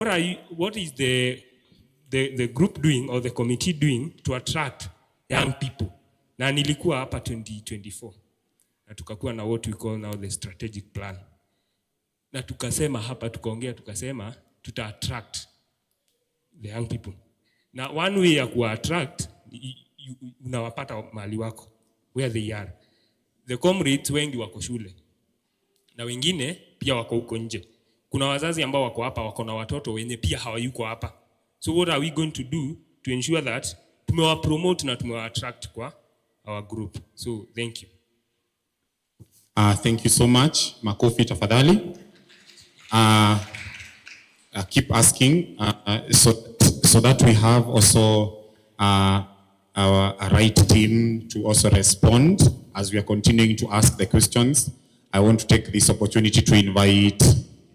what is the group doing or the committee doing to attract young people? Na nilikuwa hapa 2024. Na tukakuwa na what we call now the strategic plan. Na tukasema hapa, tukaongea tukasema tuta attract the young people. Na one way ya ku attract, unawapata mahali wako where they are. The comrades wengi wako shule na wengine pia wako huko nje. Kuna wazazi ambao wako hapa wako na watoto wenye pia hawayuko hapa. So what are we going to do to ensure that tumewa promote na tumewa attract kwa our group? So thank you. Thank you so much. Makofi tafadhali. Keep asking so that we have also our right team to also respond as we are continuing to ask the questions. I want to take this opportunity to invite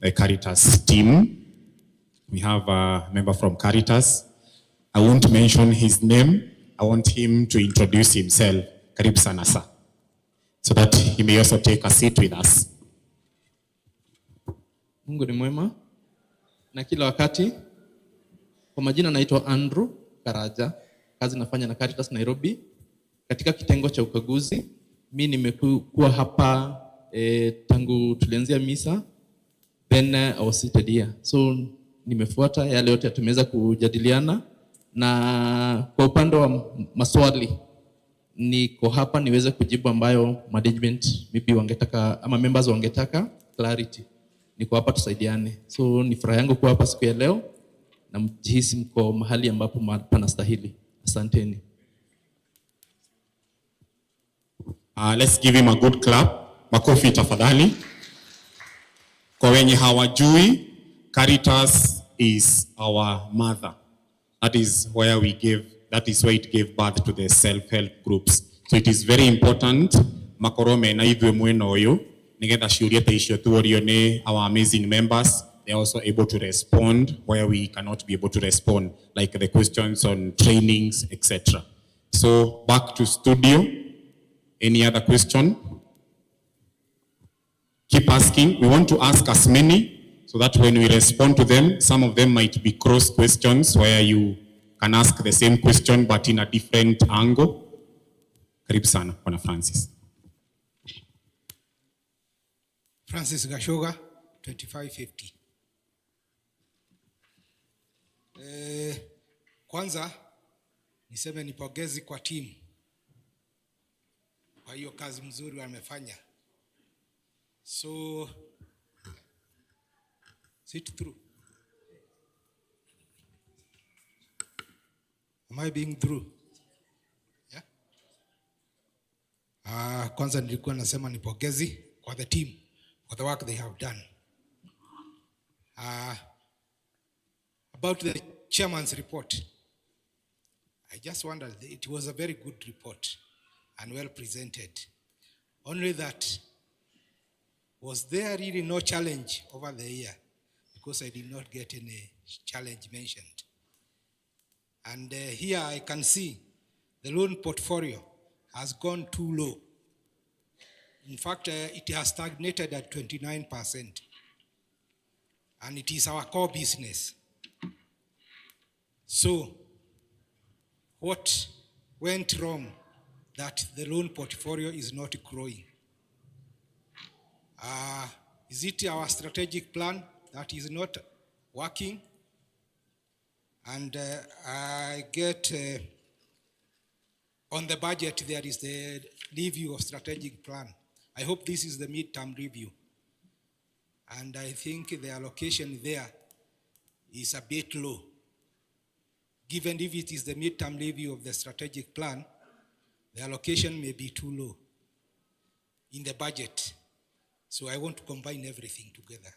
the Caritas team. We have a member from Caritas. I won't mention his name. I want him to introduce himself. Karibu sana sir. So that he may also take a seat with us. Mungu ni mwema na kila wakati. Kwa majina naitwa Andrew Karaja. Kazi nafanya na Caritas Nairobi katika kitengo cha ukaguzi. Mimi nimekuwa hapa tangu tulianzia misa, then I was seated here. So nimefuata yale yote tumeweza kujadiliana, na kwa upande wa maswali niko hapa niweze kujibu ambayo management maybe wangetaka ama members wangetaka clarity. Niko hapa tusaidiane. So ni furaha yangu kuwa hapa siku ya leo na mjihisi mko mahali ambapo panastahili. Asanteni. Let's give him a good clap. Makofi tafadhali. Kwa wenye hawajui, Caritas is our mother. That is where it gave birth to the self-help groups. So it is very important makorome na ithwe mweno uyu nigetha ciuria ta icio tuorio ni our amazing members. They are also able to respond where we cannot be able to respond, like the questions on trainings, etc. So back to studio. Any other question? Keep asking. We want to ask as many so that when we respond to them, some of them might be cross questions where you can ask the same question but in a different angle. Karibu sana, Bwana Francis. Francis Gashoga, 2550. Kwanza niseme nipongezi kwa timu kwa hiyo kazi mzuri wamefanya. So sit through. Am I being through? Yeah. Kwanza nilikuwa nasema nipongezi kwa the team for the work they have done. About the chairman's report, I just wondered, it was a very good report and well presented. Only that, was there really no challenge over the year? Because I did not get any challenge mentioned. And here I can see the loan portfolio has gone too low. In fact, it has stagnated at 29%. And it is our core business. So, what went wrong that the loan portfolio is not growing? Is it our strategic plan that is not working? And I get on the budget there is the review of strategic plan. I hope this is the midterm review. And I think the allocation there is a bit low. Given if it is the midterm review of the strategic plan, the allocation may be too low in the budget. So I want to combine everything together.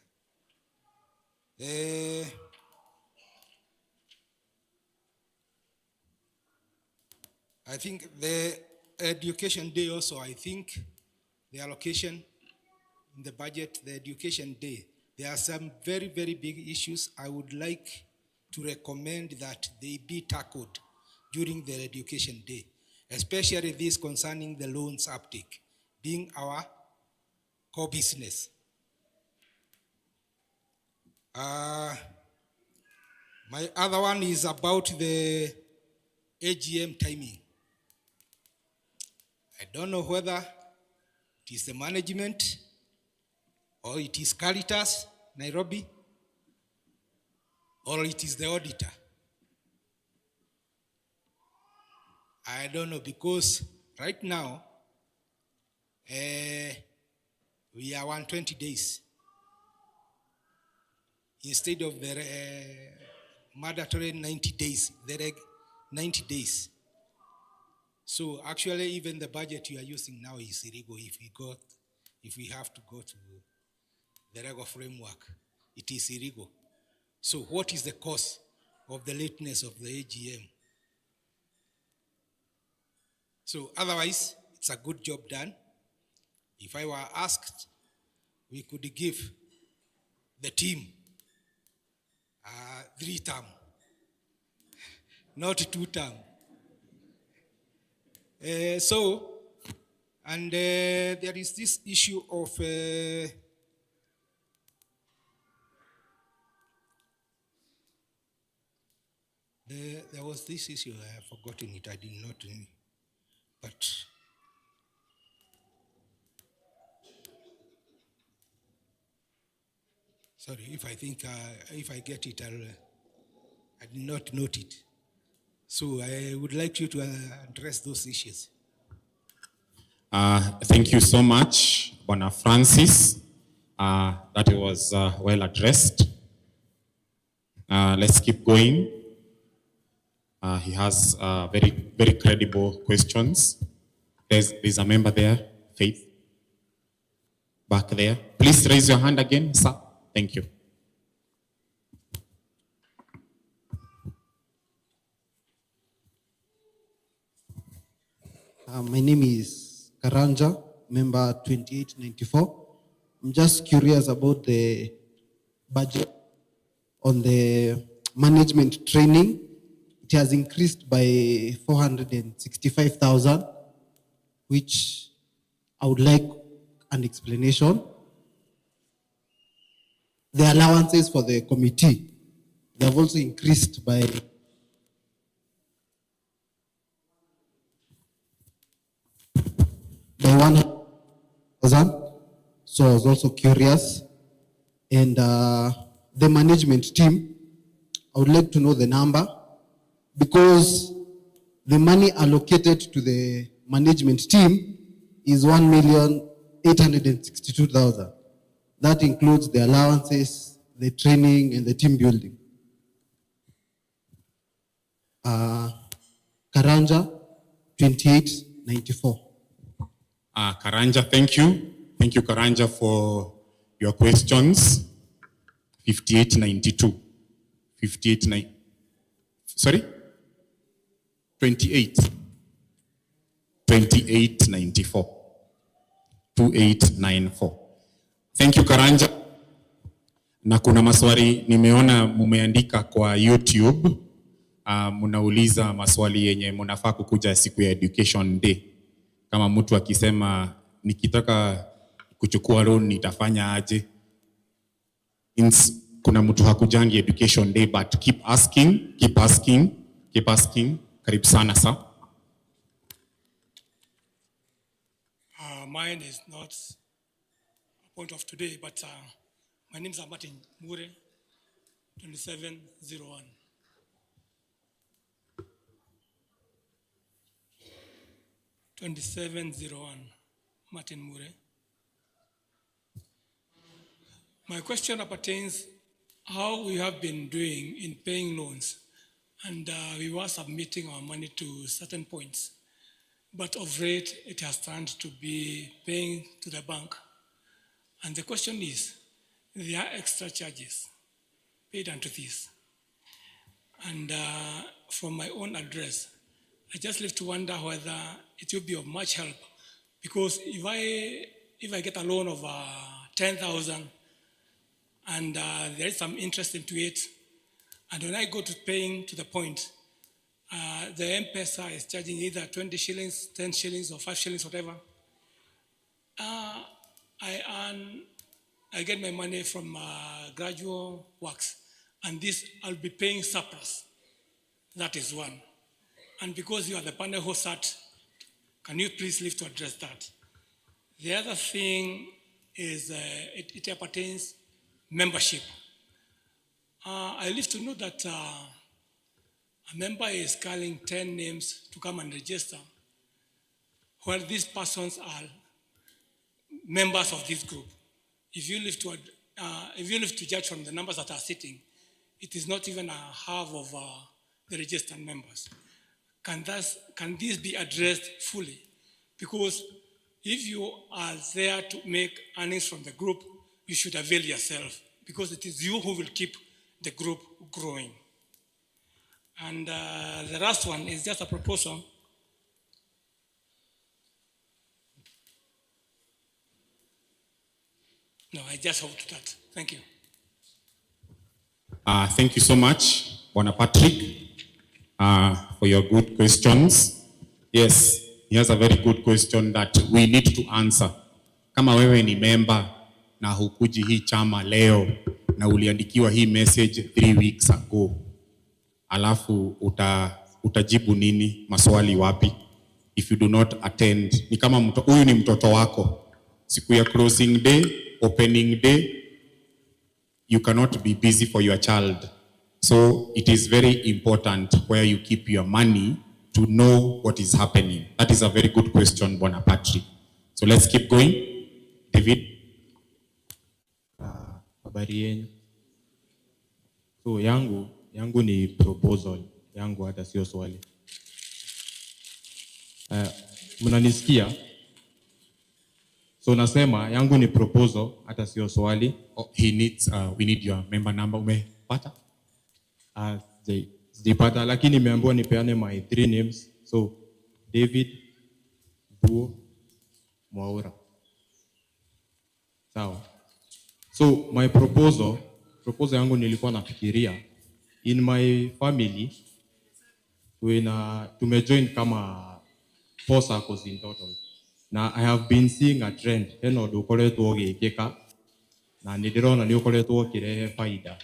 I think the education day also, I think the allocation in the budget, the education day, there are some very, very big issues I would like to recommend that they be tackled during the education day, especially this concerning the loans uptake, being our core business. My other one is about the AGM timing. I don't know whether it is the management or it is Caritas, Nairobi, or it is the auditor. I don't know, because right now, we are 120 days instead of the mandatory 90 days, 90 days. So actually, even the budget you are using now is illegal if we have to go to the regular framework. It is illegal. So what is the cause of the lateness of the AGM? So otherwise, it's a good job done. If I were asked, we could give the team 3 term, not 2 term. There is this issue of there was this issue, I have forgotten it, I did not, but sorry, if I get it, I did not note it. So I would like you to address those issues. Thank you so much, Bwana Francis. That was well addressed. Let's keep going. He has very, very credible questions. There's a member there, Faith, back there. Please raise your hand again, sir. Thank you. My name is Karanja, member 2894. I'm just curious about the budget on the management training. It has increased by 465,000, which I would like an explanation. The allowances for the committee, they have also increased by 1,000. So I was also curious. And the management team, I would like to know the number, because the money allocated to the management team is 1,862,000. That includes the allowances, the training, and the team building. Karanja, 2894. Karanja, thank you. Thank you, Karanja, for your questions. 5892. 5890. Sorry? 2894. 2894. Thank you, Karanja. Na kuna maswali nimeona mumeandika kwa YouTube. Munauliza maswali yenye munafaa kukuja siku ya Education Day. Kama mtu akisema nikitaka kuchukua loan nitafanya aje? Kuna mtu hakujangi Education Day, but keep asking, keep asking, keep asking. Karibu sana sir. Mine is not a point of today, but my name is Martin Mure, 2701. Martin Mure. My question pertains how we have been doing in paying loans, and we were submitting our money to certain points, but of late it has turned to be paying to the bank. And the question is, there are extra charges paid unto this. And from my own address, I just live to wonder whether it will be of much help, because if I get a loan of 10,000 and there is some interest into it, and when I go to paying to the point, the M-Pesa is charging either 20 shillings, 10 shillings, or 5 shillings, whatever. I get my money from gradual works, and this I'll be paying surplus. That is one. And because you are the panel who sat, can you please leave to address that? The other thing is it appertains membership. I live to know that a member is calling 10 names to come and register, while these persons are members of this group. If you live to judge from the numbers that are sitting, it is not even a half of the registered members. Can this be addressed fully? Because if you are there to make earnings from the group, you should avail yourself, because it is you who will keep the group growing. And the last one is just a proposal. No, I just hope to that. Thank you. Thank you so much, Bwana Patrick, for your good questions. Yes, he has a very good question that we need to answer. Kama wewe ni member na hukuji hii chama leo na uliandikiwa hii message 3 weeks ago, alafu utajibu nini? Maswali wapi if you do not attend? Ni kama huyu ni mtoto wako, siku ya closing day, opening day, you cannot be busy for your child. So it is very important where you keep your money to know what is happening. That is a very good question, Bwana Patrick. So let's keep going. David. Habari yenu. So yangu ni proposal. Yangu hata sio swali. Mnanisikia? So nasema yangu ni proposal hata sio swali. Oh, we need your member number. Umepata? Sijapata, lakini nimeambiwa nipeane my 3 names. So David, Buo, Mwaura. Sawa. So my proposal yangu nilikuwa nafikiria, in my family tumejoin kama 4 circles in total. Now I have been seeing a trend. Heno dukoretwo gikika na ndirona ni ukoretwo kirehe faida.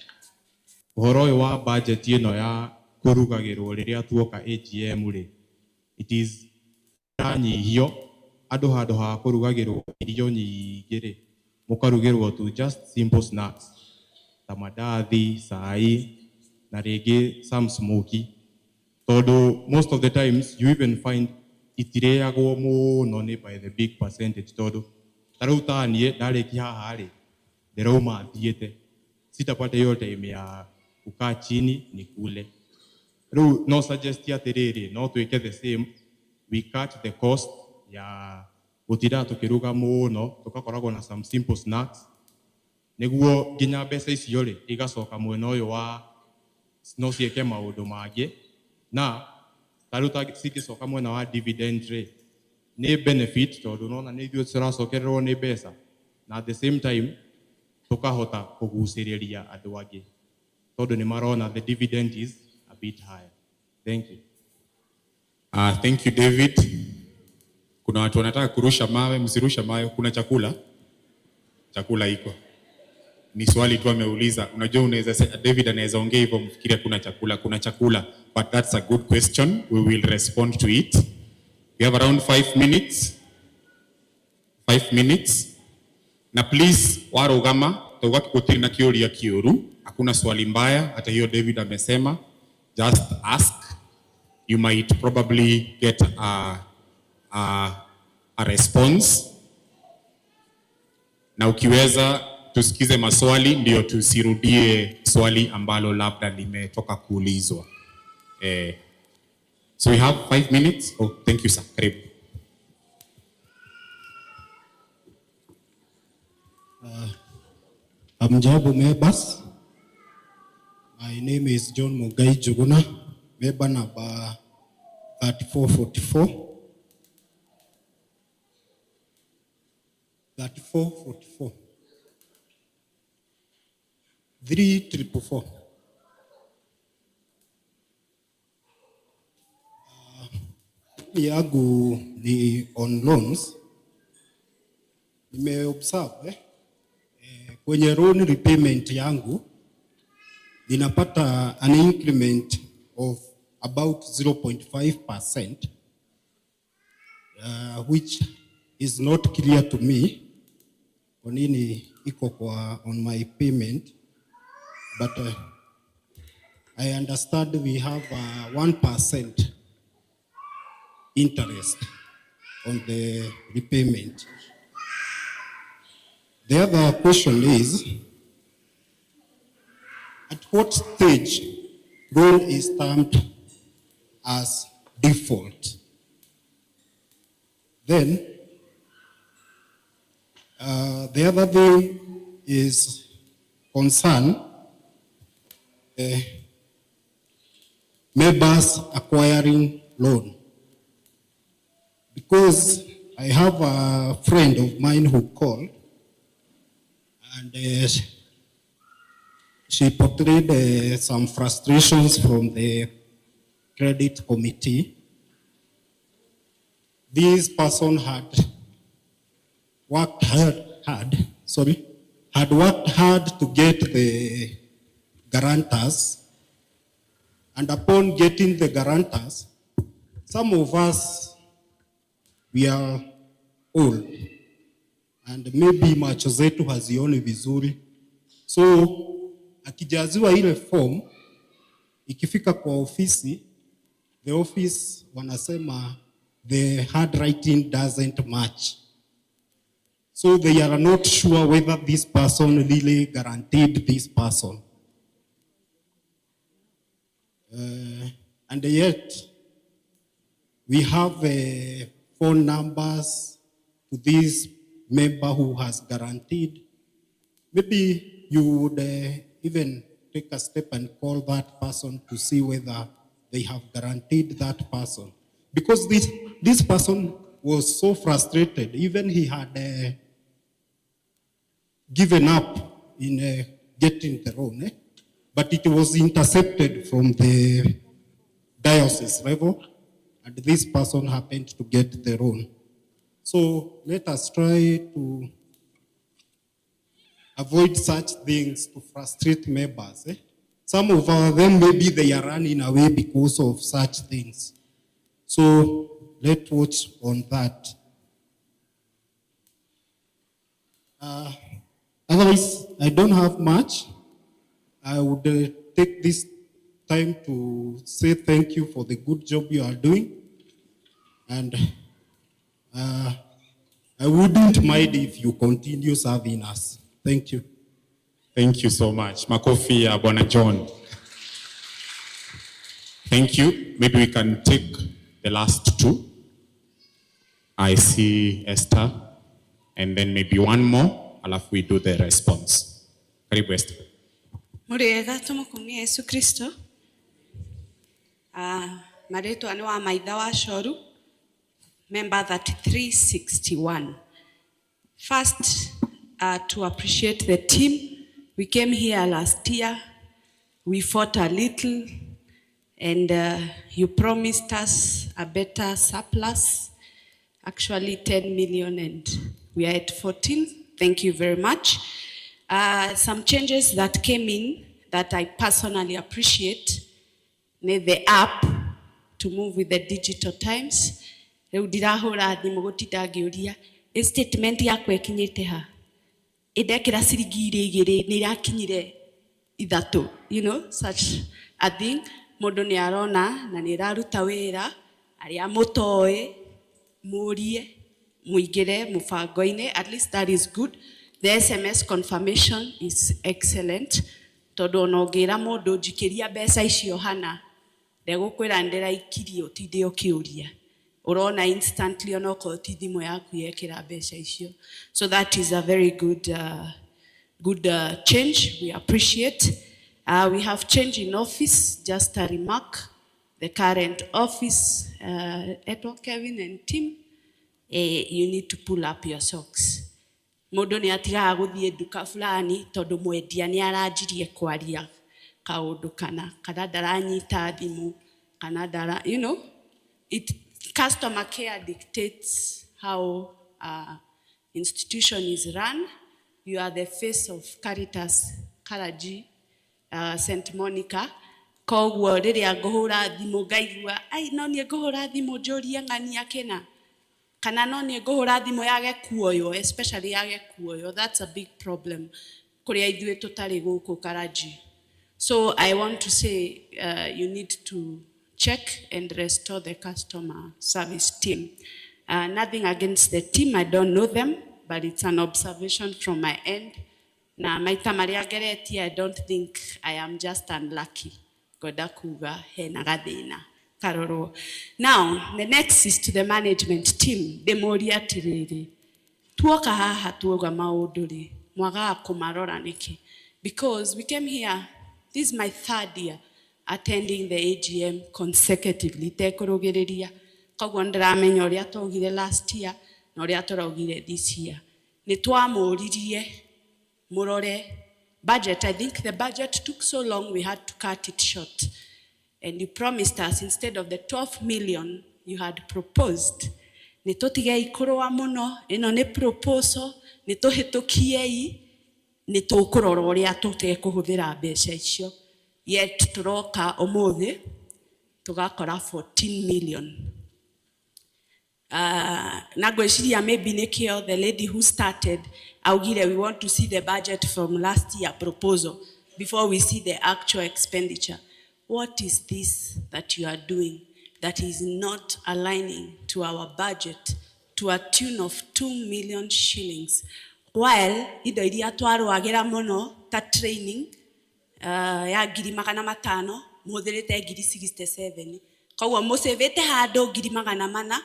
Uhoro wa budget ino ya kurugagirwo riria tuoka AGM ri, it is nyihio andu handu ha kurugagirwo irio nyingi ri mukarugirwo tu just simple snacks ta mandathi, cai na ringi some smoky. Todo most of the times you even find itireagwo muno ni by the big percentage. Todo taruta nie ndareki haha ri ndirauma thiete sitapata hiyo time ya kukaa chini ni kule. No suggest atiriri no tuike the same, we cut the cost ya gutira tukiruga muno tukakoragwo na some simple snacks niguo nginya mbeca icio ri igacoka mwena uyu wa no cieke maundu mangi na taruta cikicoka mwena wa dividend ri ni benefit tondu nona ni ithuĩ tũracokererwo ni mbeca na at the same time tukahota kugucĩrĩria andu angi tondu ni marona the dividend is a bit higher. Thank you. Thank you, David. Kuna watu wanataka kurusha mawe, msirusha mawe. Kuna chakula? Chakula iko. Ni swali tu ameuliza. Unajua unaweza David anaweza ongea hivyo mfikiria kuna chakula. Kuna chakula. But that's a good question. We will respond to it. We have around 5 minutes. 5 minutes. Na please warugama tugaki gutiri na kiuria kiuru. Hakuna swali mbaya hata hiyo David amesema. Just ask. You might probably get a response. Na ukiweza tusikize maswali ndio tusirudie swali ambalo labda limetoka kuulizwa. So we have 5 minutes. Oh, thank you, sir. Karibu. Amjambo members. My name is John Mugai Juguna, member number 3444. 3444. 3444. Yangu ni on loans. Nimeobserve kwenye loan repayment yangu ninapata an increment of about 0.5%, which is not clear to me kwa nini iko kwa on my payment, but I understand we have 1% interest on the repayment. The other question is, at what stage loan is termed as default? Then, the other thing is concern members acquiring loan. Because I have a friend of mine who called, and she portrayed some frustrations from the credit committee. This person had worked hard to get the guarantors, and upon getting the guarantors, some of us, we are old, and maybe macho zetu hazioni vizuri. So akijaziwa ile form, ikifika kwa ofisi, the office wanasema the handwriting doesn't match. So they are not sure whether this person really guaranteed this person. And yet, we have phone numbers to this member who has guaranteed. Maybe you would even take a step and call that person to see whether they have guaranteed that person. Because this person was so frustrated, even he had given up in getting the loan, but it was intercepted from the diocese level, and this person happened to get the loan. So let us try to avoid such things to frustrate members. Some of them, maybe they are running away because of such things. So let's watch on that. Otherwise, I don't have much. I would take this time to say thank you for the good job you are doing. And I wouldn't mind if you continue serving us. Thank you. Thank you so much. Makofi ya Bwana John. Thank you. Maybe we can take the last two. I see Esther, and then maybe one more, alafu we do the response. Karibu Esther. Muriega tumukumia Yesu Kristo. Mareto ane wa maitha wa Shoru, member 3361. First, to appreciate the team. We came here last year. We fought a little, and you promised us a better surplus. Actually 10 million, and we are at 14. Thank you very much. Some changes that came in that I personally appreciate. The app to move with the digital times. Statement yakwa ekinyite ha. Idekira sirigire igire nirakinyire ithatu. You know, such a thing. Mundu ni arona na niraruta wira aria mutoe murie muigire mufango-ine. At least that is good. The SMS confirmation is excellent. Todo nogira mundu jikiria mbeca icio hana ndegukwira ndira ikirio tinde ukiuria urona instantly onoko ti thimu yaku yekira mbeca icio. So that is a very good change. We appreciate. We have change in office. Just a remark. The current office, Eto, Kevin and Tim, you need to pull up your socks. Mundu ni atigaga guthie duka fulani tondu mwendia ni aranjirie kwaria kaundu kana daranyita thimu kana you know, it customer care dictates how institution is run. You are the face of Caritas KARANJEE. St. Monica. Koguo riria nguhura thimu ngaigua ai no nie nguhura thimu njurie ng'ani akena kana no nie nguhura thimu yage kuoyo, especially yage kuoyo. That's a big problem kuria ithuĩ tutari guku Karanjee. So I want to say you need to check and restore the customer service team. Nothing against the team, I don't know them, but it's an observation from my end. Na maita maria geretie, I don't think I am just unlucky. Goda kuga hena gathina karoro. Now, the next is to the management team. Demoria tiriri. Tuoka haha tuoga maundu ri. Mwaga kumarora niki. Because we came here, this is my 3rd year attending the AGM consecutively. Tekorogereria. Koguo ndiramenya uria twaugire last year na uria turaugire this year. Ni twamuririe murore budget. I think the budget took so long we had to cut it short. And you promised us instead of the 12 million you had proposed. Ni tutige ikurwa muno, ino ni proposal, ni tuhitukiei, ni tukurora uria tutekuhuthira mbeca icio. Yet turoka umuthi tugakora 14 million. Nagweciria maybe nikio the lady who started augire we want to see the budget from last year proposal before we see the actual expenditure. What is this that you are doing that is not aligning to our budget to a tune of 2 million shillings? While ido iria twarwagira muno ta training ya 500 muthirite 67. Koguo musevete hando 400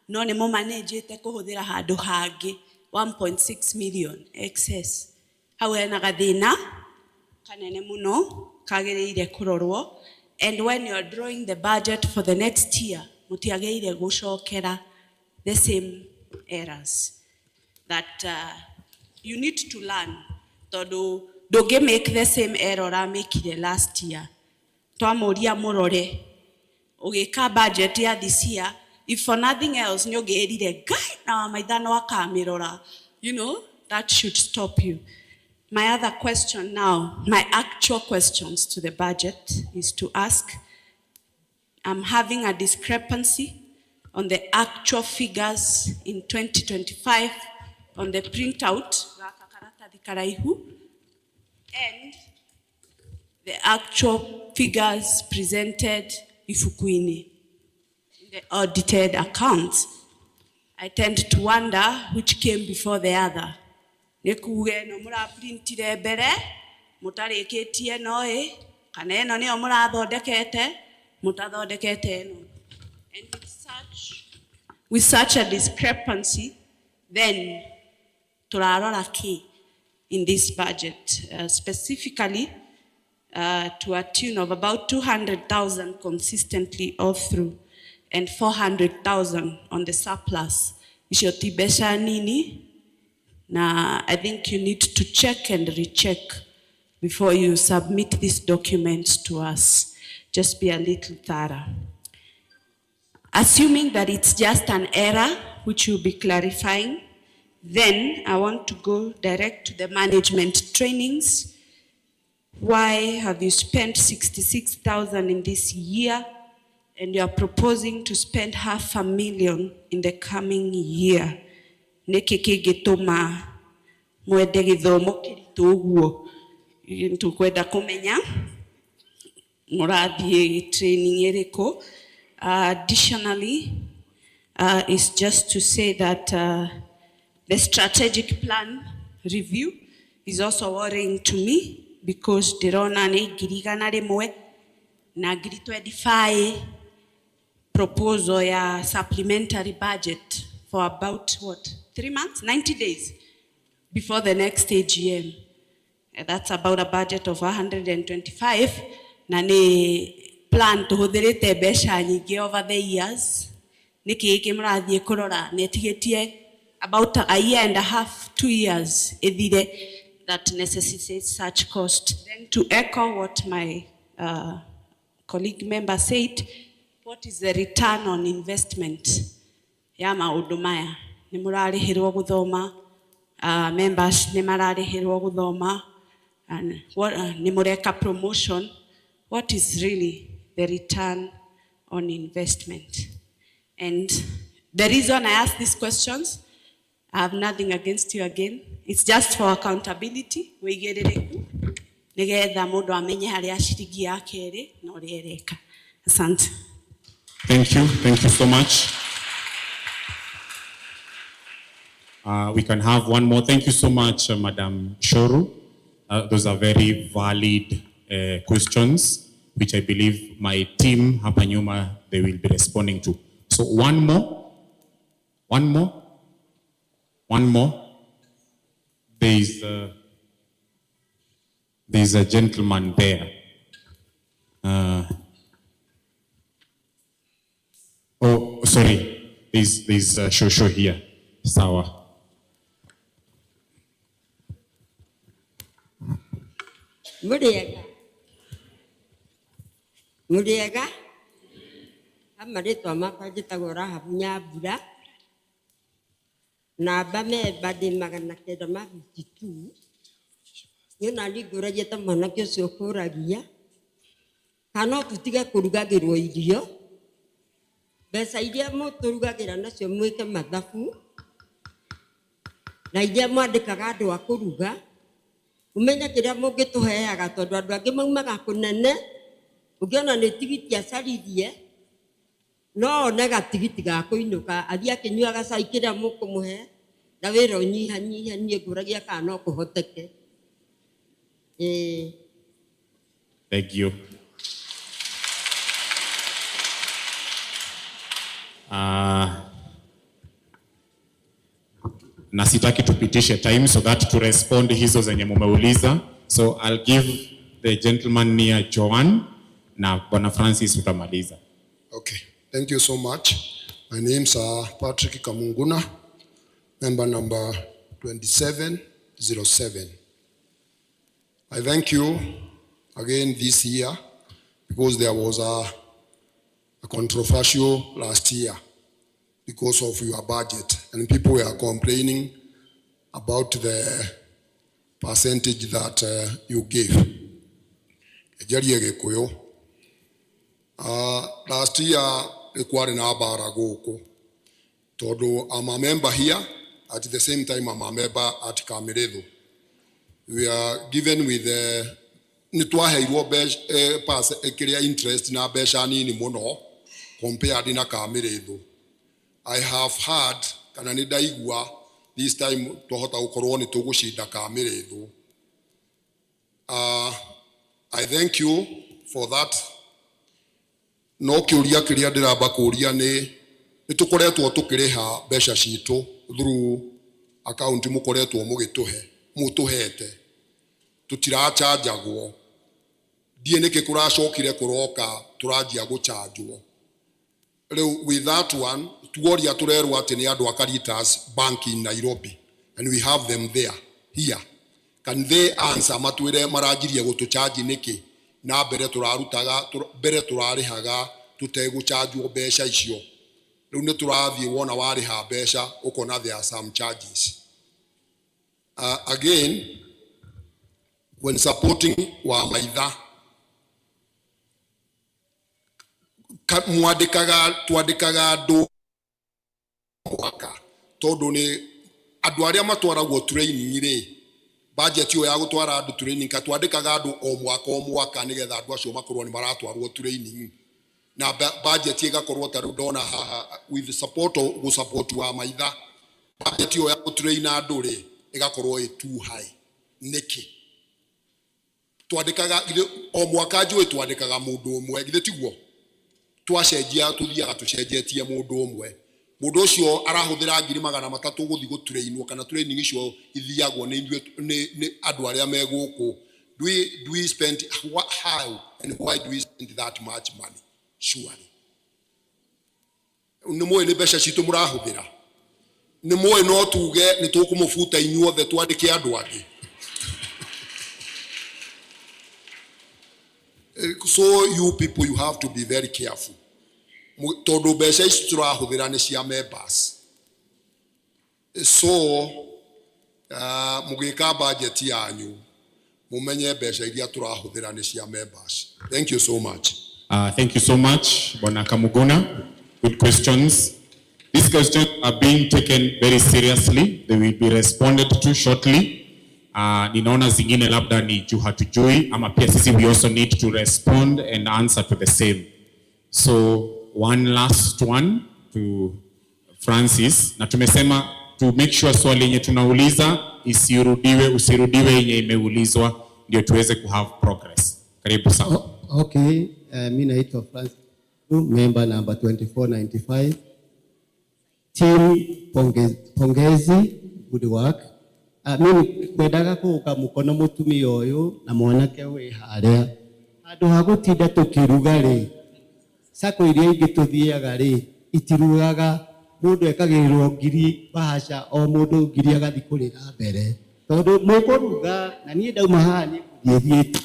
no ne mo managete kuhuthira hando hangi 1.6 million excess. Hawe na gathina kanene muno kagereire kurorwo. And when you are drawing the budget for the next year, mutiageire gucokera the same errors that you need to learn. Todo doge make the same error I make it last year. Twamuria murore ugika budget ya this year. If for nothing else, you know, that should stop you. My other question now, my actual questions to the budget is to ask, I'm having a discrepancy on the actual figures in 2025 on the printout, and the actual figures presented ifukuini. The audited accounts. I tend to wonder which came before the other. Nekuge no mura printire bere, mutareketie noe, kana eno ni omura thodekete, mutathodekete no. And with such a discrepancy, then turarora ki in this budget, specifically to a tune of about 200,000 consistently all through. And 400,000 on the surplus. Ishoti besha nini? Na I think you need to check and recheck before you submit these documents to us. Just be a little thorough. Assuming that it's just an error, which you'll be clarifying, then I want to go direct to the management trainings. Why have you spent 66,000 in this year? And you are proposing to spend 500,000 in the coming year. Nekeke getoma mwede githomo kiritu uguo tukwenda kumenya murathie training eriko. Additionally, is just to say that the strategic plan review is also worrying to me because dirona ne girigana rimwe na giri 25 proposal ya supplementary budget for about 3 months, 90 days before the next AGM. That's about a budget of 125. Na ne plan to huthirite besha nyingi over the years. Niki iki murathie kurora netigetie about a year and a half, 2 years ethire that necessitates such cost. Then to echo what my colleague member said, what is the return on investment? Ya maundu maya ni murarihirwo guthoma, members ni mararihirwo guthoma, and what nimureka promotion, what is really the return on investment? And the reason I ask these questions, I have nothing against you again. It's just for accountability. Nigetha mundu amenye haria ciringi yake iri na uria ireka. Asante. Thank you so much. We can have one more. Thank you so much, Madam Shoru. Those are very valid questions, which I believe my team hapa nyuma, they will be responding to. So one more. There's a gentleman there. Oh, sorry. There's a Shosho here. Sawa. Muriega amaretwa makwa njĩtagwo Rahabu Nyambura namba memba ndĩ 952 nyona ningũragia ta mwanake ũcio kũragia kana tũtige kũrugagĩrwo irio mbeca iria mũtũrugagĩra nacio mwĩke mathabu na iria mwandĩkaga andũ a kũruga umenye kĩrĩa mũngĩtũheaga tondũ andũ angĩ maumaga kũnene ukiona nĩ tigiti acarithie no nega tigiti ga kũinũka athiĩ akĩnyuaga cai kĩrĩa mũkũmũhe na wĩra ũnyihanyihe niĩ ngũragia kana no kũhoteke. Thank you. Na sitaki tupitishe time so that to respond hizo zenye mumeuliza. So I'll give the gentleman near Joan na Bwana Francis utamaliza. Okay, thank you so much. My name's Patrick Kamunguna, member number 2707. I thank you again this year because there was a controversial last year because of your budget and people were complaining about the percentage that you gave. Last year, I'm a member here, at the same time I'm a member at Kameredo. We are given with interest na beshani ni mono compared na Kameredo. I have heard kananida igwa this time tohota ukoroni tugushida Kameredo. I thank you for that. No kiuria kiria ndiramba kuria ni tukoretwo tukireha besha citũ through account mukoretwo mutuhete tutirachanjagwo die niki kuracokire kuroka turanjia guchanjwo riu with that one tuoria turerwo ati ni andu akaritas bank in Nairobi and we have them there here. Can they answer matwire maranjirie gutuchanji niki na mbere turarutaga mbere turarihaga tuteguchanjwo besha icio riu ni turathie wona wariha besha ukona there are some charges. Again, when supporting wa maitha twandikaga andu mwaka tondu ni andu aria matwaragwo training ri budget yo ya gutwara andu training ka twandikaga andu o mwaka nigetha andu acio makorwo ni maratwarwo training na budget igakorwo ta ndona with the support wa maitha budget yo ya gutrain andu ri igakorwo too high niki twandikaga o mwaka njui twandikaga mundu umwe githe tiguo twacenjia tuthiaga tucenjetie mundu umwe mundu ucio arahuthira 300 guthi gutrainwo kana training icio ithiagwo ni andu aria me guku do we spend how and why do we spend that much money? Surely ni moyo ni besha citu murahuthira ni moyo no tuge ni tukumufuta inyuothe twandike andu angi. So you people, you have to be very careful. Todo besha ici turahuthira ni cia members. So mugika budget yanyu mumenye mbeca iria turahuthira ni cia members. Thank you so much. Thank you so much, Bwana Kamuguna. Good questions. These questions are being taken very seriously. They will be responded to shortly. Ninaona zingine labda ni juu hatujui, ama pia sisi we also need to respond and answer to the same. So one last one to Francis. Na tumesema to make sure swali yenye tunauliza usirudiwe yenye imeulizwa ndio tuweze ku have progress. Karibu sana. Okay, mimi naitwa Francis, member number 2495. Team pongezi, good work. Mimi kwendaga kuuka mukono mutumia uyu na mwanake we haria. Andu hagutinda tukiruga ri. Sako iria ingi tuthiaga ri itirugaga mundu ekagirirwo ngiri bahasha o mundu ngiri agathi kurira mbere. Tondu mukuruga na nie ndauma haha ni thiete.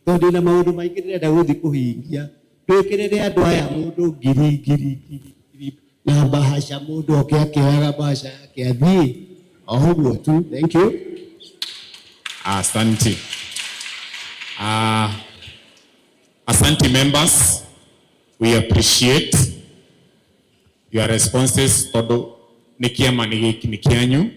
Tondu na maundu maingi ndirenda guthi kuhingia. Twikirire andu aya mundu ngiri na bahasha mundu okiaga bahasha yake athii. Oh, tu. Thank you. Asante. Asante members. We appreciate your responses. Todo nikiama nikianyu.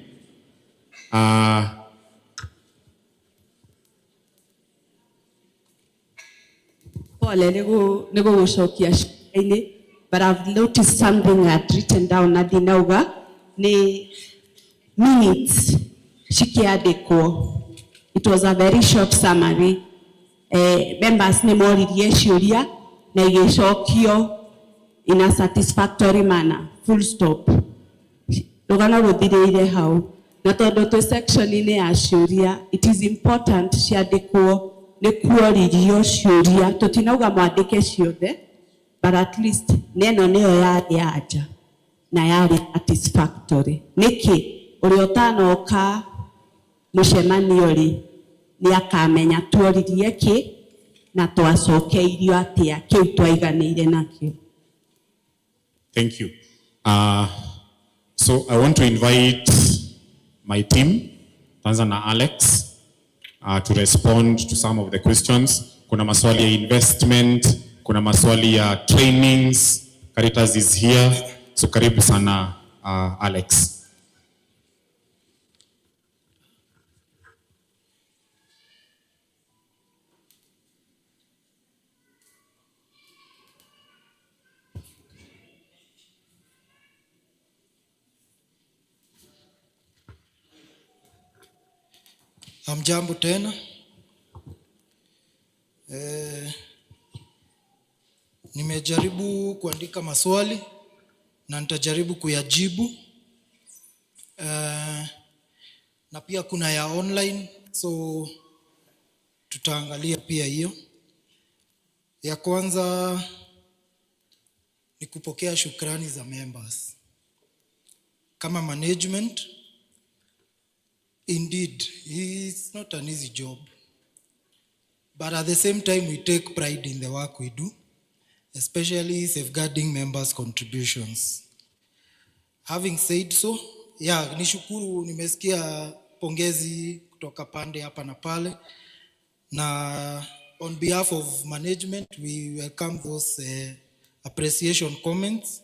Pole nego gushokia shine, but I've noticed something I'd written down na dinauga ni minutes shikiandikwo. It was a very short summary. Members ni moririe ciuria na igicokio in a satisfactory manner. Full stop. Rugana ruthireire hau. Na tondu tu section ini ya ciuria, it is important ciandikwo ni kuoririo ciuria. Tutinauga mwandike ciothe, but at least neno niyo yari aja na yari satisfactory. Niki uliotanoka mucemanio ri ni akamenya tuoririe ki na twacokeirio atia kiu twaiganire nakio. Thank you. So I want to invite my team, Tanzania Alex, to respond to some of the questions. Kuna maswali ya investment, kuna maswali ya trainings. Caritas is here. So karibu sana Alex. Hamjambo tena. Nimejaribu kuandika maswali na nitajaribu kuyajibu. Na pia kuna ya online, so tutaangalia pia hiyo. Ya kwanza ni kupokea shukrani za members. Kama management, indeed, it's not an easy job. But at the same time, we take pride in the work we do, especially safeguarding members' contributions. Having said so, nishukuru, nimesikia pongezi kutoka pande hapa na pale. Na on behalf of management, we welcome those appreciation comments,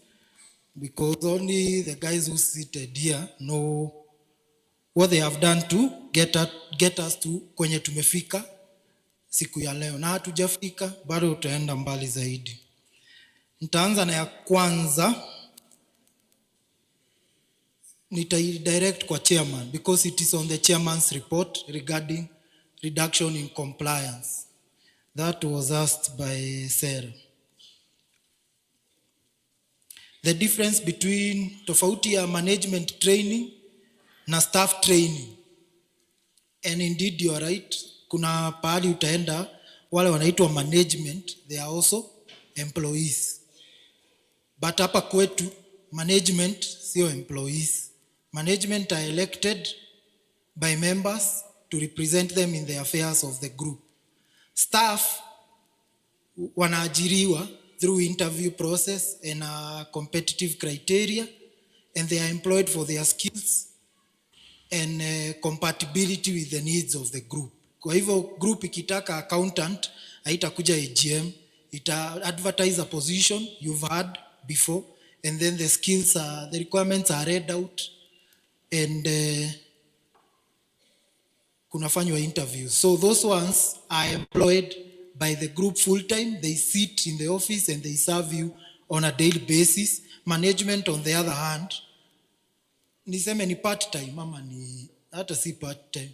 because only the guys who seated here know what they have done to get us to kwenye tumefika siku ya leo. Na hatujafika, bado tutaenda mbali zaidi. Nitaanza na ya kwanza. Nitaidirect kwa chairman, because it is on the chairman's report regarding reduction in compliance. That was asked by Sarah. The difference between tofauti ya management training na staff training. And indeed you are right. Kuna pahali utaenda wale wanaitwa management, they are also employees. But hapa kwetu management sio employees. Management are elected by members to represent them in the affairs of the group. Staff wanaajiriwa through interview process and competitive criteria, and they are employed for their skills and compatibility with the needs of the group. Kwa hivyo group ikitaka accountant haitakuja AGM, ita advertise a position you've had before, and then the skills are, the requirements are read out, and kunafanywa interviews. So those ones are employed by the group full time. They sit in the office and they serve you on a daily basis. Management on the other hand, niseme ni part time mama, ni hata si part time.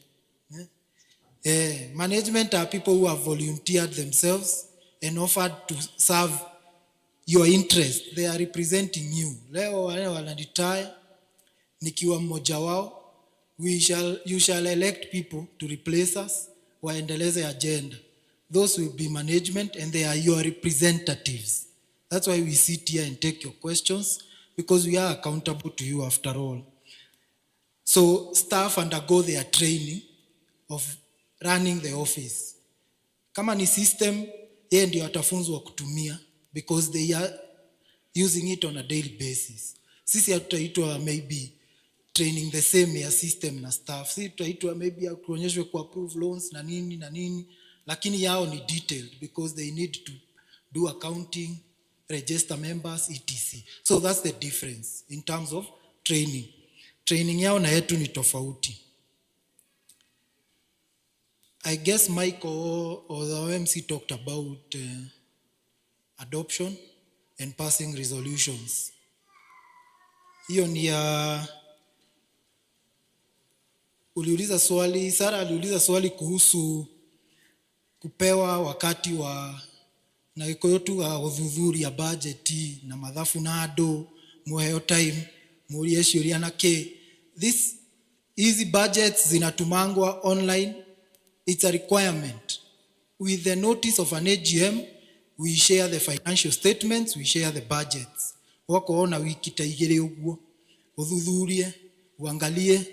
Management are people who have volunteered themselves and offered to serve your interest. They are representing you. Leo wanadetire, nikiwa mmoja wao, you shall elect people to replace us, waendeleze agenda. Those will be management and they are your representatives. That's why we sit here and take your questions, because we are accountable to you after all. So staff undergo their training of running the office. Kama ni system, yeye ndio atafunzwa kutumia, because they are using it on a daily basis. Sisi hatutaitwa maybe training the same ya system na staff. Sisi tutaitwa maybe kuonyeshwe ku approve loans na nini, lakini yao ni detailed, because they need to do accounting, register members, etc. So that's the difference in terms of training. Training yao na yetu ni tofauti. I guess Michael or the OMC talked about adoption and passing resolutions. Hiyo ni uliuliza swali, Sara aliuliza swali kuhusu kupewa wakati wa na iko yotu udhudhuri ya budget na madhafu nado muheyo time muri ciuria na ke. This easy budgets zinatumangwa online. It's a requirement. With the notice of an AGM, we share the financial statements, we share the budgets. Wako ona wiki ta igere uguo udhudhurie uangalie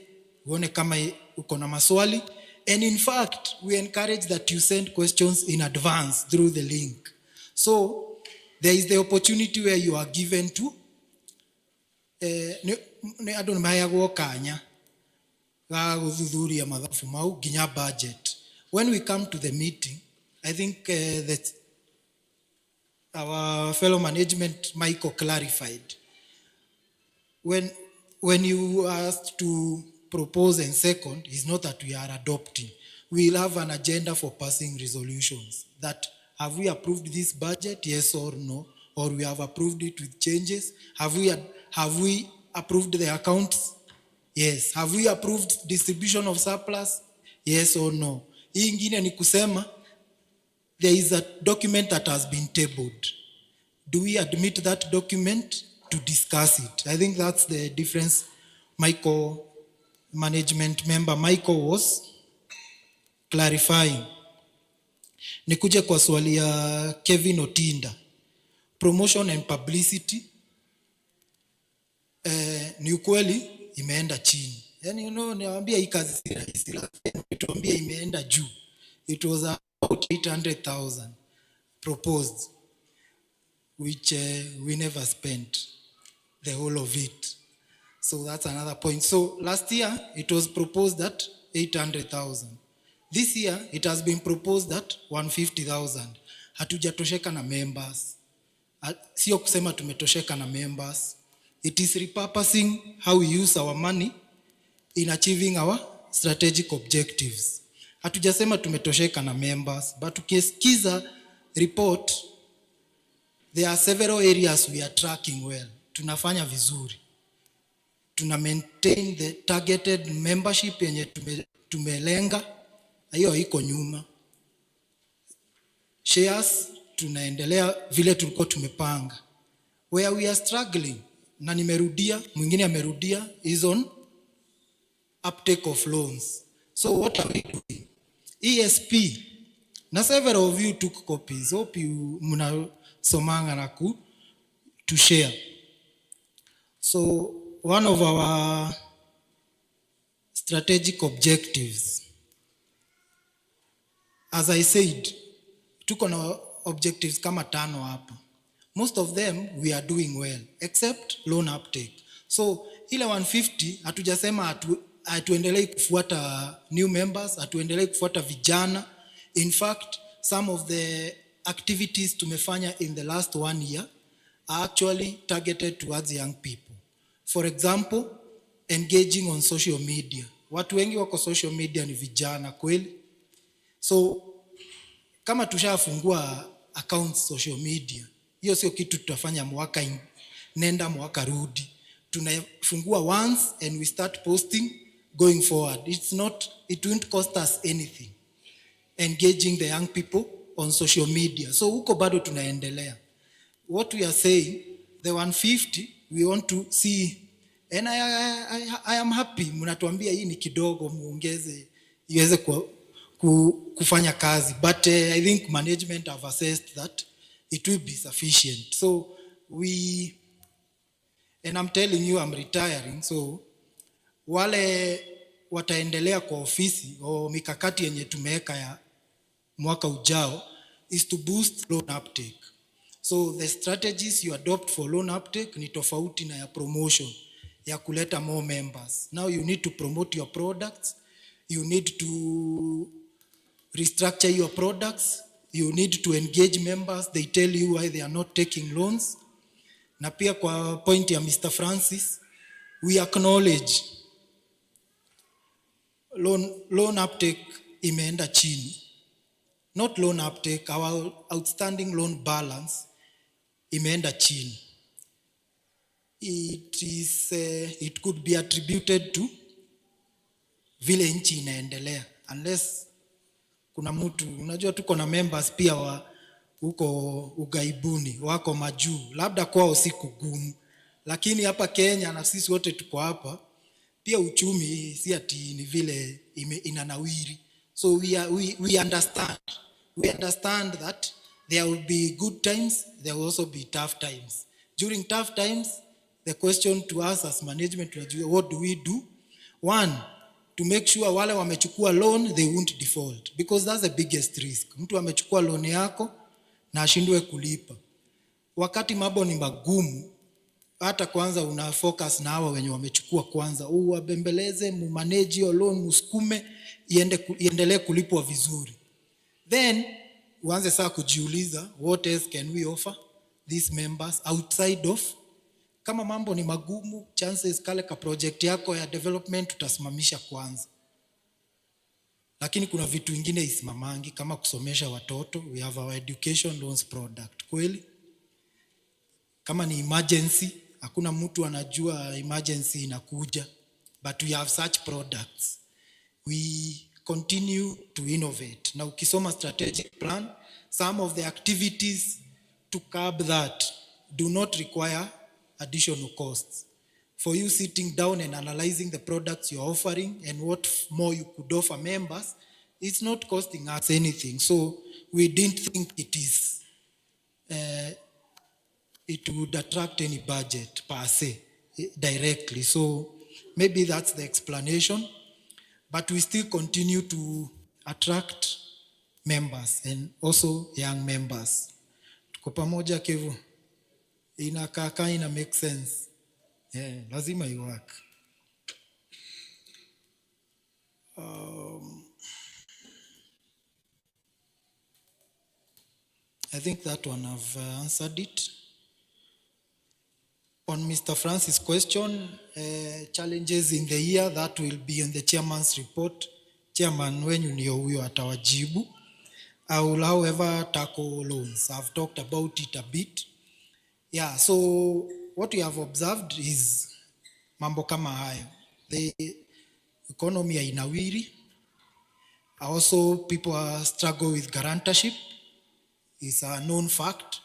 uone kama uko na maswali. And in fact, we encourage that you send questions in advance through the link. So there is the opportunity where you are given to adon mayagwo kanya ga gudhudhuria mathafu mau ginya budget. When we come to the meeting, I think that our fellow management Michael clarified. When you asked to propose and second, it's not that we are adopting. We'll have an agenda for passing resolutions. That have we approved this budget, yes or no? Or we have approved it with changes? Have we approved the accounts? Yes. Have we approved distribution of surplus? Yes or no? Hii ingine ni kusema, there is a document that has been tabled. Do we admit that document to discuss it? I think that's the difference Michael, management member Michael, was clarifying. Nikuje kwa swali ya Kevin Otinda. Promotion and publicity. Ni ukweli imeenda chini. Yani niwaambia hii kazi si rahisi, lakini tuambia imeenda juu. It was about 800,000 proposed, which we never spent the whole of it. So that's another point. So last year it was proposed at 800,000. This year it has been proposed at 150,000. Hatujatosheka na members. Sio kusema tumetosheka na members. It is repurposing how we use our money in achieving our strategic objectives. Hatujasema tumetosheka na members, but ukisikiza report, there are several areas we are tracking well. Tunafanya vizuri. Tuna maintain the targeted membership yenye tumelenga, hiyo iko nyuma. Shares tunaendelea vile tulikuwa tumepanga. Where we are struggling, na nimerudia, mwingine amerudia, is on uptake of loans. So what are we doing? ESP, na several of you took copies. Hope you mnasomanga na to share. So one of our strategic objectives, as I said, tuko na objectives kama 5 hapa. Most of them we are doing well, except loan uptake. So ile 150 hatujasema hatuendelei kufuata new members, hatuendelei kufuata vijana. In fact, some of the activities tumefanya in the last 1 year are actually targeted towards young people. For example, engaging on social media. Watu wengi wako social media ni vijana kweli. So kama tushafungua accounts social media, hiyo sio kitu tutafanya mwaka nenda mwaka rudi. Tunafungua once and we start posting going forward. It won't cost us anything engaging the young people on social media. So huko bado tunaendelea. What we are saying, the 150 we want to see, and I am happy mnatuambia hii ni kidogo, muongeze iweze kufanya kazi, but I think management have assessed that it will be sufficient. So and I'm telling you I'm retiring, so wale wataendelea kwa ofisi o mikakati yenye tumeweka ya mwaka ujao is to boost loan uptake. So the strategies you adopt for loan uptake ni tofauti na ya promotion, ya kuleta more members. Now you need to promote your products, you need to restructure your products, you need to engage members, they tell you why they are not taking loans. Na pia kwa point ya Mr. Francis, we acknowledge loan uptake imeenda chini. Not loan uptake, our outstanding loan balance imeenda chini. It could be attributed to vile nchi inaendelea, unless kuna mtu, unajua tuko na members pia wa huko ugaibuni wako majuu, labda kwao si kugumu, lakini hapa Kenya na sisi wote tuko hapa pia uchumi si ati ni vile inanawiri. So we understand that there will be good times, there will also be tough times. During tough times, the question to us as management, what do we do? One, to make sure wale wamechukua loan they won't default, because that's the biggest risk. Mtu amechukua loan yako na ashindwe kulipa. Wakati mambo ni magumu, hata kwanza una focus na hawa wenye wamechukua kwanza, uwabembeleze, mumanage your loan, musukume iendelee kulipwa vizuri. Then uanze saa kujiuliza, what else can we offer these members outside of, kama mambo ni magumu, chances kale ka project yako ya development utasimamisha kwanza. Lakini kuna vitu vingine isimamangi kama kusomesha watoto, we have our education loans product. Kweli kama ni emergency, hakuna mtu anajua emergency inakuja, but we have such products. We continue to innovate. Na ukisoma strategic plan, some of the activities to curb that do not require additional costs. For you sitting down and analyzing the products you're offering and what more you could offer members, it's not costing us anything. So we didn't think it would attract any budget per se directly. So maybe that's the explanation, but we still continue to attract members and also young members. Tuko pamoja Kevu? Inakaa ina make sense. Lazima iwork. I think that one I've answered it. On Mr. Francis' question, challenges in the year, that will be in the chairman's report. Chairman, when you know huyo atawajibu. I will, however, tackle loans. I've talked about it a bit. Yeah, so what we have observed is mambo kama hayo. The economy inawiri. Also, people struggle with guarantorship. It's a known fact.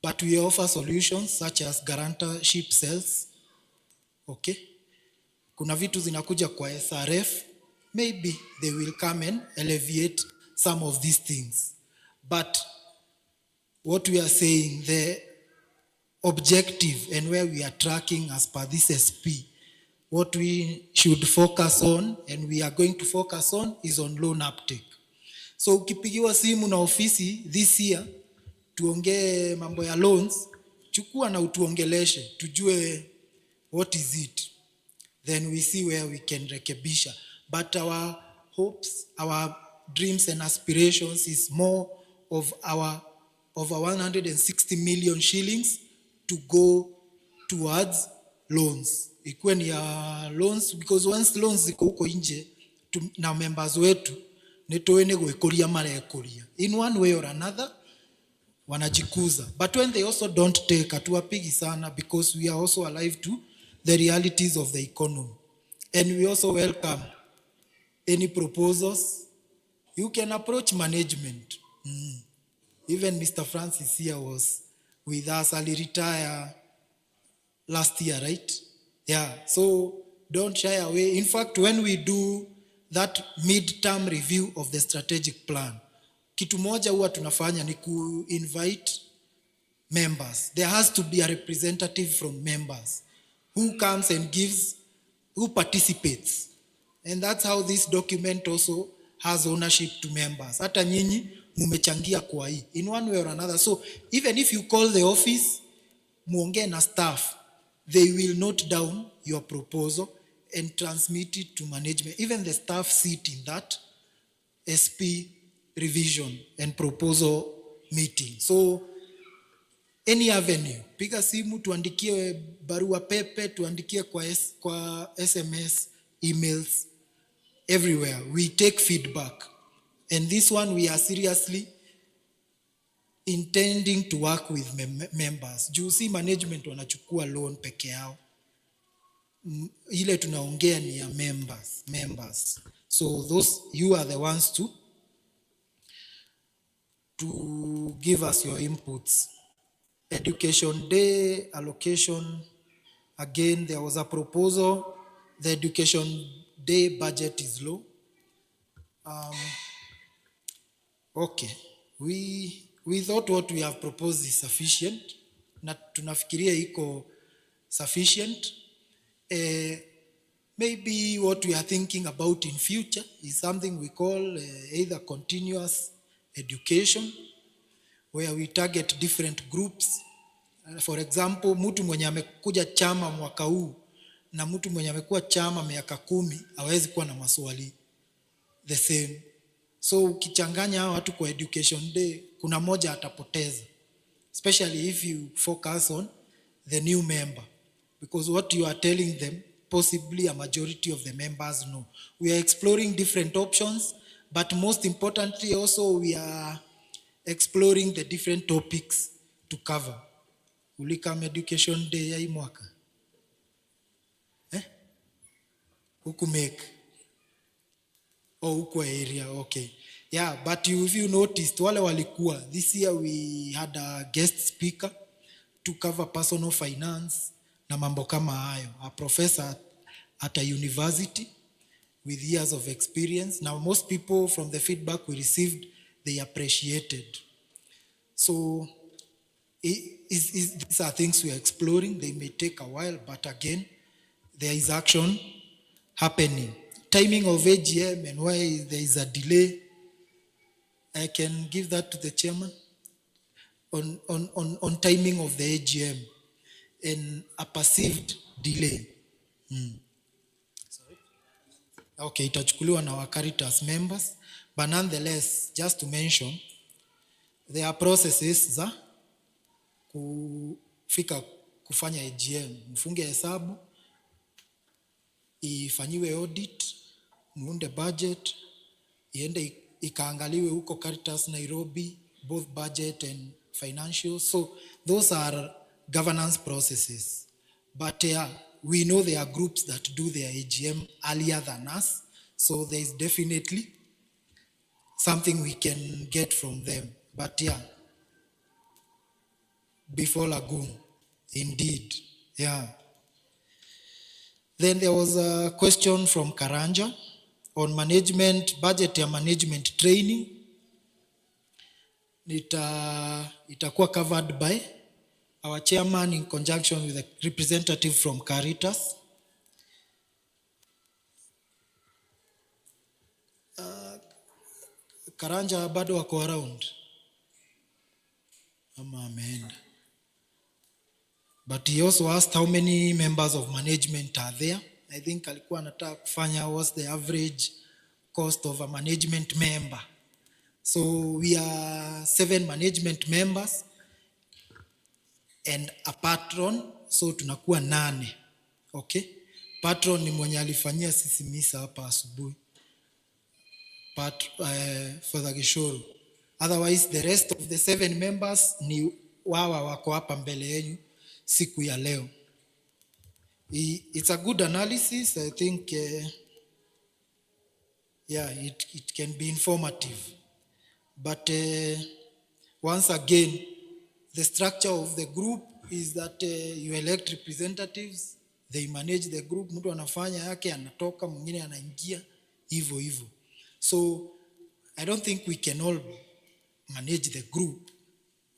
But we offer solutions such as guarantorship cells. Okay. Kuna vitu zinakuja kwa SRF. Maybe they will come and alleviate some of these things. But what we are saying, the objective and where we are tracking as per this SP, what we should focus on and we are going to focus on is on loan uptake. So ukipigiwa simu na ofisi this year, tuongee mambo ya loans, chukua na utuongeleshe, tujue what is it. then we see where we can rekebisha. But our hopes, our dreams and aspirations is more of our over 160 million shillings to go towards loans. Ikuwe ni ya loans, because once loans ziko huko nje na members wetu nitoene gwekuria marekuria in one way or another wanajikuza, but when they also don't take, atuwapigi sana, because we are also alive to the realities of the economy, and we also welcome any proposals. You can approach management. Even Mr. Francis here was with us. I'll retire last year, right? Yeah, so don't shy away. In fact, when we do that mid-term review of the strategic plan, kitu moja huwa tunafanya ni ku-invite members. There has to be a representative from members who comes and gives, who participates. And that's how this document also has ownership to members. Hata nyinyi mumechangia kwa hii in one way or another. So even if you call the office, muongee na staff, they will note down your proposal and transmit it to management. Even the staff sit in that SP revision and proposal meeting. So any avenue, piga simu, tuandikie barua pepe, tuandikie kwa SMS, emails, everywhere. We take feedback. And this one we are seriously intending to work with members. Juu si management wanachukua loan peke yao. Ile tunaongea ni ya members. So those, you are the ones to give us your inputs. Education day allocation, again there was a proposal. The education day budget is low. Okay, we thought what we have proposed is sufficient. Na tunafikiria iko sufficient. Maybe what we are thinking about in future is something we call either continuous education, where we target different groups. For example, mtu mwenye amekuja chama mwaka huu na mtu mwenye amekuwa chama miaka 10 hawezi kuwa na maswali the same. So ukichanganya watu kwa education day, kuna moja atapoteza, especially if you focus on the new member, because what you are telling them, possibly a majority of the members know. We are exploring different options, but most importantly also we are exploring the different topics to cover. Ulikam education day ya hii mwaka? Huku make? Oh, huku area, okay. Yeah, but if you noticed, wale walikuwa, this year we had a guest speaker to cover personal finance na mambo kama hayo. A professor at a university with years of experience. Now most people from the feedback we received, they appreciated. So these are things we are exploring. They may take a while, but again, there is action happening. Timing of AGM and why there is a delay, I can give that to the chairman on timing of the AGM and a perceived delay. Sorry? Okay, itachukuliwa na Caritas members, but nonetheless, just to mention, there are processes za kufanya AGM. Mfunge hesabu, ifanyiwe audit, muunde budget, iende ikaangaliwe huko Caritas Nairobi, both budget and financial. So those are governance processes. But we know there are groups that do their AGM earlier than us. So there is definitely something we can get from them. But before Lagoon, indeed, Then there was a question from KARANJEE on management, budget ya management training. Itakuwa covered by our chairman in conjunction with a representative from Caritas. Karanja bado wako around? Ama ameenda. But he also asked how many members of management are there, I think alikuwa anataka kufanya what's the average cost of a management member. So we are 7 management members and a patron, so tunakuwa 8. Okay? Patron ni mwenye alifanyia sisi misa hapa asubuhi. Father Gishoro. Otherwise the rest of the 7 members ni wawa wako hapa mbele yenu siku ya leo. It's a good analysis. I think it can be informative. But once again, the structure of the group is that you elect representatives, they manage the group, mtu anafanya yake, anatoka, mwingine anaingia, hivyo hivyo. So I don't think we can all manage the group.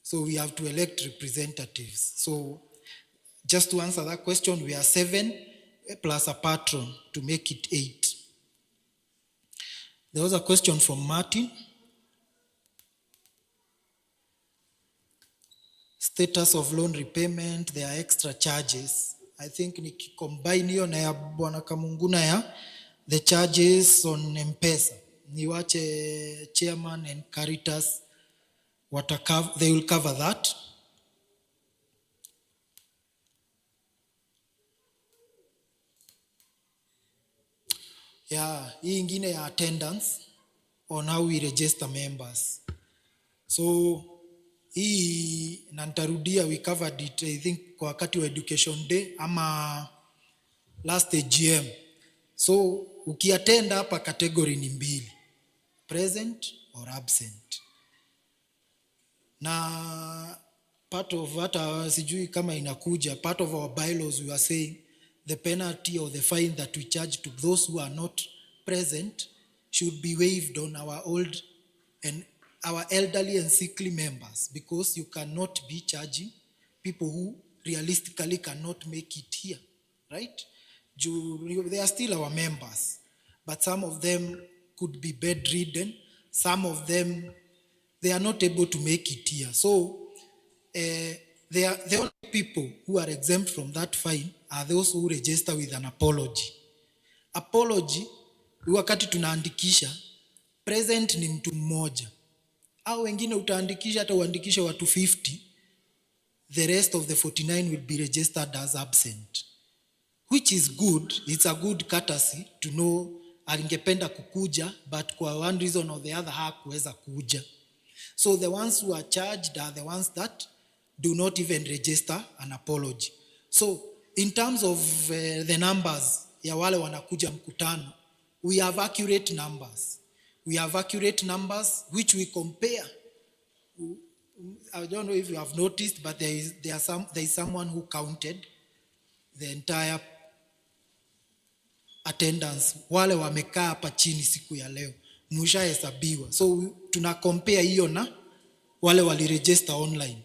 So we have to elect representatives. So just to answer that question, we are 7 plus a patron to make it 8. There was a question from Martin. Status of loan repayment, there are extra charges. I think nikicombine hiyo na ya Bwana Kamunguna ya the charges on M-Pesa. Niwache chairman and Caritas, they will cover that. Yeah, hii ingine ya attendance on how we register members. So hii na nitarudia, we covered it I think kwa wakati wa education day ama last AGM. So ukiattend hapa category ni 2, present or absent. Na part of hata sijui kama inakuja, part of our bylaws we are saying the penalty or the fine that we charge to those who are not present should be waived on our old and our elderly and sickly members, because you cannot be charging people who realistically cannot make it here, right? They are still our members, but some of them could be bedridden. Some of them, they are not able to make it here. So they are the only people who are exempt from that fine are those who register with an apology. Apology, wakati tunaandikisha, present ni mtu mmoja. Au wengine utaandikisha hata uandikishe watu 50, the rest of the 49 will be registered as absent, which is good. It's a good courtesy to know alingependa kukuja but kwa one reason or the other hakuweza kuja. So the ones who are charged are the ones that do not even register an apology. So in terms of the numbers ya wale wanakuja mkutano, we have accurate numbers. We have accurate numbers which we compare. I don't know if you have noticed, but there is someone who counted the entire attendance. Wale wamekaa hapa chini siku ya leo, mshahesabiwa. So tuna compare hiyo na wale waliregister online.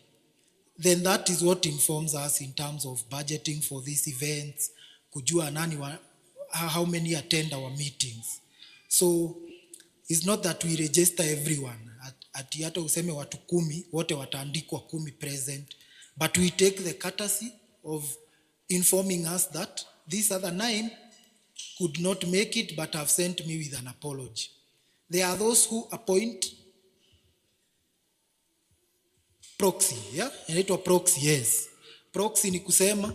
Then that is what informs us in terms of budgeting for these events, kujua how many attend our meetings. So it's not that we register everyone. Ati hata useme watu 10 wote wataandikwa 10 present, but we take the courtesy of informing us that these other 9 could not make it but have sent me with an apology. There are those who appoint proxy, yeah? Inaitwa proxy, yes. Proxy ni kusema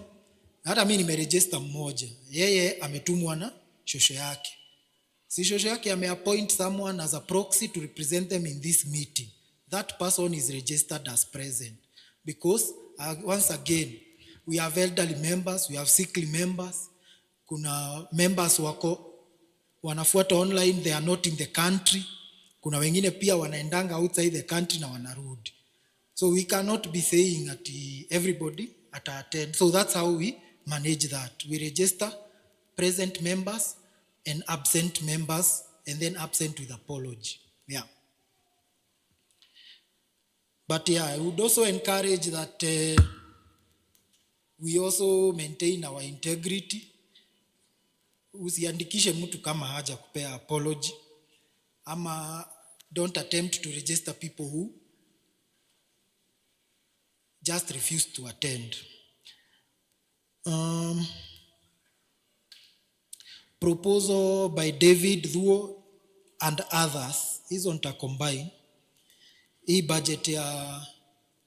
hata mimi nimeregister mmoja, yeye ametumwa na shosho yake. Si shosho yake ameappoint someone as a proxy to represent them in this meeting. That person is registered as present because once again we have elderly members, we have sickly members. Kuna members wako wanafuata online, they are not in the country. Kuna wengine pia wanaendanga outside the country na wanarudi. So we cannot be saying that everybody attend. So that's how we manage that. We register present members and absent members, and then absent with apology. Yeah. But yeah, I would also encourage that we also maintain our integrity. Usiandikishe mtu kama haja kupea apology. Ama don't attempt to register people who just refuse to attend. proposal by David Thuo and others. Hizo nitacombine. Hii budget ya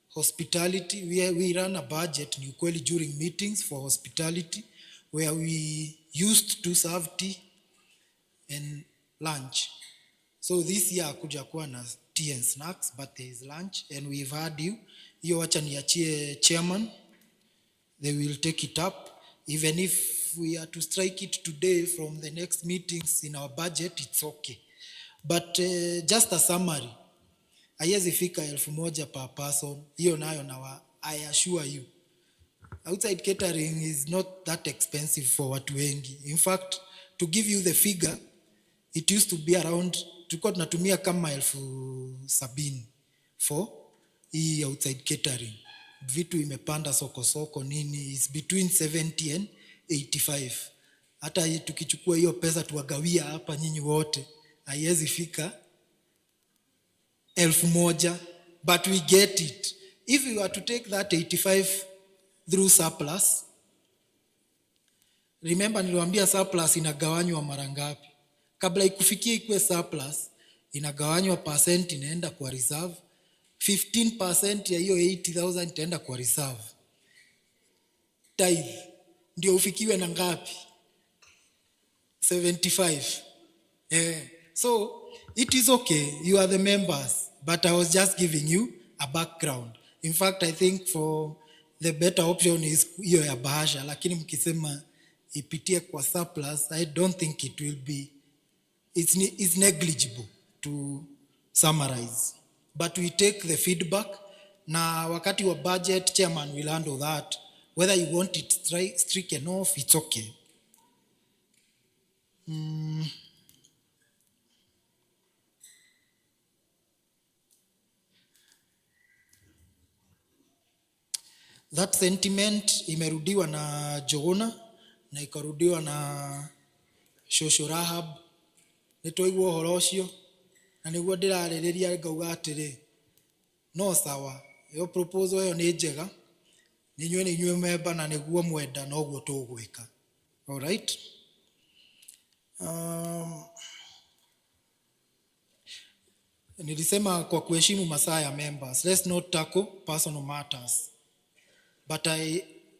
hospitality, we run a budget ni ukweli during meetings for hospitality where we used to serve tea and lunch. So this year kuja kuwa na tea and snacks, but there is lunch and we've had you. Hiyo wacha niachie chairman. They will take it up. Even if we are to strike it today from the next meetings in our budget, it's okay. But just a summary. Haiwezi fika 1,000 per person. Hiyo nayo na I assure you. Outside catering is not that expensive for watu wengi. In fact, to give you the figure, it used to be around, tulikuwa tunatumia kama 70,000 for hii outside catering. Vitu imepanda soko nini, is between 70 and 85. Hata tukichukua hiyo pesa tuwagawia hapa nyinyi wote, haiwezi fika 1,000, but we get it. If we were to take that 85 through surplus, remember niliwaambia surplus inagawanywa mara ngapi? Kabla ikufikie ikuwe surplus, inagawanywa percent inaenda kwa reserve. 15% ya hiyo 80,000 itaenda kwa reserve. Tithe ndio ufikiwe na ngapi? 75. So it is okay, you are the members, but I was just giving you a background. In fact, I think for the better option is hiyo ya bahasha, lakini mkisema ipitie kwa surplus, I don't think it will be, it's negligible to summarize. But we take the feedback, na wakati wa budget, chairman will handle that. Whether you want it stricken off, it's okay. That sentiment imerudiwa na Jogona na ikarudiwa na Shosho Rahab. Nitoigwo horo ucio na niguo ndirarĩrĩria ngauga atĩrĩ, no sawa, yo proposal yo nĩ njega, nĩ inyuĩ member na niguo mwenda na ũguo tũgwĩka. All right. Nilisema kwa kuheshimu masaa ya members, let's not tackle personal matters. But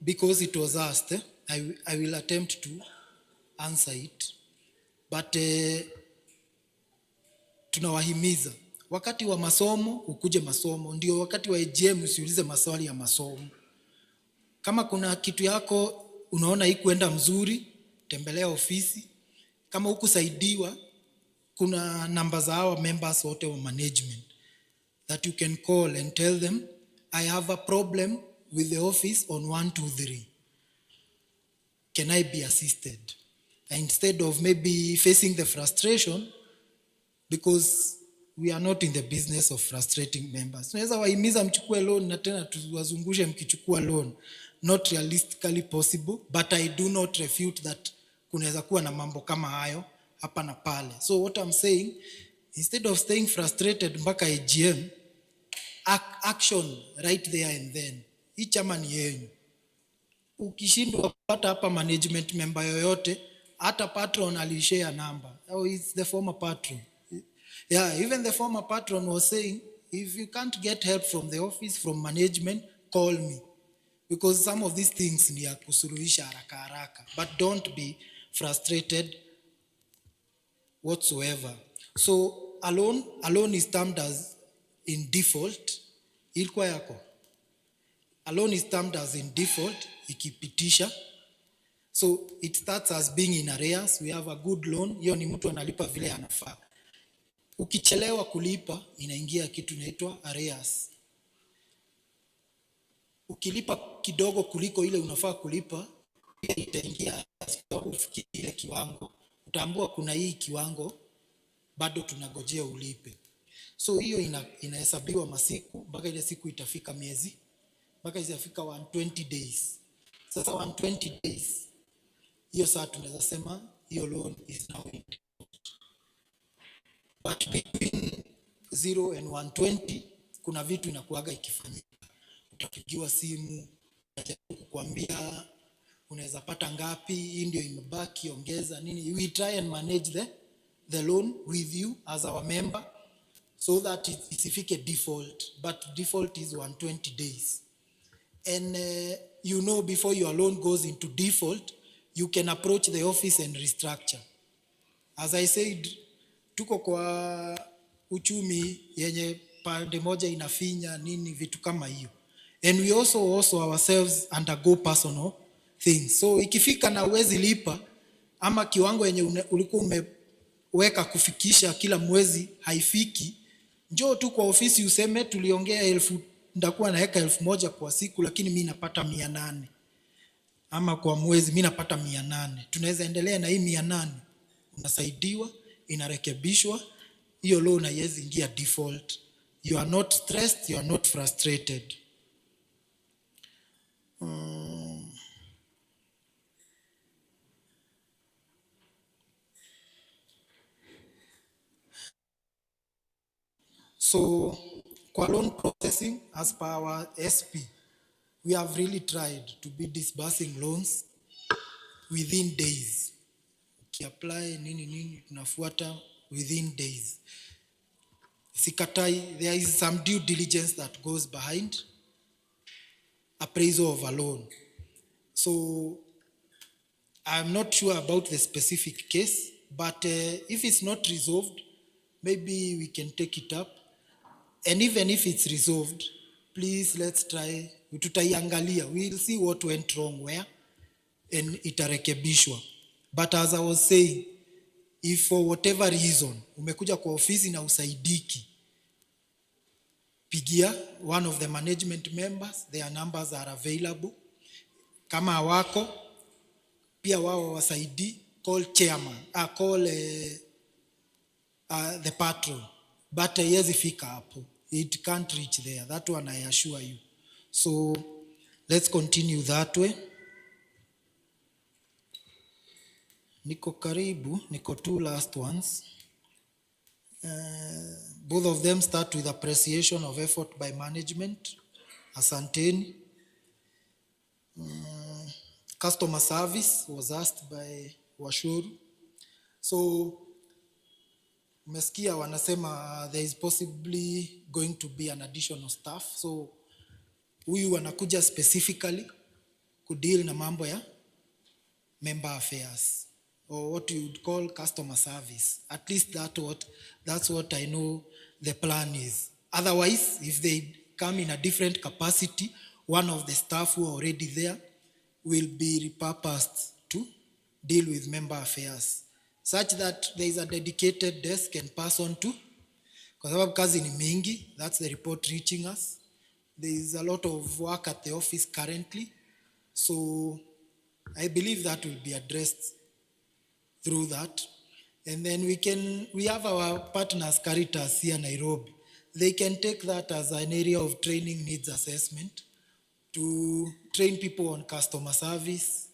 because it was asked, I will attempt to answer it. But tunawahimiza wakati wa masomo ukuje masomo, ndio wakati wa AGM usiulize maswali ya masomo. Kama kuna kitu yako unaona hii kwenda mzuri, tembelea ofisi. Kama hukusaidiwa, kuna namba za hawa members wote wa management that you can call and tell them I have a problem with the office on 1, 2, 3. Can I be assisted? Instead of maybe facing the frustration, because we are not in the business of frustrating members. Tunaweza wahimiza mchukue loan na tena tuwazungushe mkichukua loan. Not realistically possible, but I do not refute that kunaweza kuwa na mambo kama hayo hapa na pale. So what I'm saying, instead of staying frustrated mpaka AGM, action right there and then. Hii chama ni yenu. Ukishindwa kupata hapa management member yoyote, hata patron alishare number. Oh, it's the former patron. Yeah, even the former patron was saying, if you can't get help from the office, from management, call me. Because some of these things ni ya kusuluhisha haraka haraka. But don't be frustrated whatsoever. So alone is termed as in default. Ilikuwa yako. Alone is termed as in default, ikipitisha. So it starts as being in arrears. We have a good loan. Hiyo ni mtu analipa vile anafaa. Ukichelewa kulipa, inaingia kitu inaitwa arrears. Ukilipa kidogo kuliko ile unafaa kulipa, itaingia kufikia ile kiwango. Utaambua kuna hii kiwango, bado tunagojea ulipe. So hiyo inahesabiwa masiku, mpaka ile siku itafika miezi, mpaka itafika 120 days. Sasa 120 days, hiyo saa tunaweza sema, hiyo loan is now in default. But between 0 and 120, kuna vitu inakuaga ikifanyika. Utapigiwa simu, kukuambia unaweza pata ngapi, hii ndio imebaki, ongeza nini. We try and manage the loan with you as our member so that isifike default, but default is 120 days. And you know, before your loan goes into default, you can approach the office and restructure. As I said, tuko kwa uchumi yenye pande moja inafinya nini, vitu kama hiyo. And we also ourselves undergo personal things. So ikifika na uwezi lipa ama kiwango yenye ulikuwa umeweka kufikisha kila mwezi haifiki, njoo tu kwa ofisi useme tuliongea 1000, ndakuwa naweka 1000 kwa siku lakini mimi napata 800. Ama kwa mwezi mimi napata 800. Tunaweza endelea na hii 800. Unasaidiwa, inarekebishwa, hiyo loan haiwezi ingia default. You are not stressed, you are not frustrated. So, kwa loan processing, as per our SP, we have really tried to be disbursing loans within days. Ukiapply nini tunafuata within days. Sikatai, there is some due diligence that goes behind appraisal of a loan. So I'm not sure about the specific case, but if it's not resolved, maybe we can take it up. And even if it's resolved, please let's try, tutaiangalia, we'll see what went wrong where, and itarekebishwa. But as I was saying, if for whatever reason umekuja kwa ofisi na usaidiki, pigia one of the management members, their numbers are available. Kama hawako, pia wao wasaidi, call chairman, call the patron. But haiwezi fika hapo. It can't reach there. That one I assure you. So let's continue that way. Niko karibu, niko two last ones. Both of them start with appreciation of effort by management. Asanteni. Customer service was asked by Washuru. So, umesikia wanasema there is possibly going to be an additional staff. So, huyu wanakuja specifically kudeal na mambo ya member affairs, or what you would call customer service. At least that's what I know the plan is. Otherwise, if they come in a different capacity, one of the staff who are already there will be repurposed to deal with member affairs, such that there is a dedicated desk and person to, kwa sababu kazi ni mingi. That's the report reaching us. There is a lot of work at the office currently. So I believe that will be addressed through that. And then we have our partners, Caritas here in Nairobi. They can take that as an area of training needs assessment to train people on customer service,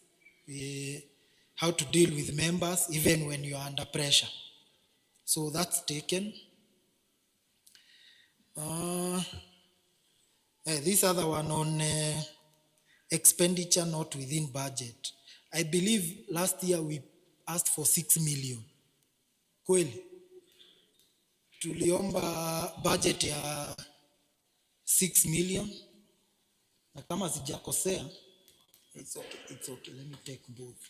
how to deal with members, even when you are under pressure. So that's taken. This other one on expenditure not within budget. I believe last year we asked for 6 million. Kweli? Tuliomba budget ya 6 million. Na kama sijakosea, it's okay. Let me take both.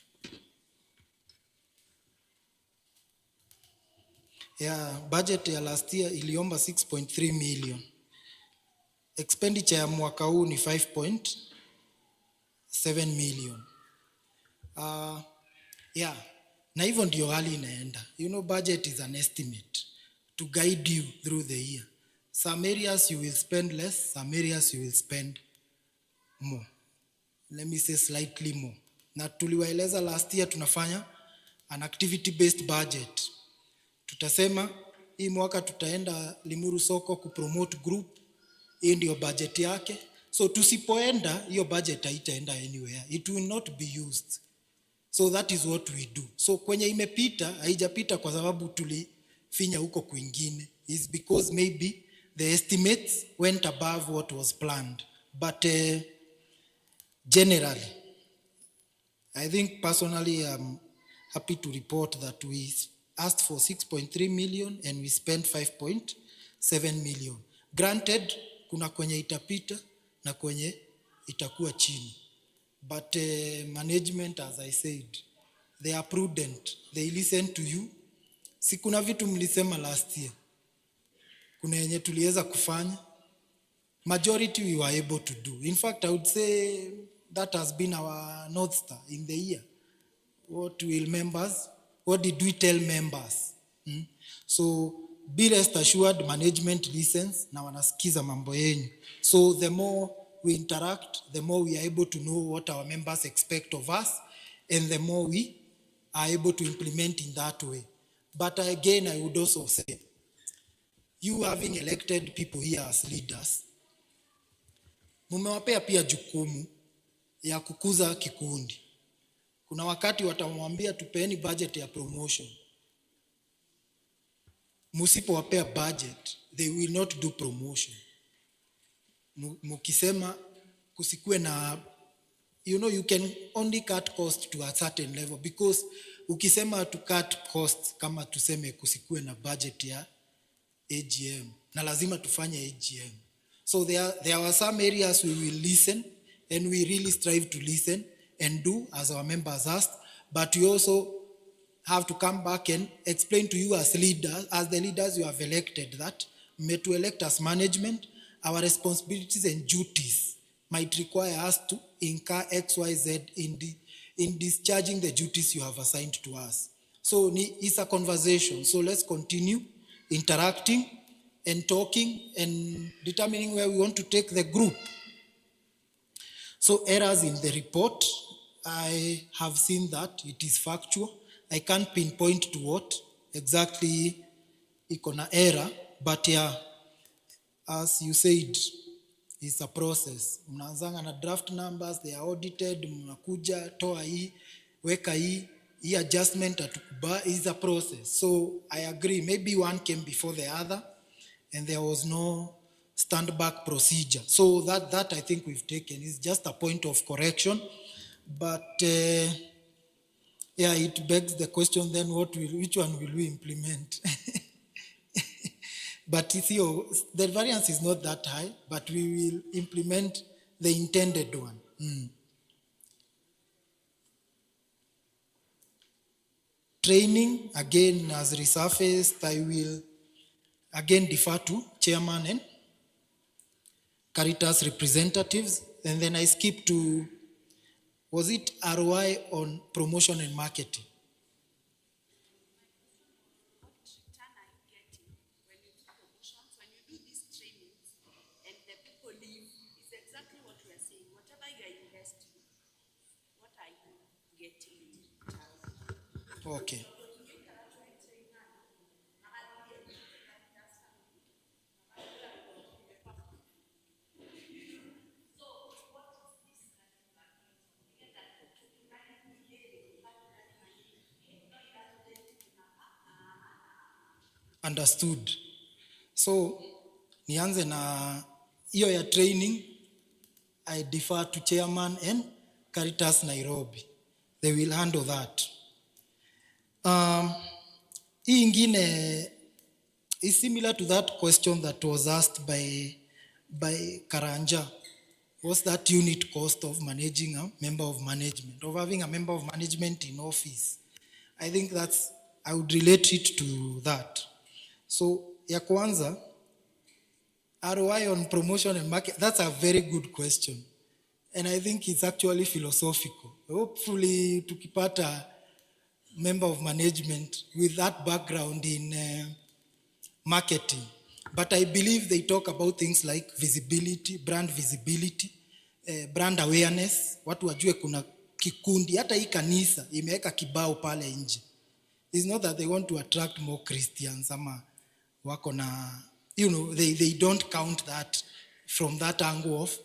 Yeah, budget ya last year iliomba 6.3 million. Expenditure ya mwaka huu ni 5.7 million. Yeah, na hivyo ndio hali inaenda. You know, budget is an estimate to guide you through the year. Some areas you will spend less, some areas you will spend more. Let me say slightly more. Na tuliwaeleza last year tunafanya an activity based budget. Tutasema hii mwaka tutaenda Limuru soko kupromote group, hii ndio budget yake. So tusipoenda, hiyo budget haitaenda anywhere. It will not be used. So that is what we do. So kwenye imepita, haijapita kwa sababu tulifinya huko kwingine. It's because maybe the estimates went above what was planned. But generally, I think personally I'm happy to report that we asked for 6.3 million and we spent 5.7 million. Granted, kuna kwenye itapita na kwenye itakuwa chini. But management, as I said, they are prudent. They listen to you. Si kuna vitu mlisema last year. Kuna yenye tuliweza kufanya. Majority we were able to do. In fact, I would say that has been our North Star in the year. What did we tell members? So be rest assured, management listens na wanasikiza mambo yenyu. So the more we interact, the more we are able to know what our members expect of us, and the more we are able to implement in that way. But again, I would also say, you having elected people here as leaders, mumewapea pia jukumu ya kukuza kikundi. Kuna wakati watamwambia tupeeni budget ya promotion. Musipowapea budget, they will not do promotion. Mukisema kusikue na, you can only cut cost to a certain level, because ukisema to cut costs kama tuseme kusikue na budget ya AGM, na lazima tufanye AGM. So there are some areas we will listen, and we really strive to listen and do as our members asked, but we also have to come back and explain to you as leaders, as the leaders you have elected, that to elect as management, our responsibilities and duties might require us to incur XYZ in discharging the duties you have assigned to us. So it's a conversation. So let's continue interacting and talking and determining where we want to take the group. So errors in the report, I have seen that it is factual. I can't pinpoint to what exactly ikona error, but yeah, as you said, it's a process. Mnaanzanga na draft numbers, they are audited, mnakuja, toa hii, weka hii adjustment atukuba, is a process. So I agree, maybe one came before the other and there was no stand back procedure. So that I think we've taken is just a point of correction. But yeah, it begs the question then, which one will we implement? But the variance is not that high, but we will implement the intended one. Training, again, as resurfaced, I will again defer to chairman and Caritas representatives, and then I skip to, was it ROI on promotion and marketing? Okay. Understood. So, nianze na hiyo ya training, I defer to chairman and Caritas Nairobi. They will handle that. Hii ingine is similar to that question that was asked by KARANJEE. What's that unit cost of managing a member of management, of having a member of management in office? I think I would relate it to that. So, ya kwanza, ROI on promotion and market, that's a very good question. And I think it's actually philosophical. Hopefully, tukipata member of management with that background in marketing. But I believe they talk about things like visibility, brand awareness. Watu wajue kuna kikundi, hata hii kanisa imeweka kibao pale nje. It's not that they want to attract more Christians, ama wako na, they don't count that from that angle of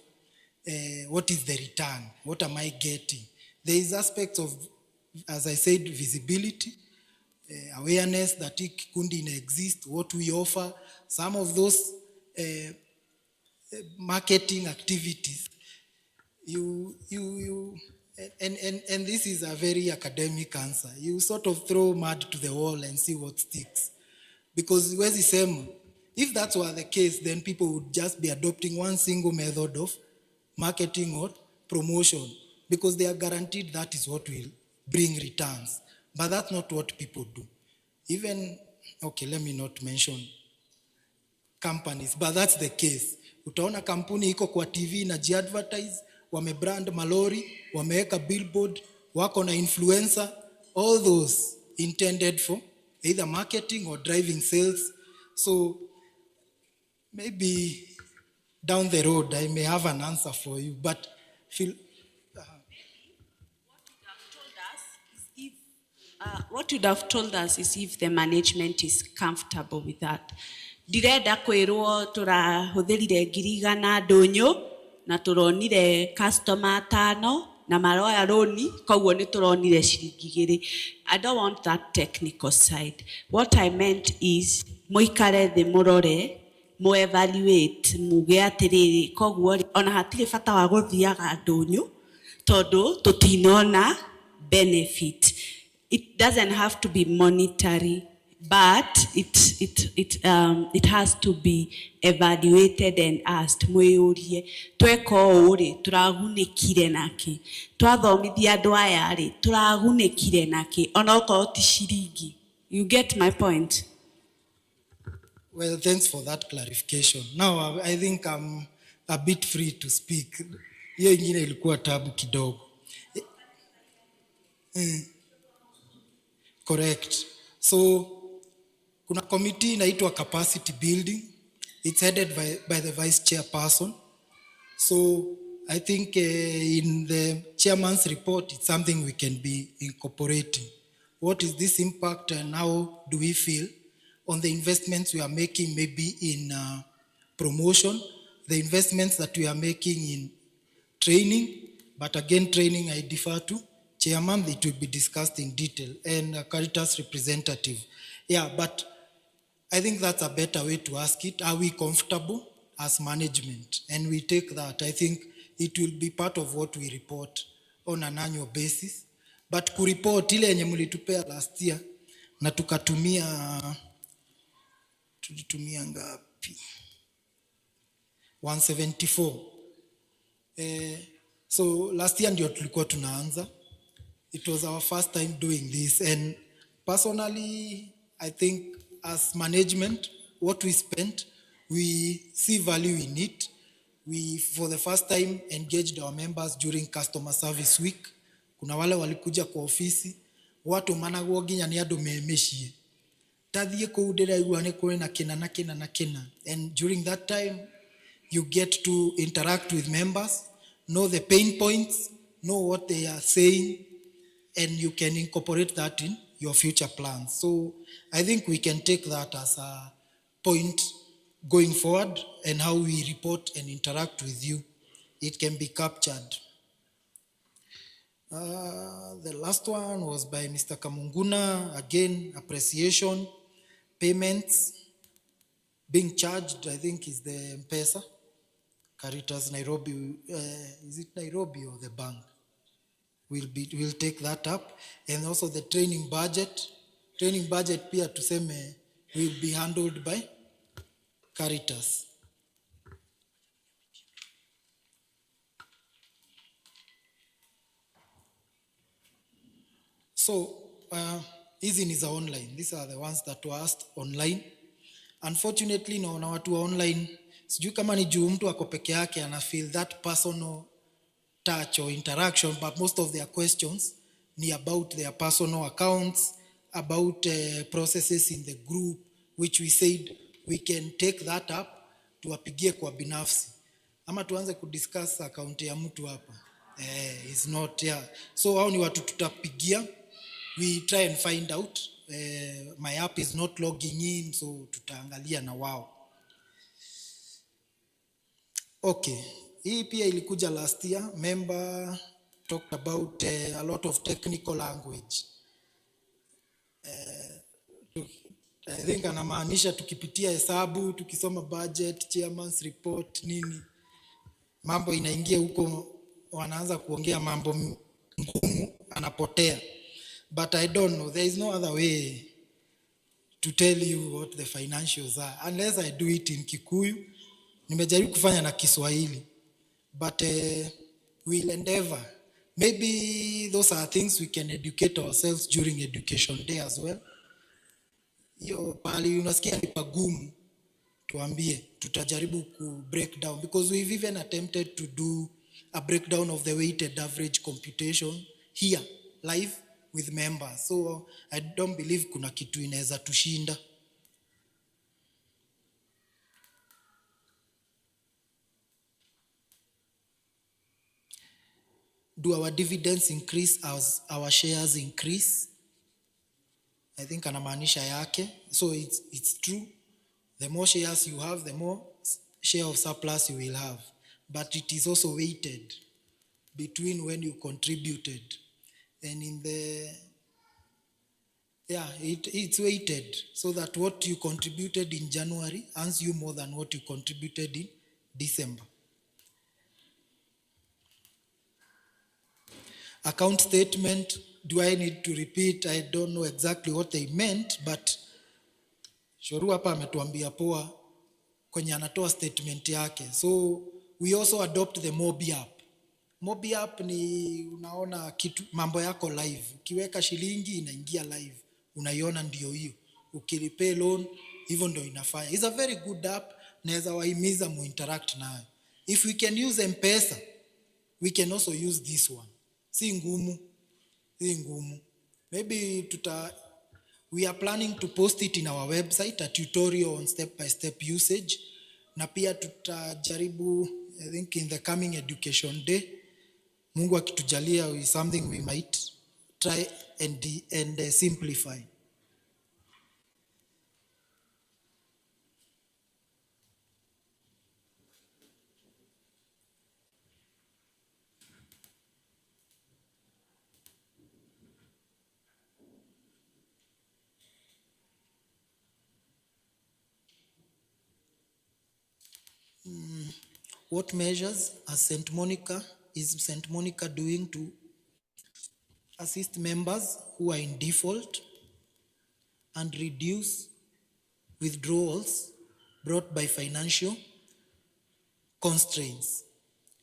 what is the return, what am I getting. There is aspects of, as I said, visibility, awareness that kikundi exist, what we offer. Some of those marketing activities, And this is a very academic answer. You sort of throw mud to the wall and see what sticks. Because where's the same? If that were the case, then people would just be adopting one single method of marketing or promotion, because they are guaranteed that is what will bring returns. But that's not what people do. Even, okay, let me not mention companies, but that's the case. Utaona kampuni iko kwa TV na advertise, wamebrand malori, wameweka billboard, wako na influencer, all those intended for either marketing or driving sales. So maybe down the road I may have an answer for you, but feel what you'd have told us is if the management is comfortable with that. Direda kwirwo turahũthĩrire ngiri igana ndũnyũ na turonire customer atano na maroya roni koguo nĩ turonire ciringi igĩrĩ. I don't want that technical side. What I meant is muikare thĩ mũrore, mu evaluate, muge atĩrĩrĩ, koguo ona hatirĩ bata wa gũthiaga ndũnyũ tondũ tũtinona benefit. It doesn't have to be monetary, but it has to be evaluated and asked. Mwĩyũrie, tweka ũũ rĩ, tũragunĩkire nakĩ? Twathomithia andũ aya rĩ, tũragunĩkire nakĩ? Ona okorwo ti ciringi. You get my point? Well, thanks for that clarification. Now I think I'm a bit free to speak. Hiyo ingine ilikuwa tabu kidogo. Correct. So kuna committee inaitwa capacity building. It's headed by the vice chairperson. So I think in the chairman's report, it's something we can be incorporating. What is this impact and how do we feel on the investments we are making, maybe in promotion, the investments that we are making in training, but again, training I defer to chairman, it will be discussed in detail, and Caritas representative. Yeah, but I think that's a better way to ask it. Are we comfortable as management? And we take that. I think it will be part of what we report on an annual basis. But kureport ile yenye mlitupea last year, na tulitumia ngapi? 174. So last year ndio tulikuwa tunaanza. It was our first time doing this, and personally, I think as management, what we spent, we see value in it. We, for the first time, engaged our members during customer service week. Kuna wale walikuja kwa ofisi, watu managwo nginya ni andu memeshie. Tathie kuudira iguane kule na kina. And during that time, you get to interact with members, know the pain points, know what they are saying, and you can incorporate that in your future plans. So I think we can take that as a point going forward, and how we report and interact with you. It can be captured. The last one was by Mr. Kamunguna. Again, appreciation, payments being charged, I think is the M-Pesa. Caritas Nairobi, is it Nairobi or the bank? We'll take that up. And also the training budget. Training budget pia tuseme will be handled by Caritas. So, hizi ni za online. These are the ones that were asked online. Unfortunately, naona watu wa online, sijui kama ni juu mtu ako peke yake ana feel that personal touch or interaction, but most of their questions ni about their personal accounts, about processes in the group, which we said we can take that up, tuwapigie kwa binafsi. Ama tuanze kudiscuss account ya mtu hapa. It's not, yeah. So hao ni watu tutapigia. We try and find out. My app is not logging in, so tutaangalia na wao. Okay. Hii pia ilikuja last year. Member talked about a lot of technical language. I think anamaanisha tukipitia hesabu, tukisoma budget, chairman's report, nini. Mambo inaingia huko, wanaanza kuongea mambo anapotea. But I don't know, there is no other way to tell you what the financials are unless I do it in Kikuyu. Nimejaribu kufanya na Kiswahili, but we'll endeavor. Maybe those are things we can educate ourselves during education day as well. Yo pali unasikia ni pagumu, tuambie, tutajaribu ku break down, because we've even attempted to do a breakdown of the weighted average computation here live with members. So I don't believe kuna kitu inaweza tushinda. Do our dividends increase as our shares increase? I think anamaanisha yake. So it's true. The more shares you have, the more share of surplus you will have. But it is also weighted between when you contributed. And in the, it's weighted so that what you contributed in January earns you more than what you contributed in December. Account statement, do I need to repeat? I don't know exactly what they meant, but Shoru hapa ametuambia poa kwenye anatoa statement yake. So we also adopt the Mobi app. Mobi app ni unaona kitu mambo yako live. Ukiweka shilingi inaingia live. Unaiona ndio hiyo. Ukilipay loan hivyo ndio inafanya. It's a very good app. Naweza wahimiza mu interact nayo. If we can use M-Pesa, we can also use this one. Si ngumu. Maybe we are planning to post it in our website, a tutorial on step-by-step usage. Na pia tutajaribu, I think in the coming education day, Mungu akitujalia is something we might try and simplify. What measures is St. Monica doing to assist members who are in default and reduce withdrawals brought by financial constraints?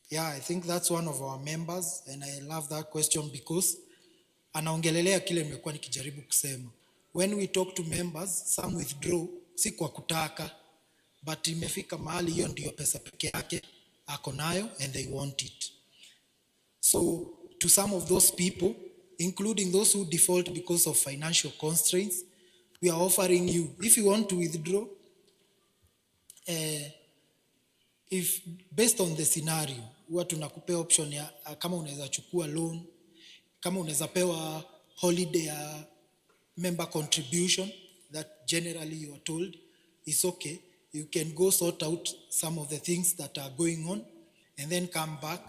Yeah, I think that's one of our members, and I love that question because anaongelelea kile nimekuwa nikijaribu kusema. When we talk to members, some withdraw si kwa kutaka, but imefika mahali hiyo ndio pesa peke yake ako nayo and they want it. So to some of those people, including those who default because of financial constraints, we are offering you, if you want to withdraw, if based on the scenario, huwa tunakupea option ya kama unaweza chukua loan, kama unaweza pewa holiday member contribution that generally you are told is okay. You can go sort out some of the things that are going on and then come back.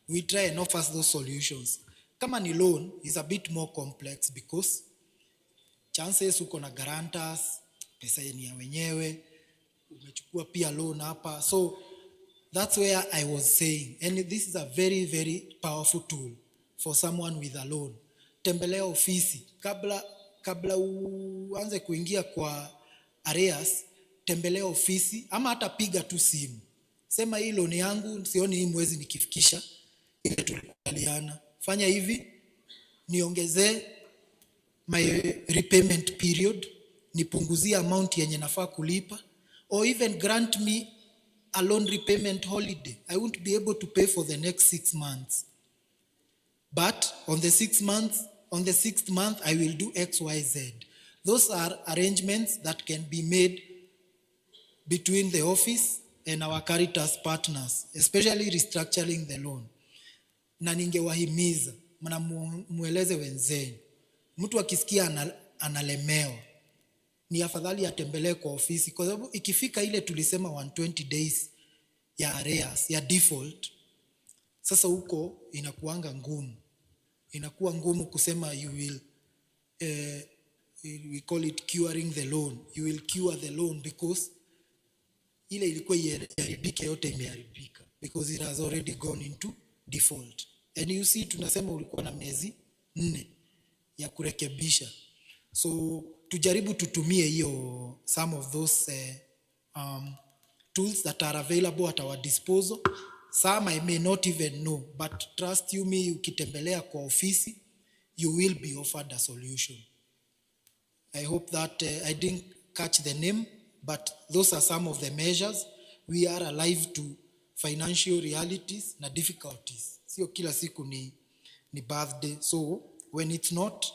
We try and offer those solutions. Kama ni loan is a bit more complex because chances uko na guarantors, pesa ni ya wenyewe, umechukua pia loan hapa. So that's where I was saying, and this is a very, very powerful tool for someone with a loan. Tembelea ofisi. Kabla uanze kuingia kwa arrears, tembelea ofisi ama hata piga tu simu. Sema hii loan yangu sioni hii mwezi nikifikisha ile tulikubaliana. Fanya hivi, niongezee my repayment period, nipunguzie amount yenye nafaa kulipa, or even grant me a loan repayment holiday. I won't be able to pay for the next 6 months. But on the 6th month, I will do X, Y, Z. Those are arrangements that can be made between the office and our Caritas partners, especially restructuring the loan. Na ningewahimiza, mueleze wenzenu. Mtu akisikia analemewa, ni afadhali atembelee kwa ofisi. Kwa sababu ikifika ile tulisema 120 days ya arrears, ya default, sasa huko inakuanga ngumu. Inakuwa ngumu kusema you will, we call it curing the loan. You will cure the loan because ile ilikuwa iharibike yote imeharibika because it has already gone into default. And you see tunasema ulikuwa na miezi 4 ya kurekebisha. So tujaribu tutumie hiyo some of those tools that are available at our disposal. Some I may not even know, but trust you me, ukitembelea kwa ofisi, you will be offered a solution. I hope that I didn't catch the name, but those are some of the measures. We are alive to financial realities na difficulties. Sio kila siku ni birthday. So when it's not,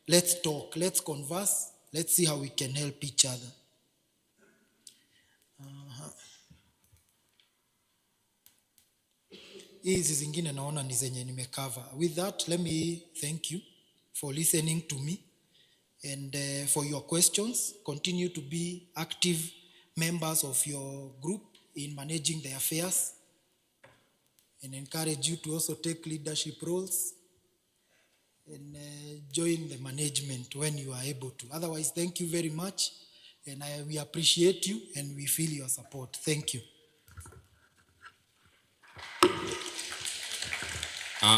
let's talk, let's converse, let's see how we can help each other. Hizi zingine naona ni zenye nimecover. With that, let me thank you for listening to me and for your questions. Continue to be active members of your group in managing the affairs, and encourage you to also take leadership roles and join the management when you are able to. Otherwise, thank you very much, and we appreciate you and we feel your support. Thank you.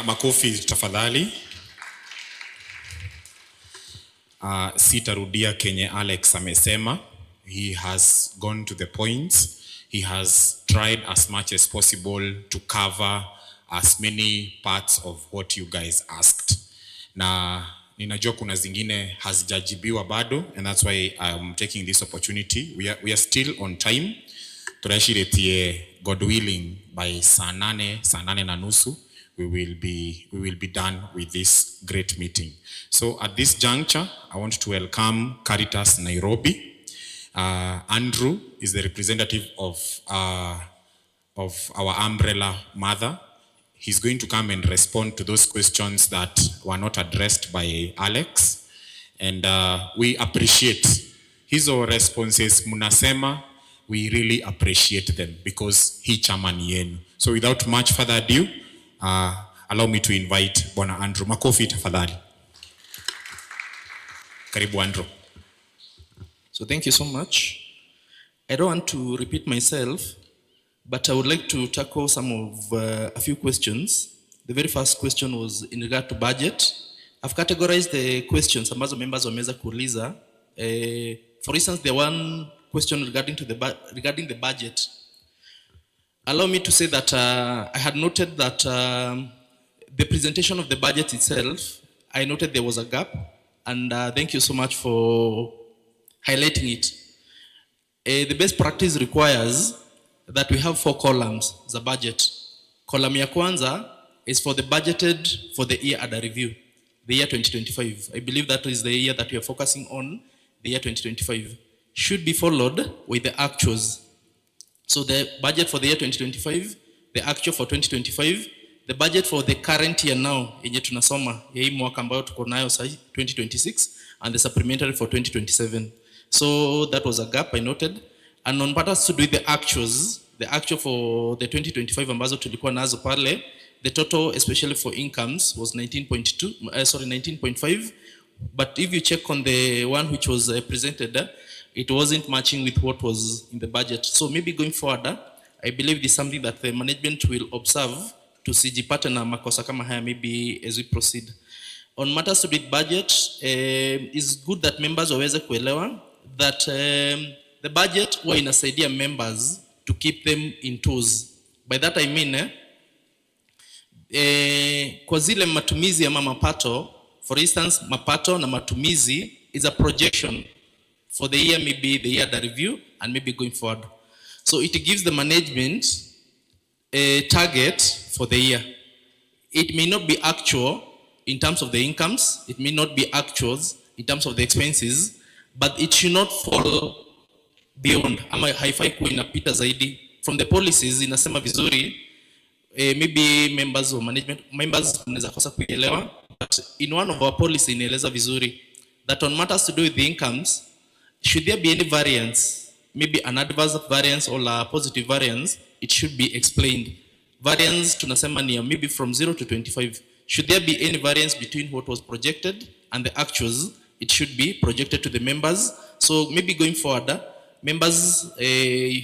Makofi tafadhali. Sitarudia kenye Alex amesema. He has gone to the point. He has tried as much as possible to cover as many parts of what you guys asked. Na ninajua kuna zingine hazijajibiwa bado, and that's why I'm taking this opportunity. We are still on time. Turashiretie, God willing, by saa nane na nusu, we will be done with this great meeting. So at this juncture, I want to welcome Caritas Nairobi. Andrew is the representative of our umbrella mother. He's going to come and respond to those questions that were not addressed by Alex. And we appreciate his responses. Munasema, we really appreciate them because he chairman yenu. So without much further ado, allow me to invite Bwana Andrew. Makofi tafadhali. Karibu Andrew. So thank you so much. I don't want to repeat myself, but I would like to tackle some of a few questions. The very first question was in regard to budget. I've categorized the questions ambazo members wameweza kuuliza. For instance, the one question regarding the budget. Allow me to say that I had noted that the presentation of the budget itself, I noted there was a gap, and thank you so much for highlighting it. The best practice requires that we have 4 columns, the budget. Column ya kwanza is for the budgeted for the year under review, the year 2025. I believe that is the year that we are focusing on, the year 2025. Should be followed with the actuals. So the budget for the year 2025, the actual for 2025, the budget for the current year now, yenye tunasoma, ya hii mwaka ambayo tuko nayo sahi, 2026, and the supplementary for 2027. So that was a gap I noted. And on matters to do with the actuals, the actual for the 2025 ambazo tulikuwa nazo pale, the total, especially for incomes, was 19.5. But if you check on the one which was presented, it wasn't matching with what was in the budget. So maybe going forward, I believe this is something that the management will observe to sijipate na makosa kama haya maybe as we proceed. On matters to do with budget, it's good that members waweze kuelewa that the budget huwa inasaidia members to keep them in toes. By that I mean, kwa zile matumizi ya mapato, for instance, mapato na matumizi is a projection for the year, maybe the year under review, and maybe going forward. So it gives the management a target for the year. It may not be actual in terms of the incomes, it may not be actuals in terms of the expenses, but it should not fall beyond. Ama haifai kuwa inapita zaidi. From the policies inasema vizuri, maybe members of management, members wanaweza kosa kuelewa, but in one of our policy inaeleza vizuri that on matters to do with the incomes, should there be any variance, maybe an adverse variance or a positive variance, it should be explained. Variance tunasema ni maybe from 0 to 25. Should there be any variance between what was projected and the actuals, it should be projected to the members. So maybe going forward, members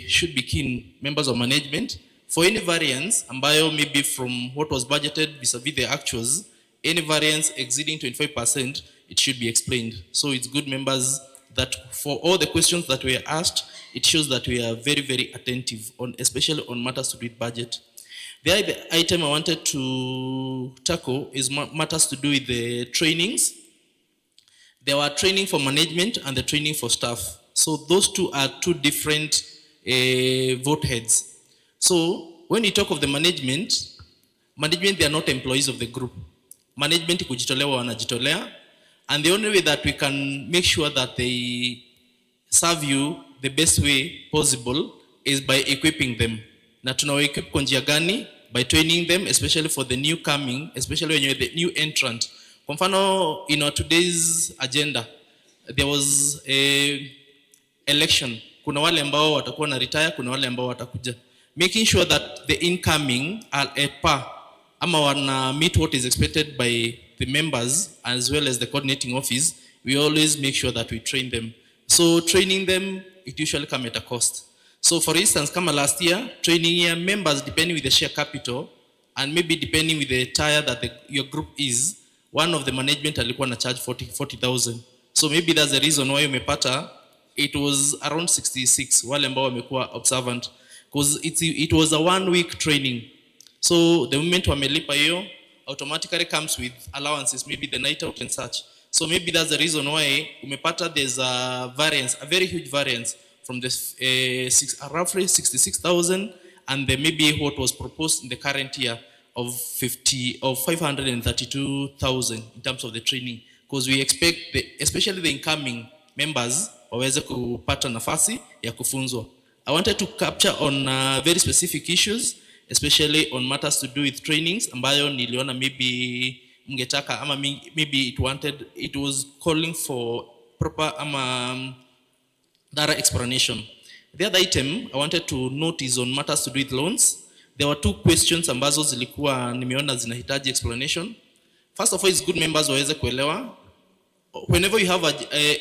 should be keen, members of management, for any variance ambayo maybe from what was budgeted vis-a-vis the actuals, Any variance exceeding 25%, it should be explained. So it's good, members, that for all the questions that were asked, it shows that we are very, very attentive, especially on matters to do with budget. The other item I wanted to tackle is matters to do with the trainings. There were training for management and the training for staff. So those two are two different vote heads. So when you talk of the management, they are not employees of the group. Management kujitolewa wanajitolea, and the only way that we can make sure that they serve you the best way possible is by equipping them. Na tunawaequip kwa njia gani? By training them, especially for the new coming, especially when you're the new entrant. Kwa mfano, in our today's agenda, there was a election. Kuna wale ambao watakuwa na retire, kuna wale ambao watakuja. Making sure that the incoming are at par, ama wana meet what is expected by the members as well as the coordinating office, we always make sure that we train them. So training them, it usually comes at a cost. So for instance, kama last year, training year members, depending with the share capital, and maybe depending with the tier that your group is, one of the management alikuwa na charge 40,000. So maybe that's the reason why umepata, it was around 66, wale ambao wamekuwa observant. Because it was a 1 week training. So the moment wamelipa hiyo, automatically comes with allowances, maybe the night out and such. So maybe that's the reason why umepata there's a variance, a very huge variance from the roughly 66,000 and the maybe what was proposed in the current year of 532,000 in terms of the training. Because we expect, especially the incoming members, waweze kupata nafasi ya kufunzwa. I wanted to capture on very specific issues, especially on matters to do with trainings, ambayo niliona maybe mngetaka, ama maybe it was calling for proper thorough explanation. The other item I wanted to note is on matters to do with loans. There were two questions ambazo zilikuwa nimeona zinahitaji explanation. First of all, it's good members waweze kuelewa. Whenever you have a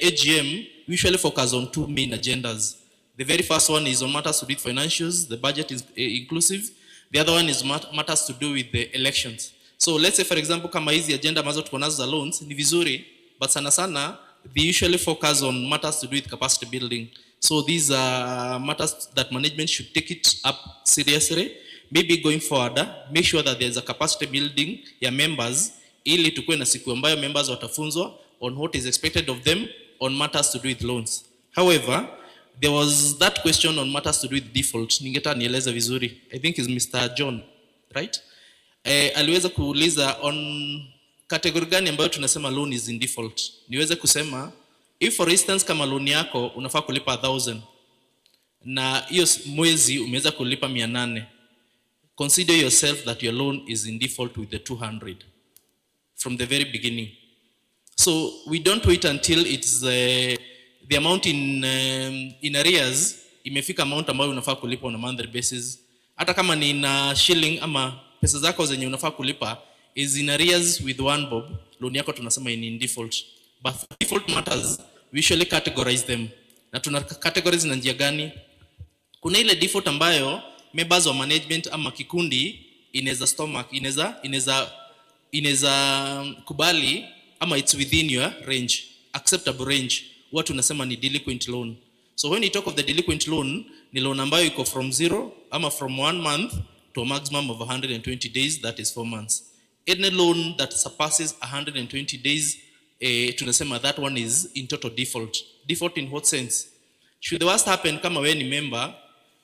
AGM, we usually focus on two main agendas. The very first one is on matters to do with financials. The budget is inclusive. The other one is matters to do with the elections. So let's say, for example, kama hizi agenda ambazo tuko nazo za loans ni vizuri, but sana sana they usually focus on matters to do with capacity building. So these are matters that management should take it up seriously. Maybe going forward, make sure that there's a capacity building ya members, ili tukuwe na siku ambayo members watafunzwa on what is expected of them on matters to do with loans. However, there was that question on matters to do with default. Ningeta nieleza vizuri. I think it's Mr. John, right? Aliweza kuuliza on category gani ambayo tunasema loan is in default. Niweze kusema, if for instance kama loan yako unafaa kulipa 1,000 na hiyo mwezi umeweza kulipa 800, consider yourself that your loan is in default with the 200 from the very beginning. So we don't wait until it's the amount in arrears imefika amount ambayo unafaa kulipa on a monthly basis. Hata kama ni na shilling ama pesa zako zenye unafaa kulipa is in arrears with 1 bob, loan yako tunasema in default. But default matters, we usually categorize them. Na tuna categories na njia gani? Kuna ile default ambayo members wa management ama kikundi inaweza stomach, inaweza kubali ama it's within your range, acceptable range. What tunasema ni delinquent loan. So when you talk of the delinquent loan, ni loan ambayo iko from 0 ama from 1 month to a maximum of 120 days, that is 4 months. Any loan that surpasses 120 days, tunasema that one is in total default. Default in what sense? Should the worst happen, kama we ni member,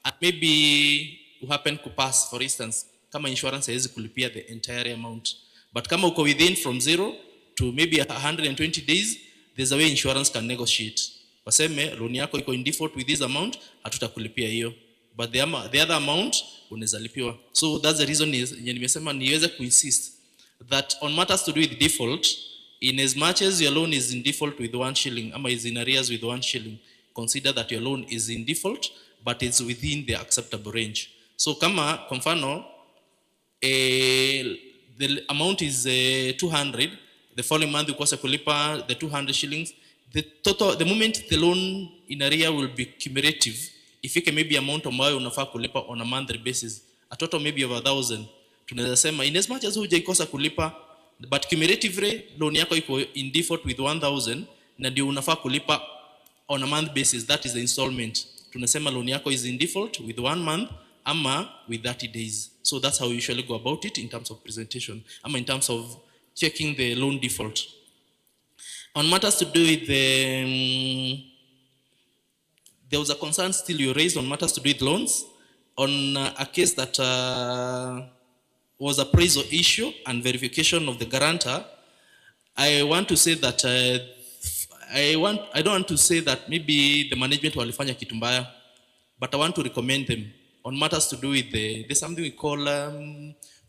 and maybe you happen to pass, for instance, kama insurance haiwezi kulipia the entire amount. But kama uko within from 0 to maybe 120 days, there's a way insurance can negotiate. Waseme, loan yako iko in default with this amount, hatutakulipia hiyo. But the other amount, unaweza lipiwa. So that's the reason nimesema niweze kuinsist that on matters to do with default, in as much as your loan is in default with 1 shilling, ama is in arrears with 1 shilling, consider that your loan is in default, but it's within the acceptable range. So kama, kwa mfano, the amount is 200, the following month ukose kulipa the 200 shillings, the moment the loan in arrear will be cumulative, ifike maybe amount ambayo unafaa kulipa on a monthly basis, a total maybe of 1,000, tunaweza sema in as much as hujaikosa kulipa, but cumulatively loan yako iko in default with 1,000 na ndio unafaa kulipa on a month basis, that is the installment. Tunasema loan yako is in default with 1 month ama with 30 days. So that's how we usually go about it in terms of presentation, ama in terms of checking the loan default. On matters to do with the, there was a concern still you raised on matters to do with loans on a case that was appraisal issue and verification of the guarantor. I want to say that I don't want to say that maybe the management walifanya kitu mbaya, but I want to recommend them on matters to do with there's something we call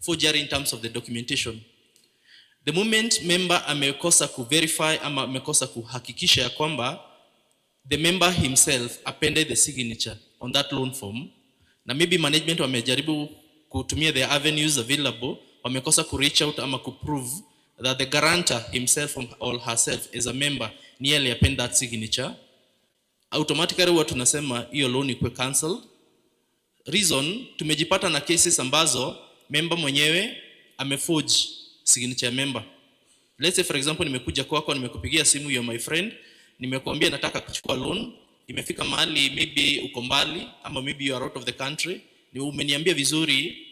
forgery in terms of the documentation. The moment member amekosa verify ama amekosa kuhakikisha ya kwamba the member himself appended the signature on that loan form, na maybe management wamejaribu kutumia the avenues available, wamekosa reach out ama prove that the guarantor himself or herself as a member nearly append that signature, automatically huwa tunasema hiyo loan ikuwe cancelled. Reason, tumejipata na cases ambazo member mwenyewe ameforge signature member. Let's say for example nimekuja kwako, nimekupigia simu, you're my friend, nimekuambia nataka kuchukua loan, imefika mahali maybe uko mbali ama maybe you are out of the country, ni umeniambia vizuri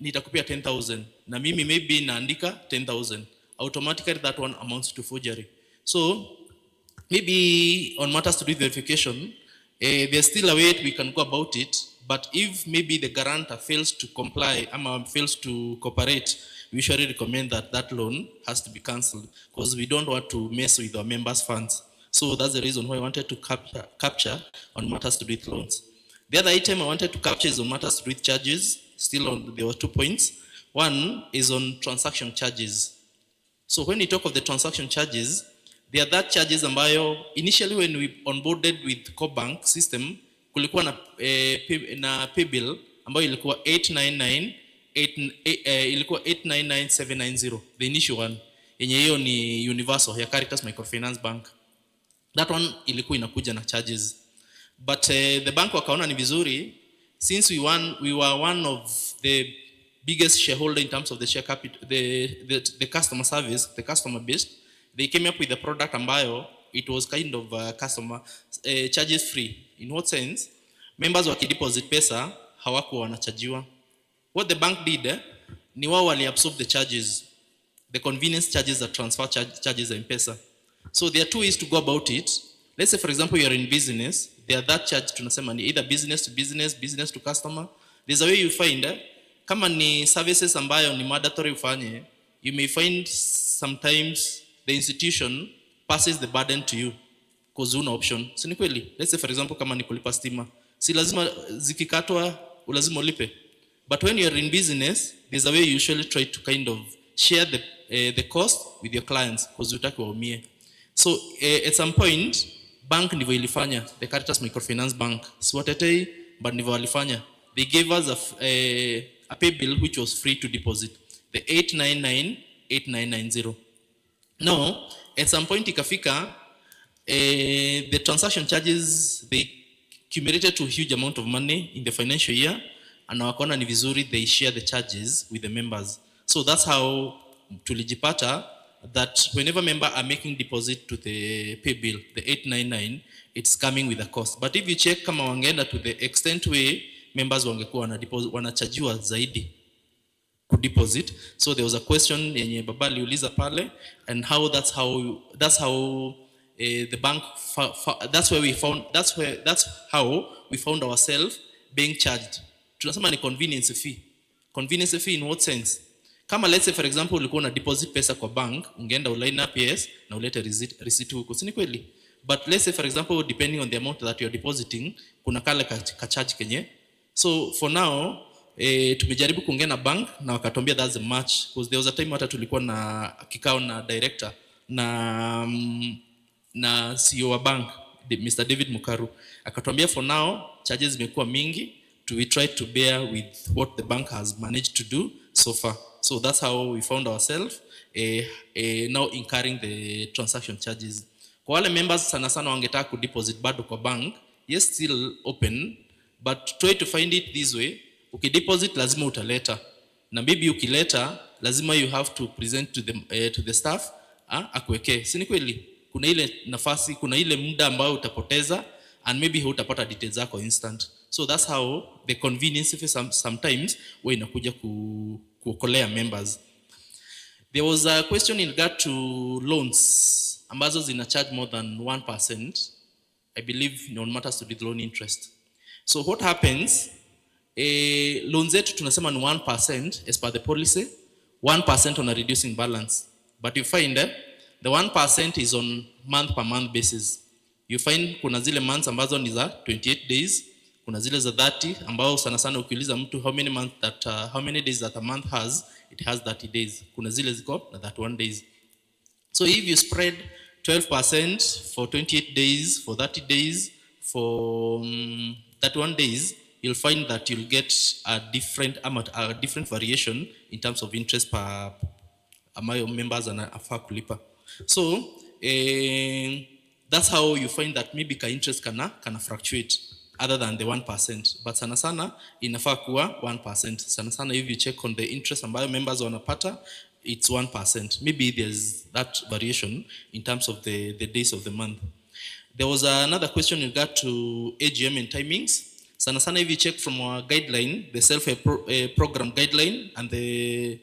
nitakupia 10,000 na mimi maybe naandika 10,000, automatically that one amounts to forgery. So maybe on matters to do with verification, there's still a way we can go about it, but if maybe the guarantor fails to comply or fails to cooperate, we usually recommend that that loan has to be cancelled, because we don't want to mess with our members' funds. So that's the reason why I wanted to capture on matters to do with loans. The other item I wanted to capture is on matters to do with charges. Still on, there were 2 points. One is on transaction charges. So when we talk of the transaction charges, there are that charges ambayo initially when we onboarded with core bank system, kulikuwa na pay bill ambayo ilikuwa 899,790, the initial one, yenye hiyo ni universal ya Caritas Microfinance Bank. That one ilikuwa inakuja na charges, but the bank wakaona ni vizuri, since we were one of the biggest shareholder in terms of the share capital, the customer service, the customer base, they came up with a product ambayo it was kind of customer charges free. In what sense? Members wakideposit pesa hawakuwa wanachajiwa. What the bank did, ni wao wali absorb the charges, the convenience charges, the transfer charges in pesa. So there are 2 ways to go about it. Let's say for example you are in business, there are that charge tunasema ni either business to business, business to customer. There's a way you find kama ni services ambayo ni mandatory ufanye, you may find sometimes the institution passes the burden to you because una option. Si ni kweli? Let's say for example kama ni kulipa stima, si lazima zikikatwa lazima ulipe. But when you are in business, there's a way you usually try to kind of share the cost with your clients because hutaki waumie. So at some point bank ndivyo ilifanya, the Caritas Microfinance Bank, siwatetei but ndivyo walifanya. They gave us a pay bill which was free to deposit, the 899,8990. Now at some point ikafika, the transaction charges, they accumulated to a huge amount of money in the financial year, and wakaona ni vizuri they share the charges with the members. So that's how tulijipata that whenever member are making deposit to the pay bill, the 899, it's coming with a cost. But if you check kama wangeenda to the extent way members wangekuwa wanachajiwa zaidi ku deposit. So there was a question yenye baba aliuliza pale, and how that's how the bank that's how we found ourselves being charged. Tunasema ni convenience fee. Convenience fee in what sense? Kama let's say for example ulikuwa na deposit pesa kwa bank, ungeenda uline up yes na ulete receipt huko, si ni kweli? But let's say for example depending on the amount that you are depositing, kuna kale ka charge kenye. So for now tumejaribu kuongea na bank na wakatuambia that's a match, because there was a time hata tulikuwa na kikao na director na CEO wa bank Mr. David Mukaru, akatuambia for now charges zimekuwa mingi, we try to bear with what the bank has managed to do so far. So that's how we found ourselves now incurring the transaction charges. Kwa wale members sana sana wangetaka ku deposit bado kwa bank, yes still open, but try to find it this way. Ukideposit lazima utaleta. na maybe ukileta lazima you have to present to the staff akuwekee. Si ni kweli? Kuna ile nafasi, kuna ile muda ambao utapoteza and maybe hutapata details zako instant. So that's how the convenience sometimes inakuja kuokolea members. There was a question in regard to loans ambazo zina charge more than 1%, I believe, on matters to do with loan interest. So what happens, loans zetu tunasema ni 1% as per the policy, 1% on a reducing balance. But you find the 1% is on month per month basis. You find kuna zile months ambazo ni za 28 days, kuna zile za 30 ambao sana sana ukiuliza mtu how many days that a month has, it has 30 days. Kuna zile ziko na 31 days. So if you spread 12% for 28 days, for 30 days, for 31 days, you'll find that you'll get a different variation in terms of interest per among members and afaa kulipa. So that's how you find that maybe ka interest kana fluctuate other than the 1%, but sana sana inafaa kuwa 1%. Sana sana if you check on the interest ambayo members wanapata, it's 1%. Maybe there's that variation in terms of the days of the month. There was another question in regard to AGM and timings. Sana sana if you check from our guideline, the self-help program guideline and the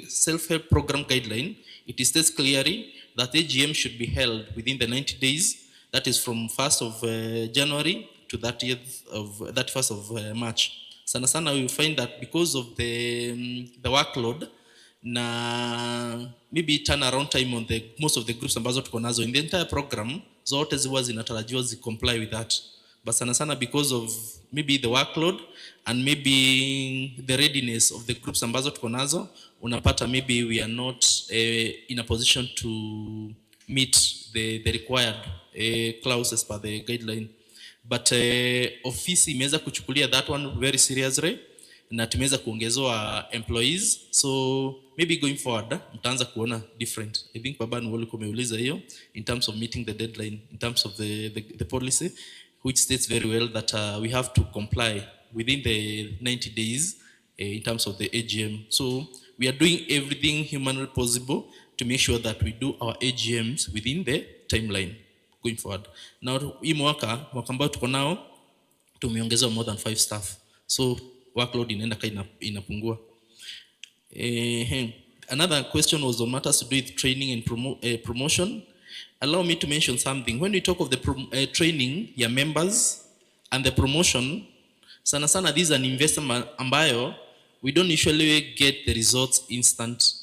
self-help program guideline, it states clearly that AGM should be held within the 90 days. That is from 1st of January to 31st of March. Sana sana we find that because of the workload na maybe turnaround time on the most of the groups ambazo tuko nazo in the entire program, zote ziwa zinatarajiwa comply with that. But sana sana because of maybe the workload and maybe the readiness of the groups ambazo tuko nazo, unapata maybe we are not in a position to meet the required clauses per the guideline. But ofisi imeweza kuchukulia that one very seriously na tumeweza kuongezewa employees, so maybe going forward mtaanza kuona different. I think baba ni walikuwa umeuliza hiyo in terms of meeting the deadline, in terms of the policy which states very well that we have to comply within the 90 days in terms of the AGM. So we are doing everything humanly possible to make sure that we do our AGMs within the timeline going forward. Now hii mwaka ambao tuko nao tumeongezewa more than 5 staff, so workload inaenda inapungua. Another question was on matters to do with training and promotion. Allow me to mention something. When we talk of the training ya members and the promotion, sana sana these are an investment ambayo we don't usually get the results instant.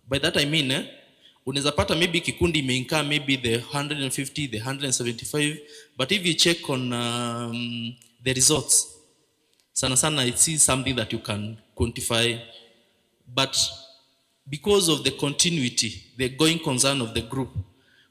By that I mean, unaweza pata maybe kikundi imeinkaa maybe the 150, the 175, but if you check on the results, sana sana it's something that you can quantify. But because of the continuity, the going concern of the group,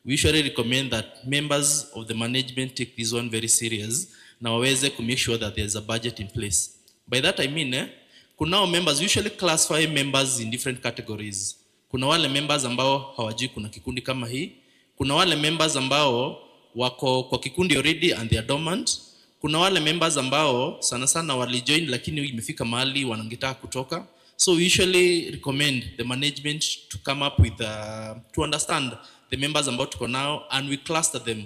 we usually recommend that members of the management take this one very serious na waweze to make sure that there's a budget in place. By that I mean, kunao members, usually classify members in different categories. Kuna wale members ambao hawajui kuna kikundi kama hii. Kuna wale members ambao wako kwa kikundi already and they are dormant. Kuna wale members ambao sana sana walijoin lakini imefika mahali wanangetaka kutoka. So we usually recommend the management to come up with to understand the members ambao tuko nao and we cluster them.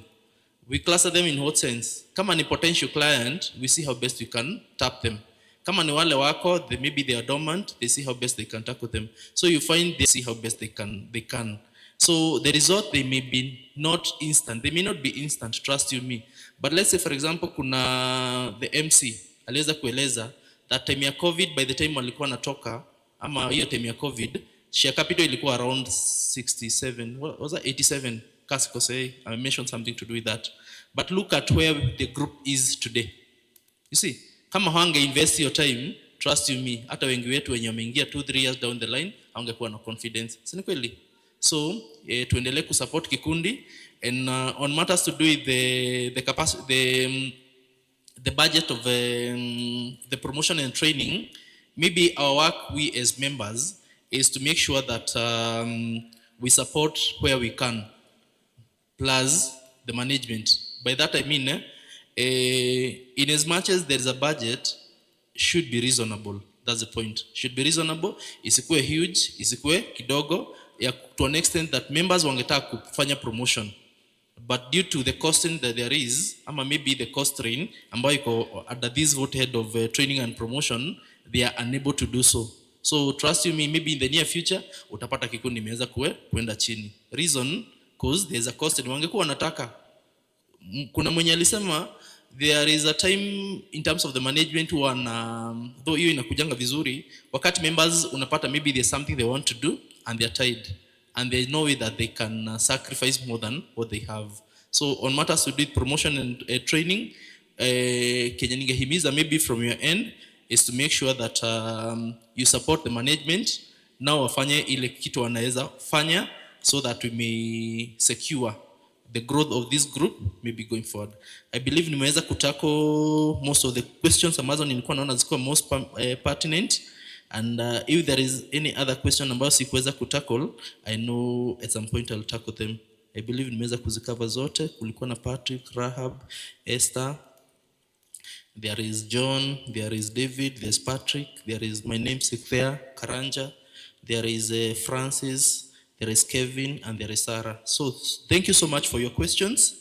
We cluster them in what sense? Kama ni potential client, we see how best we can tap them. Kama ni wale wako, maybe they are dormant, they see how best they can tackle them. So you find they see how best they can. So the result, they may be not instant. They may not be instant, trust you me. But let's say for example, kuna the MC, aliweza kueleza that time ya COVID, by the time walikuwa natoka, ama hiyo time ya COVID, share capital ilikuwa around 67, what was that, 87, Kasiko say, I mentioned something to do with that. But look at where the group is today. You see, kama hange invest your time, trust you me, hata wengi wetu wenye wameingia 2-3 years down the line, hangekuwa na confidence. Si ni kweli? So, tuendelee kusupport kikundi, and on matters to do with the capacity, the budget of the promotion and training, maybe our work, we as members, is to make sure that we support where we can, plus the management. By that I mean, in as much as there is a budget, should be reasonable. That's the point. Should be reasonable, isikuwe huge, isikuwe kidogo, ya to an extent that members wangetaka kufanya promotion. But due to the costing that there is, ama maybe the cost train, ambayo iko under this vote head of training and promotion, they are unable to do so. So trust you me, maybe in the near future, utapata kikundi imeweza kuenda chini. Reason, cause there's a cost, wangekuwa wanataka. Kuna mwenye alisema, there is a time in terms of the management though hiyo inakujanga vizuri, wakati members unapata maybe there's something they want to do and they're tired and there's no way that they can sacrifice more than what they have. So on matters to do with promotion and training, kenye ningehimiza maybe from your end is to make sure that you support the management now wafanye ile kitu wanaweza fanya so that we may secure the growth of this group maybe going forward. I believe nimeweza kutako most of the questions ambazo nilikuwa naona zikuwa most pertinent, and if there is any other question ambayo sikuweza kutackle, I know at some point I'll tackle them. I believe nimeweza kuzikava zote. Kulikuwa na Patrick, Rahab, Esther, there is John, there is David, there's Patrick, there is my namesake there, Karanja, there is Francis, there is Kevin, and there is Sarah. So thank you so much for your questions.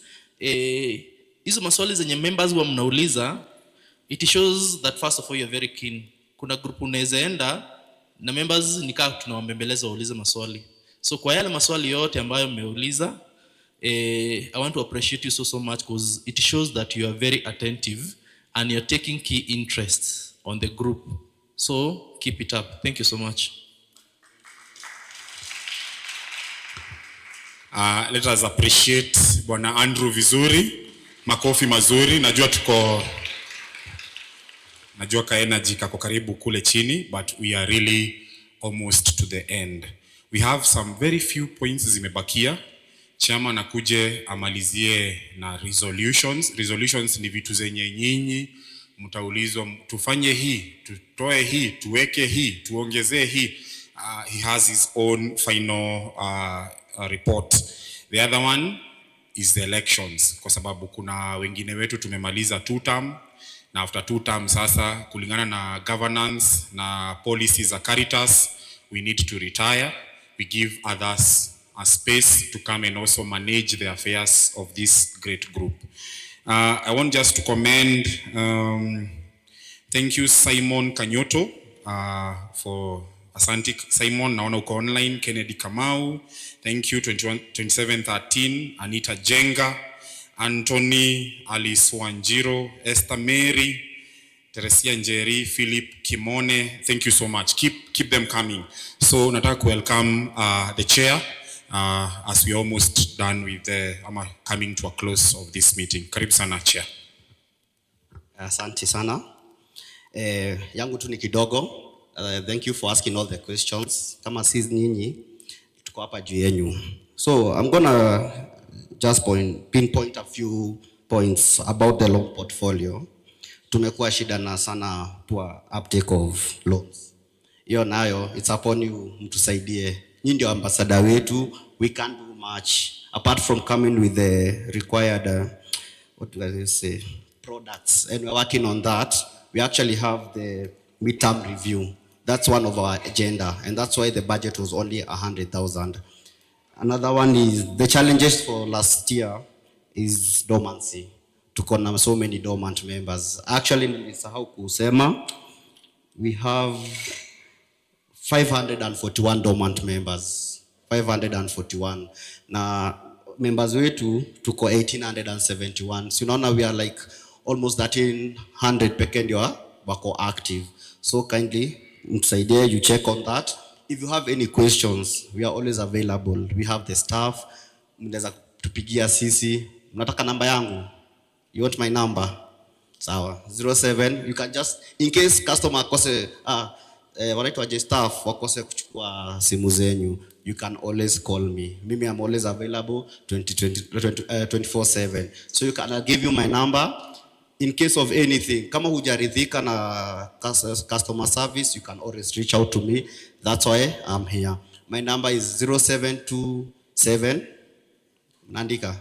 Hizo maswali zenye members wa mnauliza, it shows that first of all you're very keen. Kuna group unaweza enda na members nikaa tunawambembeleza waulize maswali. So kwa yale maswali yote ambayo mmeuliza, I want to appreciate you so much because it shows that you are very attentive and you're taking key interest on the group. So keep it up. Thank you so much. Let us appreciate Bwana Andrew vizuri, makofi mazuri. Najua ka energy kako karibu kule chini, but we are really almost to the end. We have some very few points zimebakia. Chairman akuje amalizie na resolutions. Resolutions ni vitu zenye nyinyi mtaulizwa tufanye hii, tutoe hii, tuweke hii, tuongezee hii. He has his own final report. The other one is the elections, kwa sababu kuna wengine wetu tumemaliza 2 term, na after 2 term sasa kulingana na governance na policies za Caritas we need to retire. We give others a space to come and also manage the affairs of this great group. I want just to commend thank you Simon Kanyoto for Asante Simon, naona uko online. Kennedy Kamau, thank you. 2713, Anita Jenga, Anthony, Alice Wanjiro, Esther Mary, Teresia Njeri, Philip Kimone, thank you so much. Keep them coming. So nataka welcome the chair as we almost done with coming to a close of this meeting. Karibu sana chair. Asante sana. Yangu tu ni kidogo. Thank you for asking all the questions. Kama sisi nyinyi tuko hapa juu yenu. So I'm gonna just pinpoint a few points about the loan portfolio. Tumekuwa shida na sana poor uptake of loans. Hiyo nayo it's upon you mtusaidie. Nyinyi ndio ambassador wetu. We can't do much apart from coming with the required what do I say products, and we're working on that. We actually have the midterm review. That's one of our agenda, and that's why the budget was only 100,000. Another one is the challenges for last year is dormancy. Tuko na so many dormant members. Actually, nilisahau kusema, we have 541 dormant members. 541. Na members wetu tuko 1871. So now we are like almost 1300 peke ndio wako active. So kindly mtusaidie, you check on that. If you have any questions, we are always available. We have the staff. Mnaweza tupigia sisi. Mnataka namba yangu? You want my number? Sawa. 07. You can just, in case customer akose, wanaitwaje staff wakose kuchukua simu zenyu, you can always call me. Mimi I'm always available 24/7. So I'll give you my number. In case of anything, kama hujaridhika na customer service, you can always reach out to me. That's why I'm here. My number is 0727 Nandika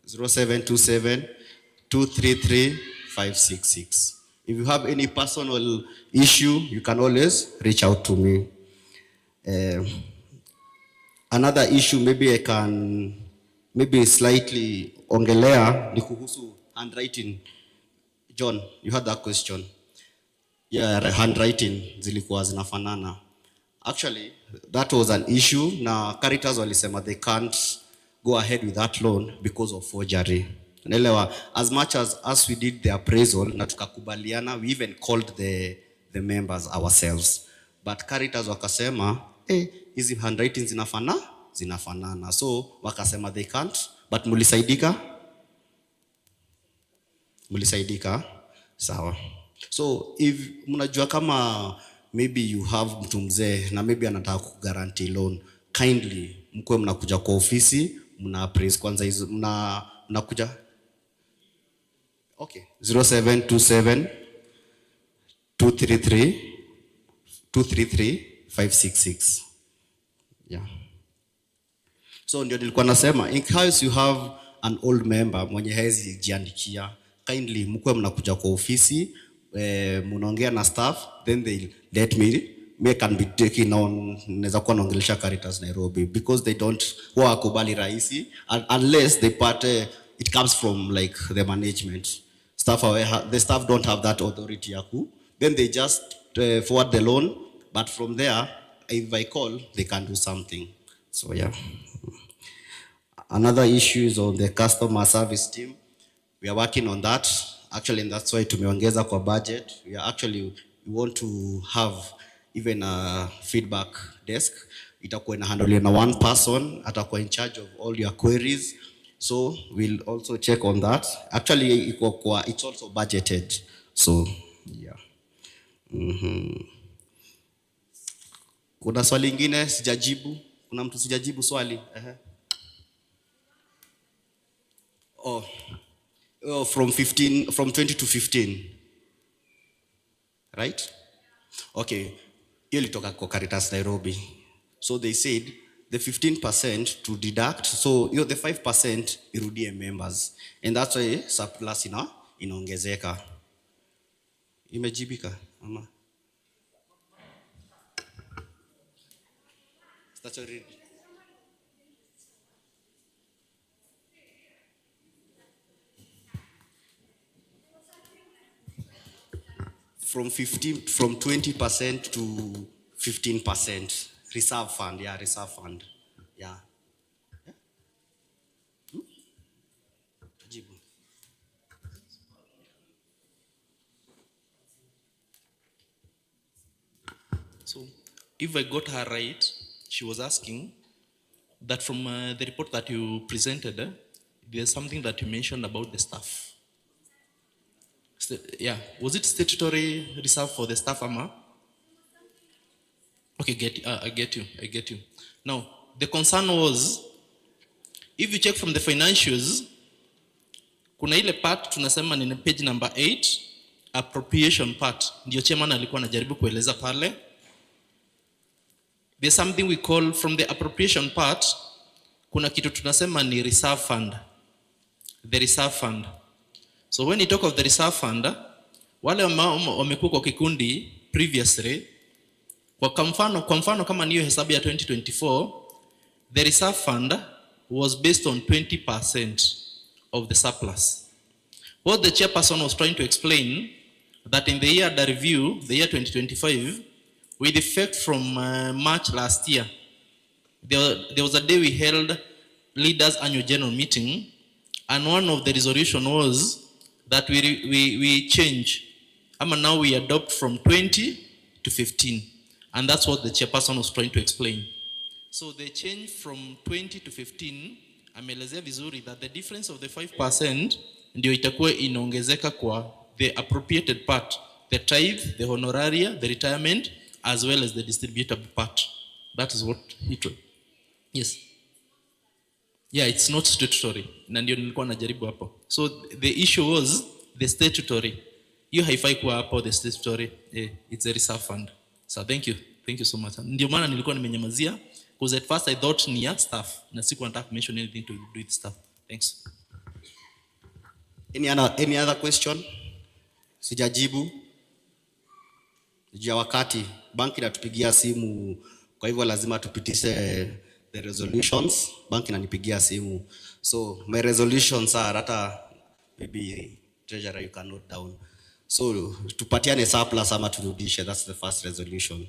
0727 233 566. If you have any personal issue, you can always reach out to me. Another issue maybe I can slightly ongelea ni kuhusu handwriting. John, you had that question. Yeah, handwriting zilikuwa zinafanana. Actually, that was an issue. Na Caritas walisema they can't go ahead with that loan because of forgery. Naelewa, as much as we did the appraisal na tukakubaliana, we even called the members ourselves. But Caritas wakasema, hizi handwriting zinafanana. So wakasema they can't, but mulisaidika? Sawa. So if mnajua kama maybe you have mtu mzee na maybe anataka kuguarantee loan, kindly mkwe mnakuja kwa ofisi, mna appraise kwanza hizo, mnakuja. Okay, 0727 233 566. Yeah. So ndio nilikuwa nasema, in case you have an old member mwenye hawezi jiandikia, kindly mkwe mnakuja kwa ofisi, mnaongea na staff, then they let me can be taking on, naweza kuwa naongelesha Caritas Nairobi, because they don't wakubali rahisi unless they it comes from like the management. The staff don't have that authority yaku, then they just forward the loan, but from there if I call they can do something. So yeah. Another issue is on the customer service team. We are working on that. Actually, and that's why tumeongeza kwa budget. We want to have even a feedback desk. Itakuwa inahandle na one person, atakuwa in charge of all your queries. So we'll also check on that. Actually, it's also budgeted. So yeah. Kuna swali lingine sijajibu? Kuna mtu sijajibu swali? From 20 to 15. Right? Okay. Hiyo ilitoka kwa Caritas Nairobi. So they said the 15% to deduct, so the 5% irudie members. And that's why surplus inaongezeka. Imejibika ama? Statutory. From 20% to 15%. Reserve fund, yeah, reserve fund. Yeah. So, if I got her right, she was asking that from the report that you presented, there's something that you mentioned about the staff. Yeah, was it statutory reserve for the staff, Ama? Okay, I get you. Now, the concern was, if you check from the financials, kuna ile part tunasema ni page number 8, appropriation part. Ndio chairman alikuwa anajaribu kueleza pale. There's something we call from the appropriation part, kuna kitu tunasema ni reserve fund. The reserve fund. So when you talk of the reserve fund, wale wamekuwa kwa kikundi previously, kwa mfano kama niyo hesabu ya 2024, the reserve fund was based on 20% of the surplus. What the chairperson was trying to explain, that in the year under review, the year 2025, with effect from March last year, there was a day we held leaders annual general meeting, and one of the resolution was that we change, now we adopt from 20 to 15. And that's what the chairperson was trying to explain. So they change from 20 to 15, ameelezea vizuri that the difference of the 5% ndio itakuwa inaongezeka kwa the appropriated part, the tithe, the honoraria, the retirement, as well as the distributable part. That is what he told. Yes. Yeah, it's not statutory. Na ndio nilikuwa najaribu hapo. So the issue was the statutory. You haifai kuwa hapo the statutory. It's a reserve fund. So thank you so much. Ndio maana nilikuwa nimenyamazia, because at first I thought ni ya staff na sikuwa nataka mention anything to do with staff. Thanks. Any other question? Sijajibu. Jia wakati banki inatupigia simu, kwa hivyo lazima tupitishe the resolutions. Banki inanipigia simu. So my resolutions are hata maybe treasurer you can note down. So tupatiane surplus ama turudishe, that's the first resolution.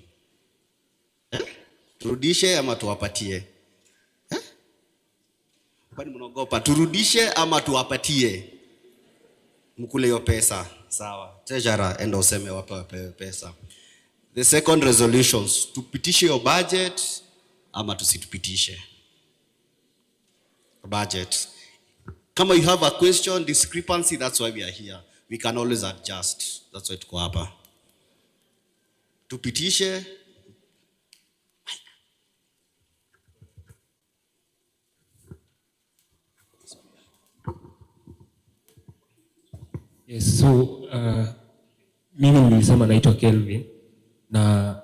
Turudishe ama tuwapatie? Kwani mnaogopa turudishe ama tuwapatie? Mkule hiyo pesa. Sawa. Treasurer enda useme wapewe pesa. The second resolutions, tupitishe your budget ama tusitupitishe budget. Kama you have a question, discrepancy, that's why we are here. We can always adjust. That's why tuko hapa. Tupitishe. Yes, so mimi nilisema naitwa Kelvin na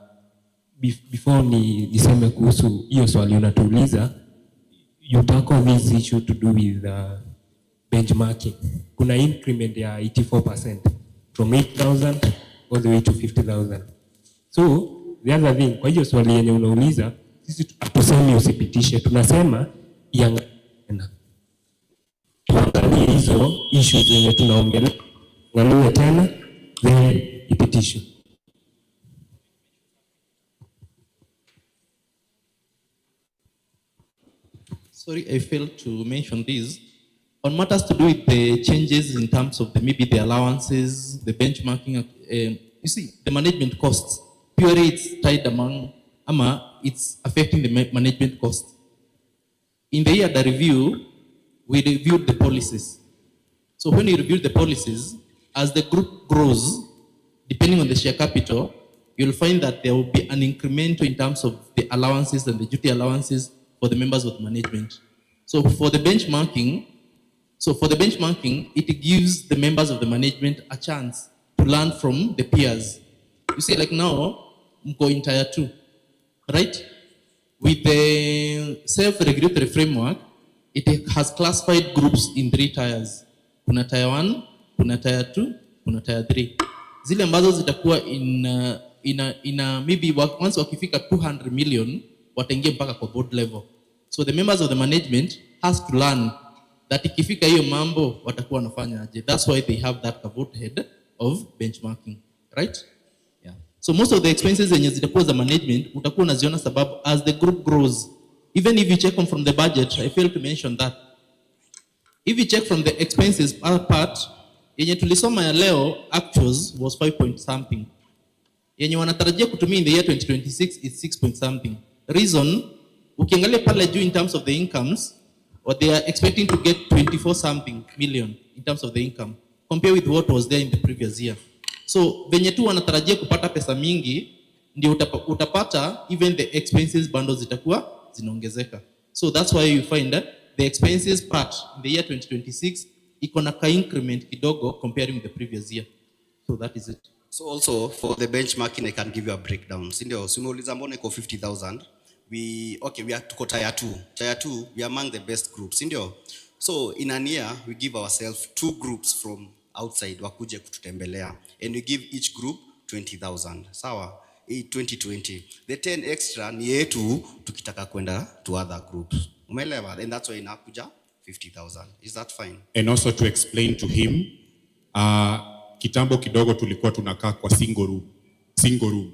before niseme kuhusu hiyo swali unatuuliza, you tackle this issue to do with benchmarking. Kuna increment ya 84% from 8,000 all the way to 50,000. So the other thing, kwa hiyo swali yenye unauliza, sisi hatusemi usipitishe, tunasema tuangalie hizo issues zenye tunaongelea, angalie tena then ipitishe. Sorry, I failed to mention this. On matters to do with the changes in terms of maybe the allowances, the benchmarking, you see, the management costs, purely it's tied among, it's affecting the management cost. In the year the review, we reviewed the policies. So when we reviewed the policies, as the group grows, depending on the share capital, you'll find that there will be an increment in terms of the allowances and the duty allowances for the members of the management. So for the benchmarking, it gives the members of the management a chance to learn from the peers. You see, like now, mko in tier 2, right? With the self-regulatory framework, it has classified groups in 3 tiers. Kuna tier 1, kuna tier 2, kuna tier 3. Zile ambazo zitakuwa maybe once wakifika 200 million, wataingia mpaka kwa board level. So the members of the management has to learn that ikifika hiyo mambo watakuwa wanafanya aje. That's why they have that caveat head of benchmarking, right? Yeah. So most of the expenses zenye zitakuwa za management utakuwa unaziona sababu as the group grows, even if you check them from the budget, I failed to mention that. If you check from the expenses part, yenye tulisoma ya leo actuals was 5 point something. Yenye wanatarajia kutumia in the year 2026 is 6 point something. Reason, ukiangalia pale juu in terms of the incomes, what they are expecting to get 24 something million in terms of the income, compared with what was there in the previous year. So, venye tu wanatarajia kupata pesa mingi, ndio utapata even the expenses bundles zitakuwa zinaongezeka. So that's why you find that the expenses part in the year 2026 iko na ka increment kidogo comparing with the previous year. So that is it. So also for the benchmarking I can give you a breakdown. Sindio, simeuliza mbona iko 50,000. We are tuko tier 2. Tier 2 we are among the best groups. Sindio. So in a year we give ourselves 2 groups from outside wakuje kututembelea and we give each group 20,000. Sawa? 2020. The 10 extra ni yetu tukitaka kwenda to other groups. Umeelewa? And that's why inakuja 50,000. Is that fine? And also to explain to him, kitambo kidogo tulikuwa tunakaa kwa single room.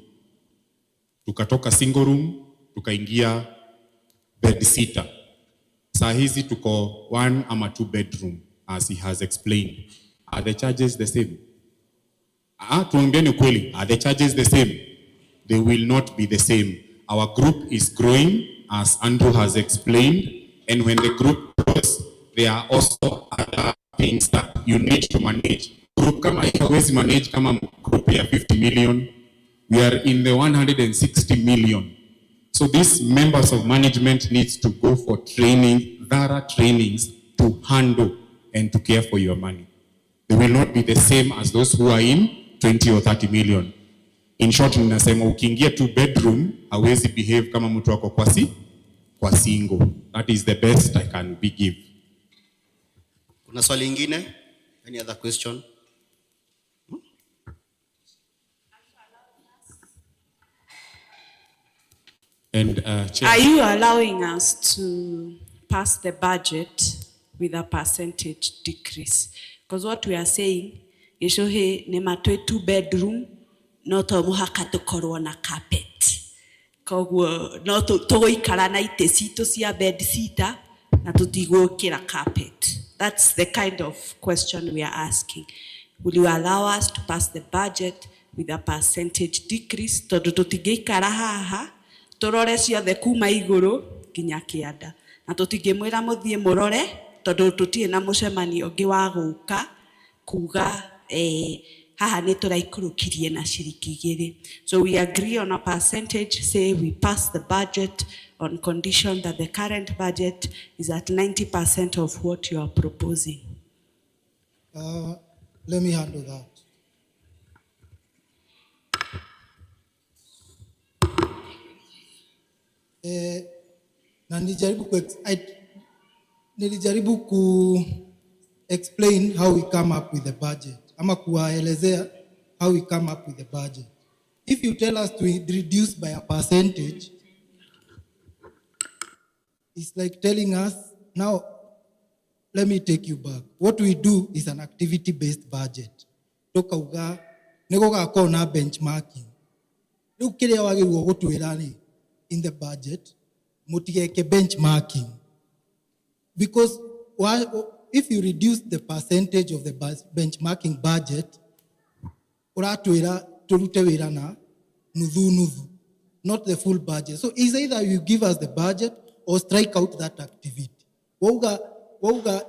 Tukatoka single room, tukaingia bed sitter. Saa hizi tuko 1 ama 2 bedroom, as he has explained. Are the charges the same? Tuambieni kweli, are the charges the same? They will not be the same. Our group is growing, as Andrew has explained, and when the group grows, there are also other things that you need to manage. Group kama haiwezi manage kama group ya 50 million, we are in the 160 million. So these members of management needs to go for training, thorough trainings to handle and to care for your money. They will not be the same as those who are in 20 or 30 million. In short, ninasema ukiingia 2 bedroom, hawezi behave kama mtu wako kwa single. That is the best I can give. Kuna swali lingine? Any other question? And Chair, Are you allowing us to pass the budget with a percentage decrease? Because what we are saying is he ne matwe 2-bedroom no to muhaka tukorwo na carpet. Kogwo no tugoikara na ite cito cia bed sita na tutigukira carpet. That's the kind of question we are asking. Will you allow us to pass the budget with a percentage decrease? Tondu tutigeikara haha turore ciothe kuma iguru nginya kianda na tutingimwira muthie murore tondu tutie na mucemanio ungi wa guka kuga haha ni turaikurukirie na ciringi igiri. So we agree on a percentage, say we pass the budget on condition that the current budget is at 90% of what you are proposing. Let me handle that. Na nilijaribu ku explain how we come up with the budget. Ama kuwaelezea how we come up with the budget. If you tell us to reduce by a percentage, it's like telling us, now, let me take you back. What we do is an activity-based budget. Toka uga, nego gako na benchmarking. Riu kiria wagirwo gutwira ni in the budget, mutigeke benchmarking. Because if you reduce the percentage of the benchmarking budget, uratwira turute wira na nuthu, not the full budget. So it's either you give us the budget or strike out that activity.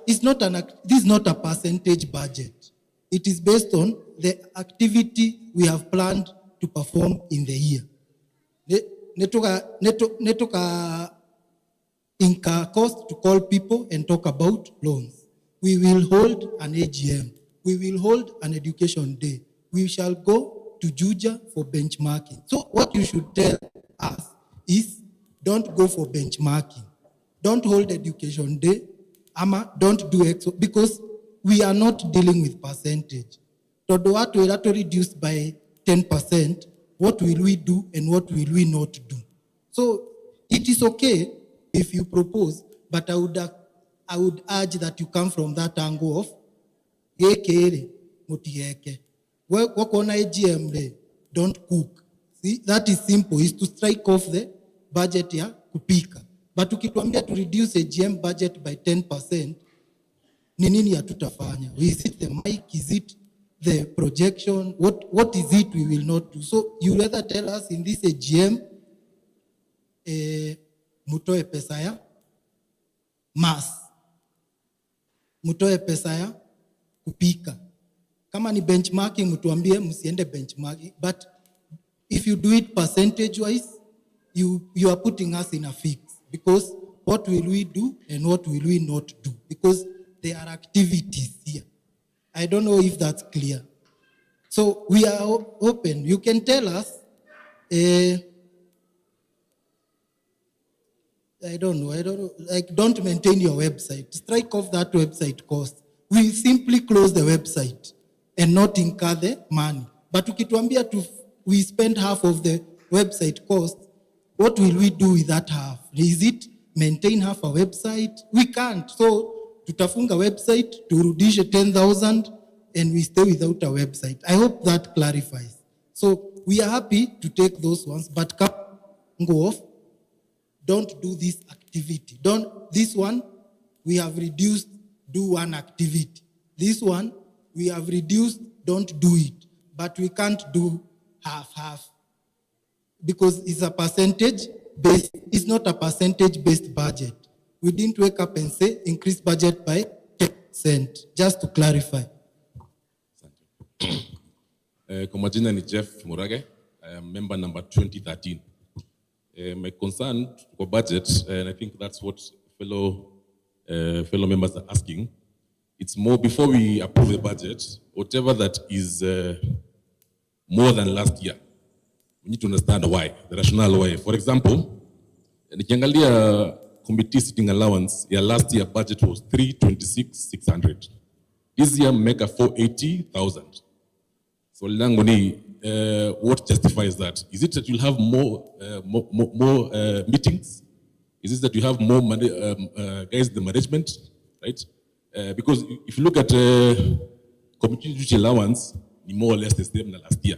This is not a percentage budget. It is based on the activity we have planned to perform in the year. Netoka incur cost to call people and talk about loans. We will hold an AGM. We will hold an education day. We shall go to Juja for benchmarking. So what you should tell us is don't go for benchmarking. Don't hold education day. Ama don't do exo because we are not dealing with percentage. Todo watu will to reduce by 10%. What will we do and what will we not do? So it is okay if you propose, but I would urge that you come from that angle of gekere mutieke. Wako na AGM day, don't cook. See, that is simple, is to strike off the budget ya kupika. But ukituambia to reduce AGM budget by 10%, ni nini hatutafanya? Is it the mic? Is it the projection? What is it we will not do? So you rather tell us in this AGM, mutoe pesa ya mass, mutoe pesa ya kupika. Kama ni benchmarking, mutuambie musiende benchmarking. But if you do it percentage-wise, you are putting us in a fix. Because what will we do and what will we not do? Because there are activities here. I don't know if that's clear. So we are open. You can tell us, I don't know, like don't maintain your website. Strike off that website cost. We simply close the website and not incur the money. But ukituambia we spend half of the website cost, what will we do with that half? Is it maintain half a website? We can't. So tutafunga website, turudishe 10,000 and we stay without a website. I hope that clarifies. So we are happy to take those ones, but go off. Don't do this activity. This one, we have reduced, do one activity. This one, we have reduced, don't do it. But we can't do half. Because it's a percentage-based, it's not a percentage-based budget. We didn't wake up and say increase budget by 10%, just to clarify. Kwa majina ni Jeff Murage. I am member number 2013. My concern for budget, and I think that's what fellow members are asking, it's more before we approve the budget, whatever that is more than last year, we need to understand why, the rationale why. For example, nikiangalia committee sitting allowance, ya last year budget was 326,600. This year make a 480,000. So langu ni what justifies that? Is it that you'll have more meetings? Is it that you have more guys in the management, right? Because if you look at community duty allowance, more or less the same as last year.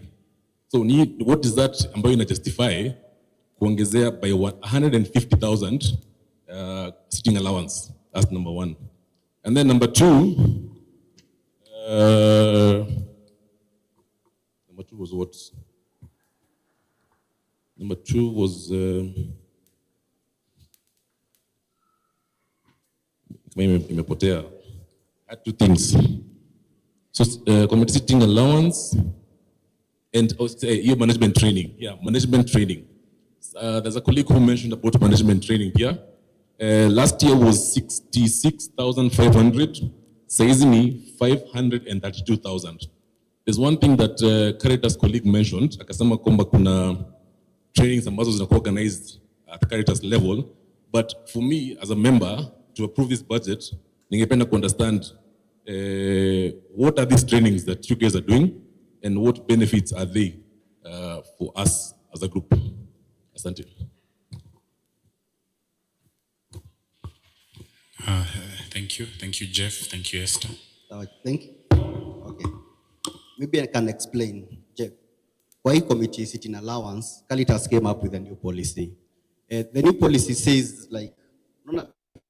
So what is that ambayo ina justify kuongezea by 150,000 sitting allowance? That's number one. And then number two was what? Number two was imepotea. Had two things. So community sitting allowance and your management training. Yeah, management training. There's a colleague who mentioned about management training here. Last year was 66,500. Says me 532,000. There's one thing that Caritas colleague mentioned. Akasema kwamba kuna trainings ambazo zinakuwa organized at Caritas level. But for me as a member to approve this budget, ningependa to understand what are these trainings that you guys are doing and what benefits are they for us as a group? Asante. Thank you, Jeff. Thank you, Esther. Thank you. Okay. Maybe I can explain, Jeff. Why committee sitting allowance? Caritas came up with a new policy. The new policy says like,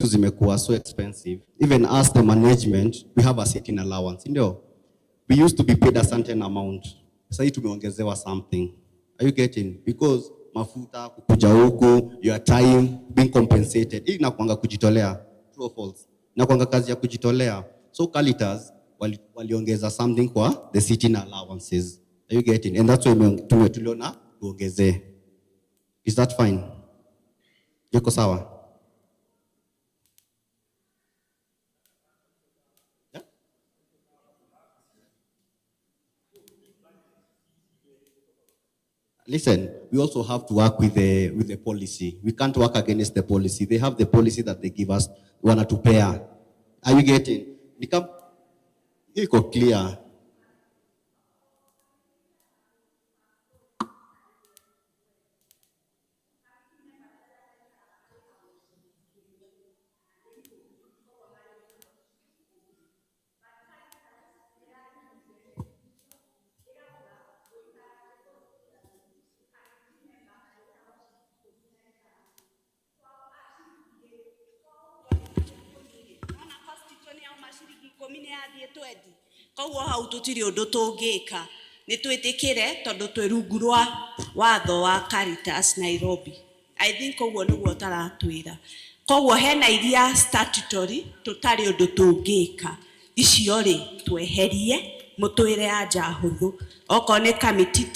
zimekuwa so expensive. Even as the management, we have a sitting allowance. You know, we used to be paid a certain amount. Sasa tumeongezewa something. Are you getting? Because mafuta, kukuja huku, your time being compensated. Hii inakuanga kujitolea. True or false? Inakuanga kazi ya kujitolea. So Caritas waliongeza something kwa the sitting allowances. Are you getting? And that's why tuliona tuongeze. Is that fine? Yoko sawa? Listen, we also have to work with the policy. We can't work against the policy. They have the policy that they give us. Wana tupea. Are you getting? Become clear. Koguo hau tutiri undu tungika ni twitikire tondu twi rungu rwa watho wa Caritas Nairobi. I think koguo niguo taratwira. Koguo hena iria statutory tutari undu tungika. Icio ri tweherie mutwire anja huthu. Oko ne committee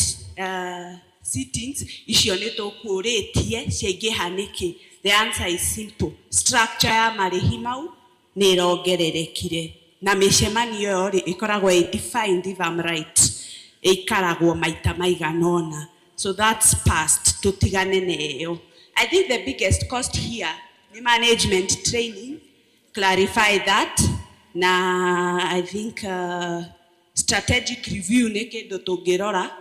sittings icio ni tukuritie ciingiha niki. The answer is simple. Structure ya marihi mau ni rongererekire. Na mishemanio yori ikoragwo defined if I'm right. Ikaragwo maita maiganona. So that's past. Tutigane neyo. I think the biggest cost here, the management training, clarify that. Na I think strategic review neke do tugirora,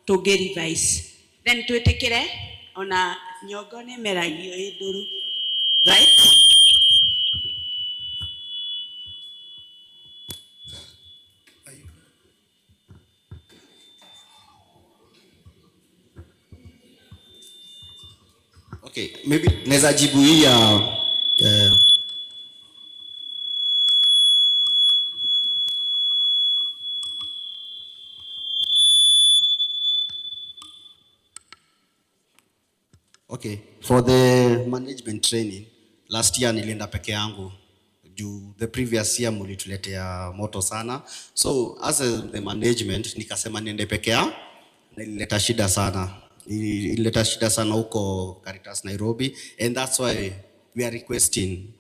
tugirevise. Then twetekere ona nyogone meragio iduru. Right? Okay, maybe naweza jibu hii ya okay, for the management training last year nilienda peke yangu. The previous year mulituletea moto sana. So as the management nikasema niende peke yangu na ilileta shida sana. Ilileta shida sana huko Caritas Nairobi, and that's why we are requesting.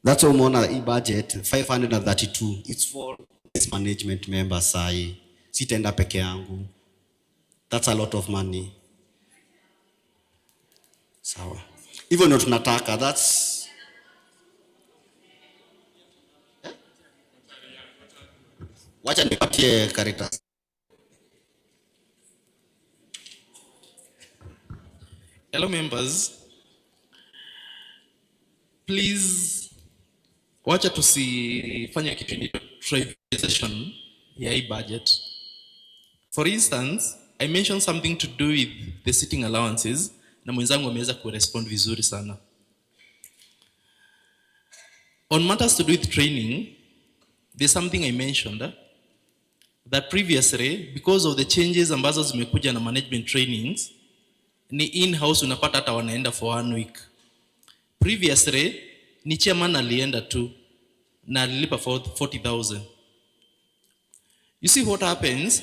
That's why umeona hii budget 532 it's for this management members sai. Sitaenda peke yangu. That's a lot of money. Sawa. Hivyo ndio tunataka. That's wacha nipatie Caritas. Hello members. Please, wacha tusifanye kitu inaitwa trivialization ya hii budget. For instance, I mentioned something to do with the sitting allowances na mwenzangu ameweza kurespond vizuri sana. On matters to do with training, there's something I mentioned that previously, because of the changes ambazo zimekuja na management trainings, ni in-house unapata hata wanaenda for 1 week. Previously, ni chairman alienda tu na alilipa 40,000. You see what happens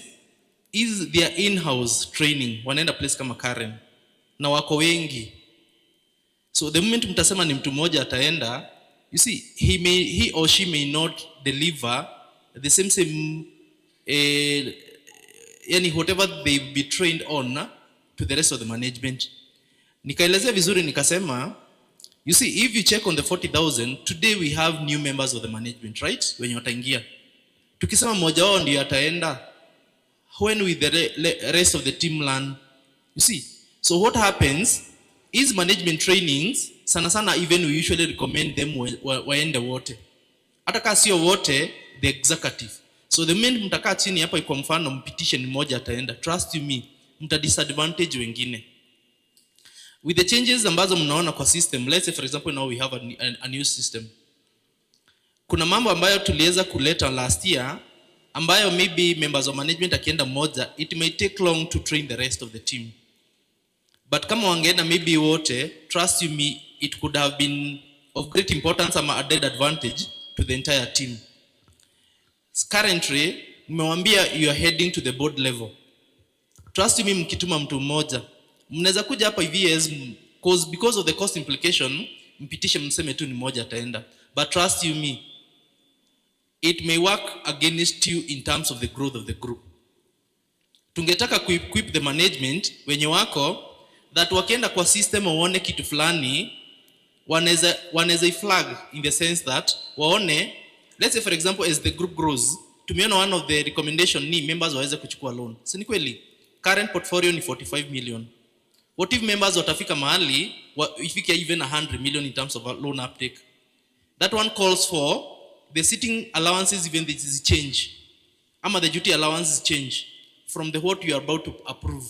is their in-house training, wanaenda place kama Karen, na wako wengi. So the moment mtasema ni mtu mmoja ataenda, you see, he or she may not deliver the same yani whatever they be trained on to the rest of the management. Nikaelezea vizuri nikasema, you see, if you check on the 40,000, today we have new members of the management, right? Wenye wataingia. Tukisema mmoja wao ndio ataenda, when with the rest of the team learn? You see, so what happens is management trainings, sana sana even we usually recommend them waende wote. Hata kama sio wote, the executive. So the moment mtakaa chini hapa kwa mfano mpitishe ni mmoja ataenda, trust you me, mta disadvantage wengine. With the changes ambazo mnaona kwa system, let's say for example now we have a new system. Kuna mambo ambayo tuliweza kuleta last year ambayo maybe members of management akienda mmoja, it may take long to train the rest of the team. But kama wangeenda maybe wote, trust you me, it could have been of great importance ama added advantage to the entire team. Currently, nimewambia you are heading to the board level. Trust me, mkituma mtu mmoja, mnaweza kuja hapa EVS because of the cost implication, mpitishe mseme tu ni mmoja ataenda. But trust you me, it may work against you in terms of the growth of the group. Tungetaka kuequip the management wenye wako that wakienda kwa system waone kitu fulani, wanaweza flag in the sense that waone, let's say for example as the group grows, tumeona one of the recommendation ni members waweze kuchukua loan. Si ni kweli? Current portfolio ni 45 million. What if members watafika mahali ifike even 100 million in terms of loan uptake? That one calls for the sitting allowances even this change. Ama the duty allowances change from the what you are about to approve.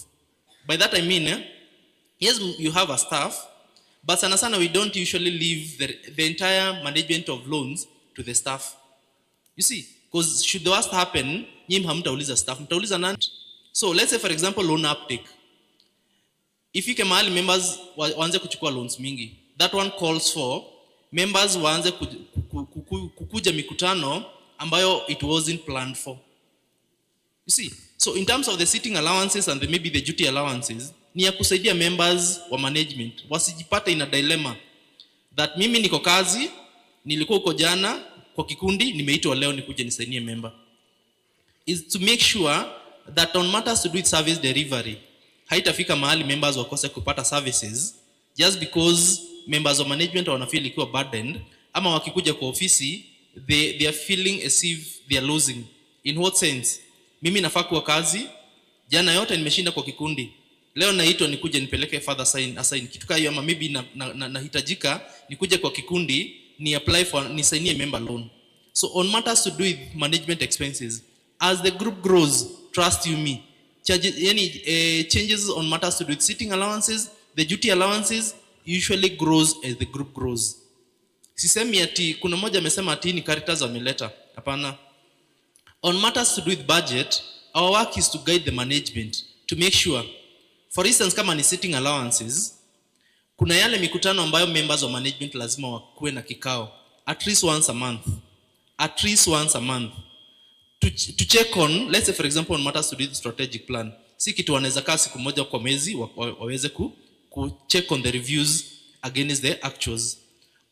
By that I mean, yes, you have a staff, but sana sana we don't usually leave the entire management of loans to the staff. You see, because should the worst happen, nyinyi hamtauliza staff, mtauliza nani? So let's say for example loan uptake. If you mahali members waanze kuchukua loans mingi, that one calls for members waanze kukuja mikutano ambayo it wasn't planned for. You see, so in terms of the sitting allowances and maybe the duty allowances, ni ya kusaidia members wa management wasijipate in a dilemma that mimi niko kazi, nilikuwa uko jana kwa kikundi, nimeitwa leo nikuje nisainie member. Is to make sure that on matters to do with service delivery, haitafika mahali members wakose kupata services just because members of management wanafeel ikiwa burdened, ama wakikuja kwa ofisi they are feeling as if they are losing. In what sense? Mimi nafaa kuwa kazi, jana yote nimeshinda kwa kikundi, leo naitwa nikuje nipeleke further assign kitu kama hiyo, ama maybe nahitajika nikuje kwa kikundi ni apply for ni signie member loan. So on matters to do with management expenses, as the group grows, trust you me, changes on matters to do with sitting allowances, the duty allowances usually grows as the group grows. Sisemi ati kuna mmoja amesema ati ni Caritas wameleta, hapana. On matters to do with budget, our work is to guide the management to make sure, for instance kama ni sitting allowances, kuna yale mikutano ambayo members of management lazima wakuwe na kikao at least once a month to check on, let's say for example on matters to do with strategic plan. Si kitu wanaweza kaa siku moja kwa mwezi waweze ku check on the reviews against the actuals.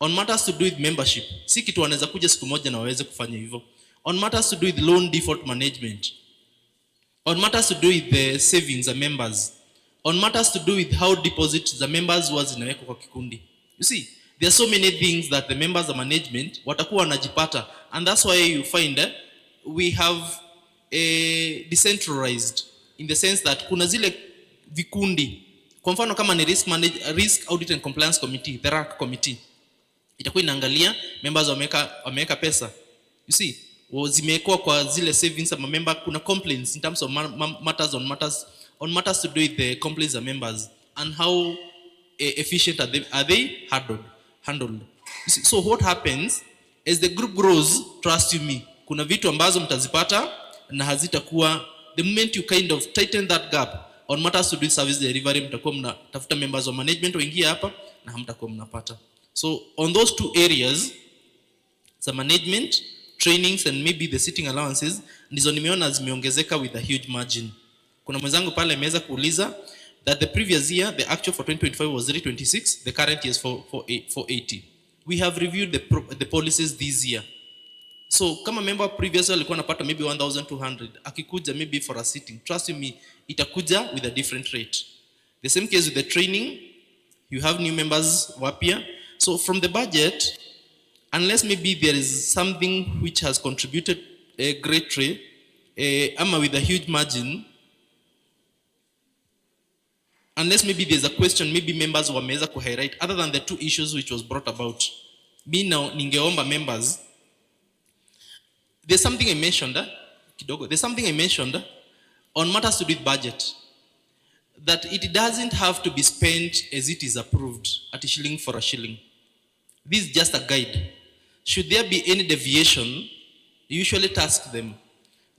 On matters to do with membership, si kitu wanaweza kuja siku moja na waweze kufanya hivyo. On matters to do with loan default management, on matters to do with the savings the members, on matters to do with how deposits the members was zinawekwa kwa kikundi. You see, there are so many things that the members of management watakuwa wanajipata, and that's why you find we have a decentralized in the sense that kuna zile vikundi Kwa mfano kama ni risk audit and compliance committee, the RAC committee, itakuwa inaangalia members wameweka pesa. You see, zimewekwa kwa zile savings ama member, kuna complaints in terms of matters to do with the complaints of members and how efficient are they handled. You see, so what happens as the group grows, trust you me, kuna vitu ambazo mtazipata na hazitakuwa, the moment you kind of tighten that gap on matters to do with service delivery, mtakuwa mnatafuta members wa management waingie hapa na hamtakuwa mnapata. So on those two areas, the management, trainings and maybe the sitting allowances, ndizo nimeona zimeongezeka with a huge margin. Kuna mwenzangu pale ameweza kuuliza that the previous year, the actual for 2025 was 326, the current year is 480. We have reviewed the policies this year. So kama member previously alikuwa anapata maybe 1,200, akikuja maybe for a sitting, trust me, itakuja with a different rate. The same case with the training, you have new members wapia. So from the budget, unless maybe there is something which has contributed greatly, ama with a huge margin, unless maybe there's a question, maybe members wameweza kuhighlight, other than the two issues which was brought about. Me now, ningeomba members, there's something I mentioned on matters to do with budget, that it doesn't have to be spent as it is approved at a shilling for a shilling. This is just a guide. Should there be any deviation, you usually task them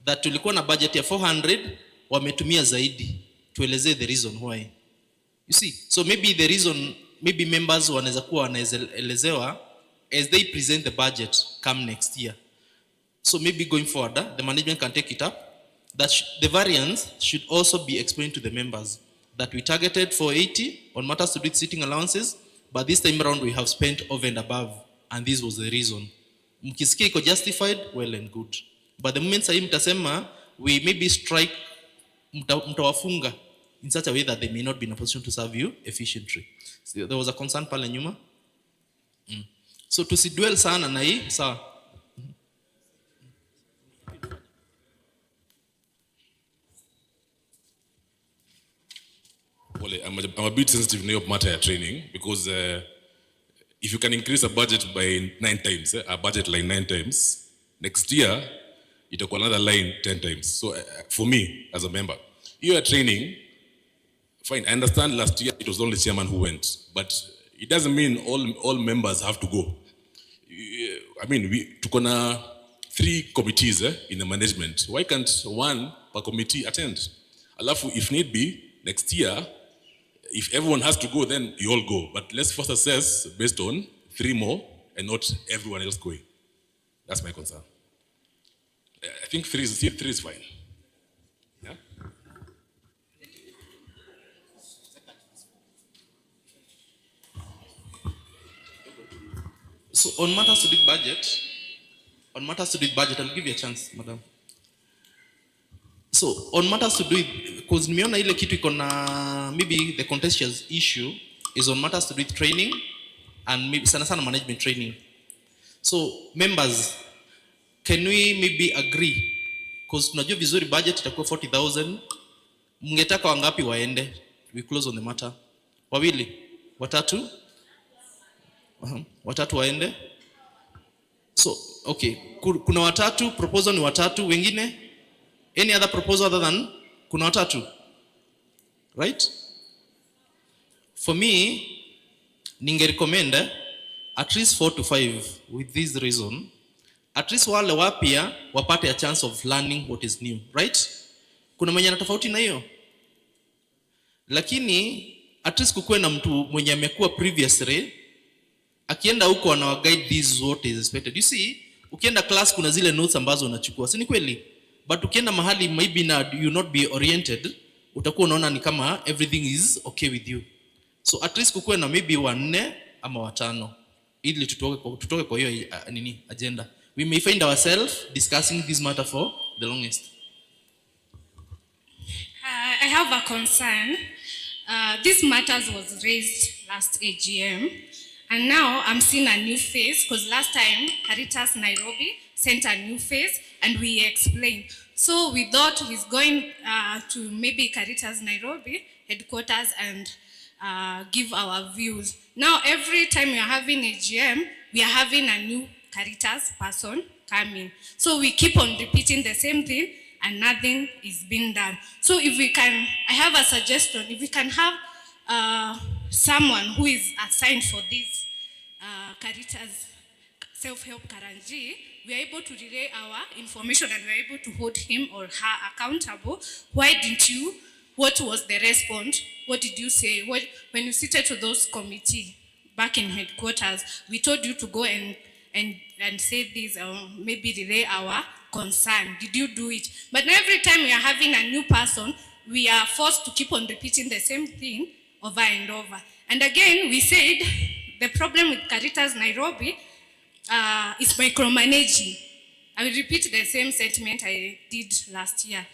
that tulikuwa na budget ya 400, wametumia zaidi, tueleze the reason why. You see, so maybe the reason, maybe members wanaweza kuwa wanaelezewa as they present the budget come next year. So maybe going forward, the management can take it up, that the variance should also be explained to the members, that we targeted 480 on matters to do with sitting allowances, but this time around we have spent over and above, and this was the reason. Mkisikia iko justified, well and good. But the moment sahi mtasema, we maybe strike, mtawafunga in such a way that they may not be in a position to serve you efficiently. So there was a concern pale nyuma. So tusidwell sana na hii, sawa. Well, I'm a bit sensitive in your matter of training because if you can increase a budget by 9 times, a budget line 9 times, next year, it'll another line 10 times. So for me, as a member, you are training, fine, I understand last year it was only chairman who went, but it doesn't mean all members have to go. I mean, we took on 3 committees in the management. Why can't one per committee attend? Alafu, if need be, next year, if everyone has to go, then you all go. But let's first assess based on 3 more and not everyone else going. That's my concern. I think 3 is fine. Yeah? So on matters to do with budget, I'll give you a chance, madam. So on matters to do with, because nimeona ile kitu iko na maybe the contentious issue is on matters to do with training and maybe sana management training. So members, can we maybe agree, because tunajua vizuri budget itakuwa 40,000, mngetaka wangapi waende? We close on the matter. Wawili, watatu? Watatu waende? So okay, kuna watatu, proposal ni watatu, wengine? Any other proposal other than kuna watatu? Right? For me, ninge recommend at least 4 to 5 with this reason. At least wale wapia wapate a chance of learning what is new, right? Kuna mwenye na tofauti na hiyo. Lakini at least kukuwe na mtu mwenye amekuwa previously, akienda huko ana guide this what is expected. You see, ukienda class kuna zile notes ambazo unachukua. Si ni kweli? But ukienda mahali maybe na you not be oriented, utakuwa unaona ni kama everything is okay with you. So at least kukuwe na maybe 4 ama 5 ili tutoke kwa hiyo agenda. We may find ourselves discussing this matter for the longest. I have a concern. This matters was raised last AGM, and now I'm seeing a new face, because last time Caritas Nairobi sent a new face and we explained. So we thought he's going to maybe Caritas Nairobi headquarters and give our views. Now, every time we are having a GM, we are having a new Caritas person coming. So we keep on repeating the same thing and nothing is being done. So if we can, I have a suggestion, if we can have someone who is assigned for this Caritas self-help KARANJEE, we are able to relay our information and we are able to hold him or her accountable. Why didn't you? What was the response? What did you say? When you seated to those committee back in headquarters, we told you to go and say this, maybe relay our concern. Did you do it? But now every time we are having a new person, we are forced to keep on repeating the same thing over and over. And again, we said the problem with Caritas Nairobi is micromanaging. I will repeat the same sentiment I did last year.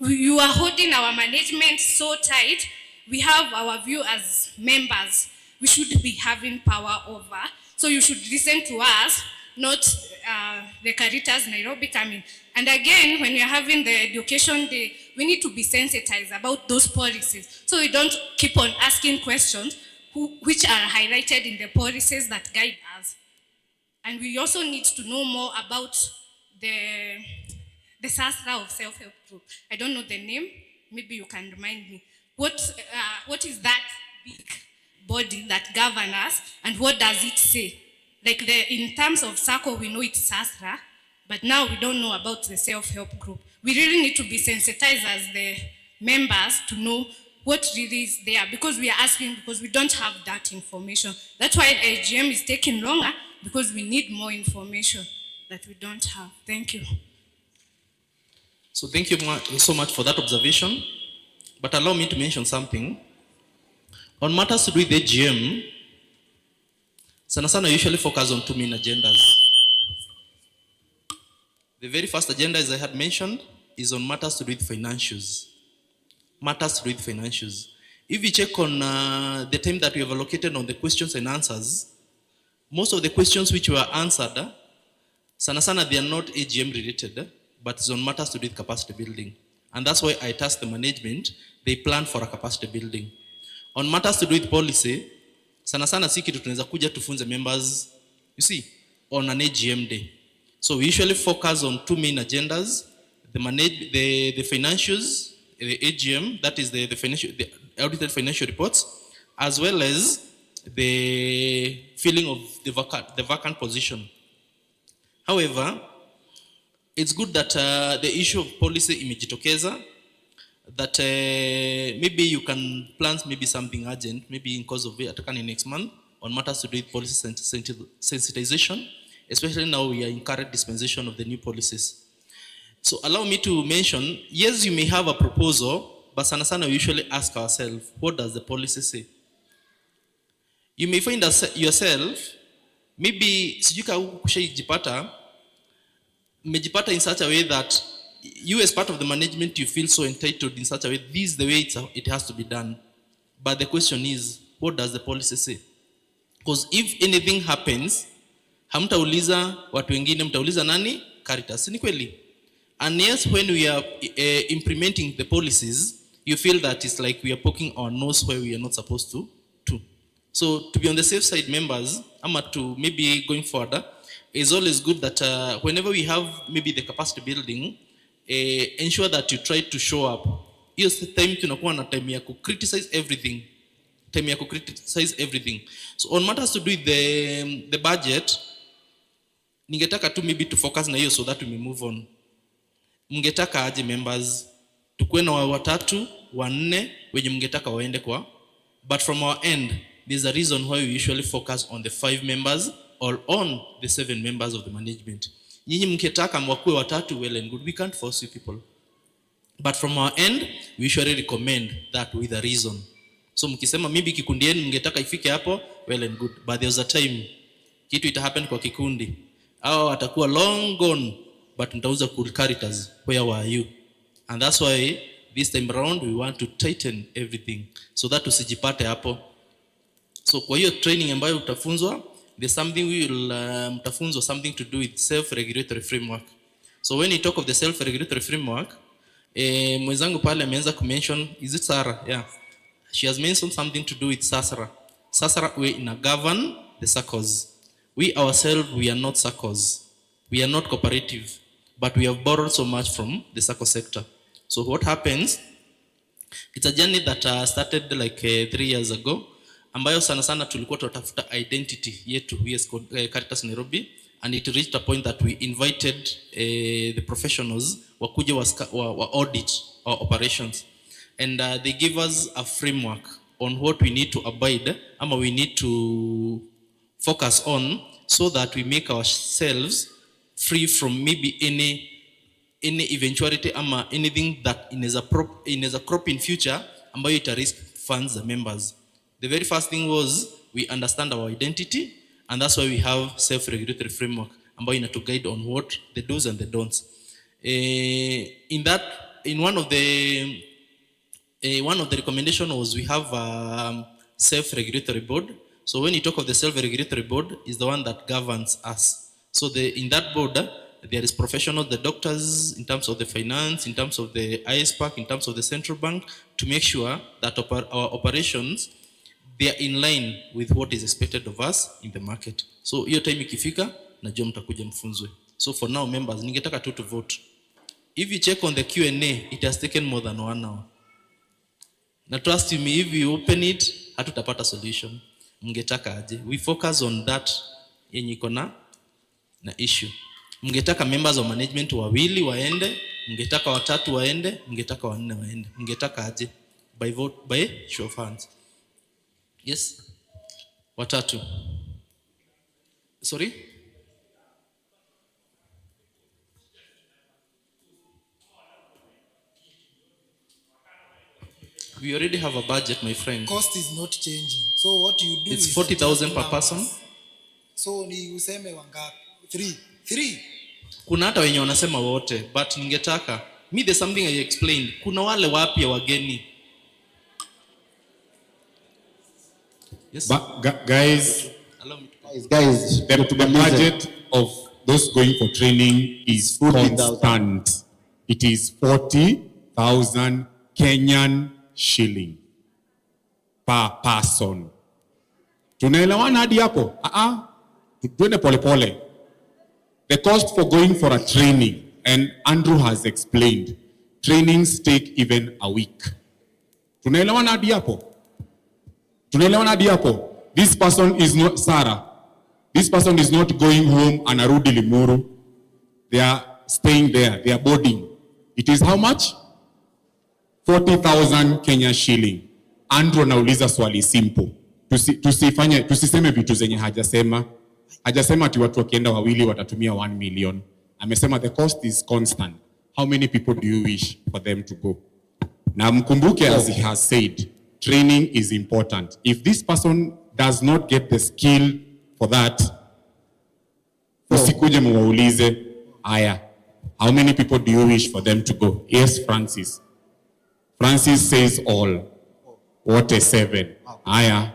You are holding our management so tight. We have our view as members. We should be having power over. So you should listen to us, not the Caritas Nairobi coming. And again, when you're having the education day, we need to be sensitized about those policies. So we don't keep on asking questions which are highlighted in the policies that guide us. And we also need to know more about the SASRA of self-help group. I don't know the name. Maybe you can remind me. What is that big body that governs us, and what does it say? Like in terms of SACCO, we know it's SASRA, but now we don't know about the self-help group. We really need to be sensitized as the members to know what really is there, because we are asking, because we don't have that information. That's why AGM is taking longer, because we need more information that we don't have. Thank you. So thank you so much for that observation. But allow me to mention something. On matters to do with the AGM, Sana usually focus on two main agendas. The very first agenda, as I had mentioned, is on matters to do with financials. Matters to do with financials. If you check on the time that we have allocated on the questions and answers, most of the questions which were answered, Sana they are not AGM related, but it's on matters to do with capacity building. And that's why I tasked the management, they plan for a capacity building. On matters to do with policy, Sana si kitu tunaweza kuja tufunze members, you see, on an AGM day. So we usually focus on two main agendas, the financials, the AGM, that is the audited financial reports, as well as the filling of the vacant position. However, it's good that the issue of policy imejitokeza, that maybe you can plan maybe something urgent, maybe in cause of it in next month, on matters to do with policy sensitization, especially now we are in current dispensation of the new policies. So allow me to mention, yes, you may have a proposal, but sana we usually ask ourselves, what does the policy say? You may find yourself, maybe sijuka kushajipata, mejipata in such a way that you as part of the management, you feel so entitled in such a way, this is the way it has to be done. But the question is, what does the policy say? Because if anything happens, hamtauliza watu wengine, mtauliza nani? Caritas. Ni kweli. And yes, when we are implementing the policies, you feel that it's like we are poking our nose where we are not supposed to. So to be on the safe side, members, to maybe going further, it's always good that whenever we have maybe the capacity building, ensure that you try to show up. Here's the time tunakuwa na time ya criticize everything. So on matters to do with the budget, ningetaka tu maybe to focus na hiyo so that we may move on. Mngetaka aje members, tukuwe na watatu, wanne, wenye mngetaka waende kwa. But from our end, there's a reason why we usually focus on the 5 members or on the 7 members of the management. Nyinyi mkitaka mwakuwe watatu, well and good. We can't force you people. But from our end, we usually recommend that with a reason. So mkisema maybe kikundi yenu mngetaka ifike hapo, well and good. But there's a time kitu ita happen kwa kikundi. Au atakuwa long gone, but mtauza Caritas, where were you? And that's why this time around we want to tighten everything so that usijipate hapo. So kwa hiyo training ambayo utafunzwa, there's something we will mtafunzwa something to do with self-regulatory framework. So when you talk of the self-regulatory framework, mwenzangu pale ameanza kumention, is it Sarah? Yeah. she has mentioned something to do with SASRA. SASRA, we govern the SACCOs. We ourselves, we are not SACCOs. We are not cooperative, but we have borrowed so much from the SACCO sector. So what happens, it's a journey that started like 3 years ago, ambayo sana sana tulikuwa tunatafuta identity yetu, yes, Caritas Nairobi, and it reached a point that we invited the professionals wakuje wa audit our operations. And they give us a framework on what we need to abide, ama we need to focus on, so that we make ourselves free from maybe any eventuality ama anything that inaweza crop in future ambayo ita risk funds the members. The very first thing was we understand our identity, and that's why we have self-regulatory framework ambayo ina to guide on what the do's and the don'ts. In one of the recommendation was we have a self-regulatory board. So when you talk of the self-regulatory board, is the one that governs us. So in that board, there is professional, the doctors, in terms of the finance, in terms of the ISPAC, in terms of the central bank, to make sure that our operations, they are in line with what is expected of us in the market. So hiyo time ikifika, najua mtakuja mfunzwe. So for now, members, ningetaka tu to vote. If you check on the Q&A, it has taken more than 1 hour. Na trust me, if you open it, hatutapata solution. Mngetaka aje? We focus on that yenye iko na issue. Mngetaka members of management wawili waende, mngetaka watatu waende, mngetaka wanne waende. Mngetaka aje? By vote, by show of hands. Yes? Watatu. Sorry? We already have a budget, my friend. Cost is not changing. So what you do it's is 40,000 per person. So ni useme wangapi? 3. Kuna hata wenye wanasema wote, but ningetaka me there's something I explained. Kuna wale wapya wageni. Yes. But guys, the budget of those going for training is constant. It is 40,000 Kenyan shilling per person. Tunaelewana hadi hapo? Tuende pole pole. The cost for going for a training, and Andrew has explained, trainings take even a week. Tunaelewana hadi hapo? Tunaelewana hadi hapo? This person is not Sarah. This person is not going home and arudi Limuru. They are staying there. They are boarding. It is how much? 40,000 Kenya shilling. Andrew anauliza swali simple. Tusiseme vitu zenye hajasema. Hajasema ati watu wakienda wawili watatumia 1 million. Amesema the cost is constant. How many people do you wish for them to go? Na mkumbuke, as he has said, training is important. If this person does not get the skill for that, usikuje muwaulize, aya, how many people do you wish for them to go? Yes, Francis. Francis says all. What a 7. Aya.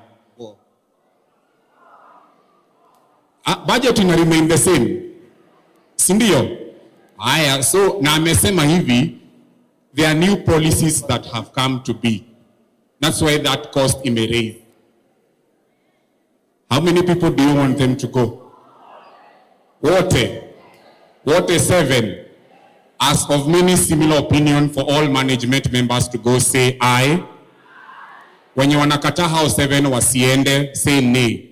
Budget ina remain the same. Sindio? Aya, so na amesema hivi, there are new policies that have come to be. That's why that cost may raise. How many people do you want them to go? What a 7. As of many similar opinion for all management members to go, say aye. When you wanakata hao 7 wasiende, say nay.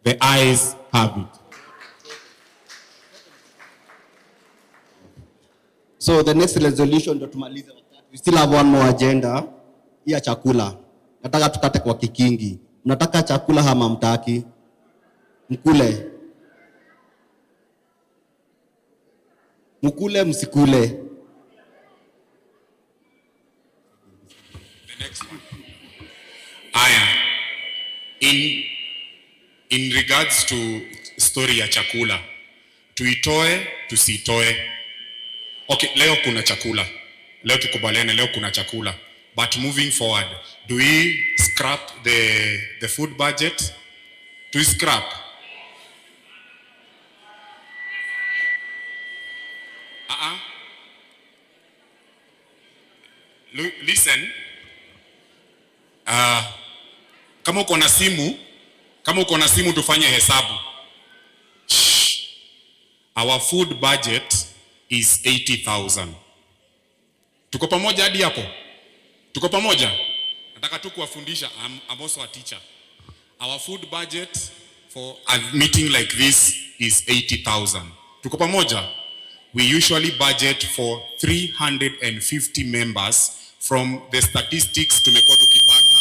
The ayes have it. So the next resolution ndo tumalize. We still have one more agenda. Ya chakula. Nataka tukate kwa kikingi. Mnataka chakula hama mtaki? Mkule. Mkule msikule. The next one. Aya. In regards to story ya chakula, tuitoe, tusitoe. Okay, leo kuna chakula. Leo tukubaliane, leo kuna chakula. But moving forward, do we scrap the food budget? Do we scrap? Listen, Kama uko na simu tufanye hesabu. Our food budget is 80,000. Tuko pamoja hadi hapo? Tuko pamoja? Nataka tu kuwafundisha. I'm also a teacher. Our food budget for a meeting like this is 80,000. Tuko pamoja? We usually budget for 350 members. From the statistics tumekuwa tukipata.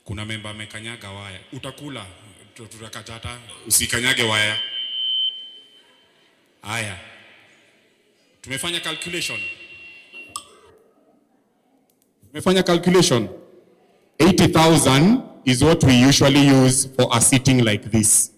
Kuna member amekanyaga waya. Utakula, tutakatata, usikanyage waya. Haya. Tumefanya calculation. 80,000 is what we usually use for a sitting like this.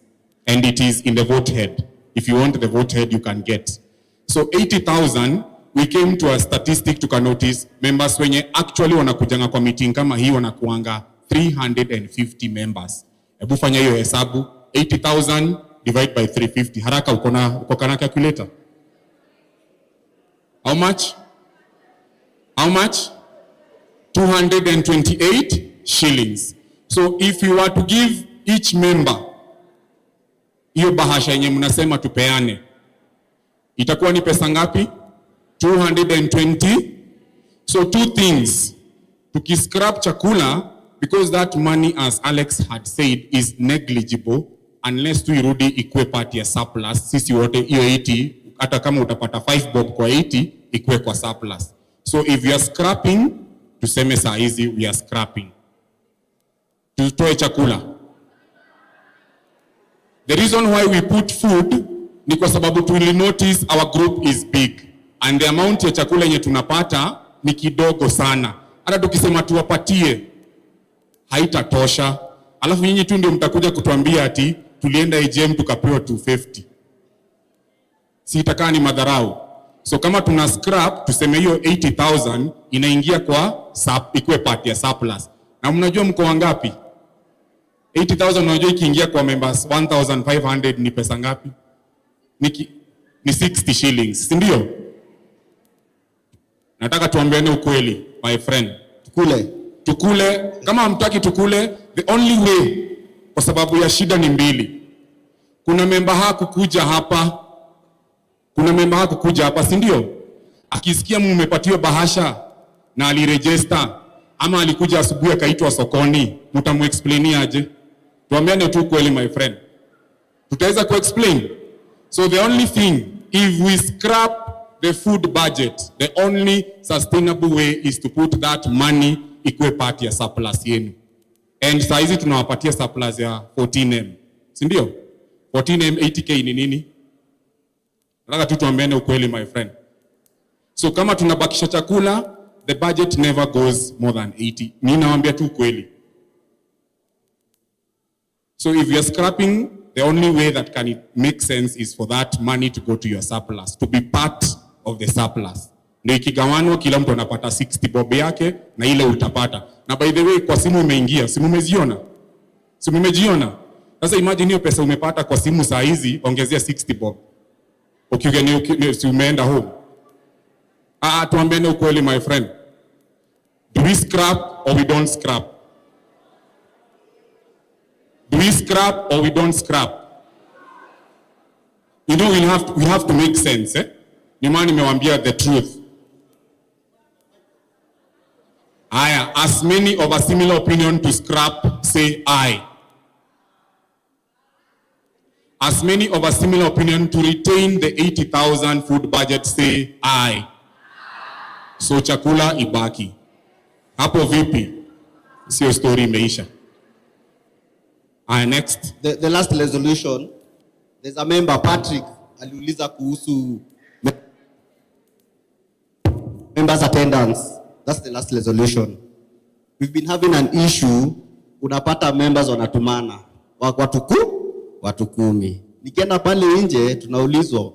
And it is in the vote head. If you want the vote head, you can get. So 80,000, we came to a statistic to notice members wenye actually wanakujanga kwa meeting kama hii wanakuanga 350 members. Hebu fanya hiyo hesabu. 80,000 divide by 350. Haraka uko na calculator. How much? How much? 228 shillings. So if you were to give each member hiyo bahasha yenye mnasema tupeane, itakuwa ni pesa ngapi? 220. So two things. Tukiscrap chakula, because that money, as Alex had said, is negligible unless tu irudi ikue part ya surplus. Sisi wote hiyo 80, hata kama utapata 5 bob kwa 80, ikue kwa surplus. So if you are scrapping, tuseme saa hizi we are scrapping. Tutoe chakula. The reason why we put food ni kwa sababu tu will notice our group is big and the amount ya chakula yenye tunapata ni kidogo sana. Hata tukisema tuwapatie haitatosha. Alafu nyinyi tu ndio mtakuja kutuambia ati tulienda AGM tukapewa 250. Si itakaa ni madharau. So kama tuna scrap, tuseme hiyo 80,000 inaingia kwa ikue part ya surplus. Na mnajua mko wangapi? 80,000 unajua ikiingia kwa members 1,500 ni pesa ngapi? Ni 60 shillings, si ndio? Nataka tuambiane ukweli, my friend. Tukule. Kama hamtaki tukule, the only way, kwa sababu ya shida ni mbili. Kuna member hakukuja hapa, si ndio? Akisikia mmepatiwa bahasha na aliregister ama alikuja asubuhi akaitwa sokoni, mtamuexplainia aje? Tuambiane tu kweli, my friend. Tutaweza kuexplain. So the only thing, if we scrap the food budget, the only sustainable way is to put that money ikue part ya surplus yenu. And saa hizi tunawapatia surplus ya 14M. Si ndio? 14M 80k ni nini? Nataka tu tuambiane ukweli, my friend. So kama tunabakisha chakula, the budget never goes more than 80. Mimi nawaambia tu ukweli. So if you are scrapping, the only way that can make sense is for that money to go to your surplus, to be part of the surplus. Ndio ikigawanwa kila mtu anapata 60 bob yake na ile utapata. Na by the way, kwa simu umeingia, simu umeziona? Simu umejiona? Sasa imagine hiyo pesa umepata kwa simu saa hizi, ongezea 60 bob. Si umeenda home. Tuambiane ukweli, my friend. Do we scrap or we don't scrap? Do we scrap or we don't scrap? You know, we have to make sense, eh? Nimani nimewambia the truth. As many of a similar opinion to scrap, say aye. As many of a similar opinion to retain the 80,000 food budget, say aye. So chakula ibaki. Hapo vipi? Sio story imeisha. Next. The last resolution, there's a member, Patrick, aliuliza kuhusu members' attendance. That's the last resolution. We've been having an issue, unapata members wanatumana. Watu 10. Nikienda pale nje, tunaulizwa,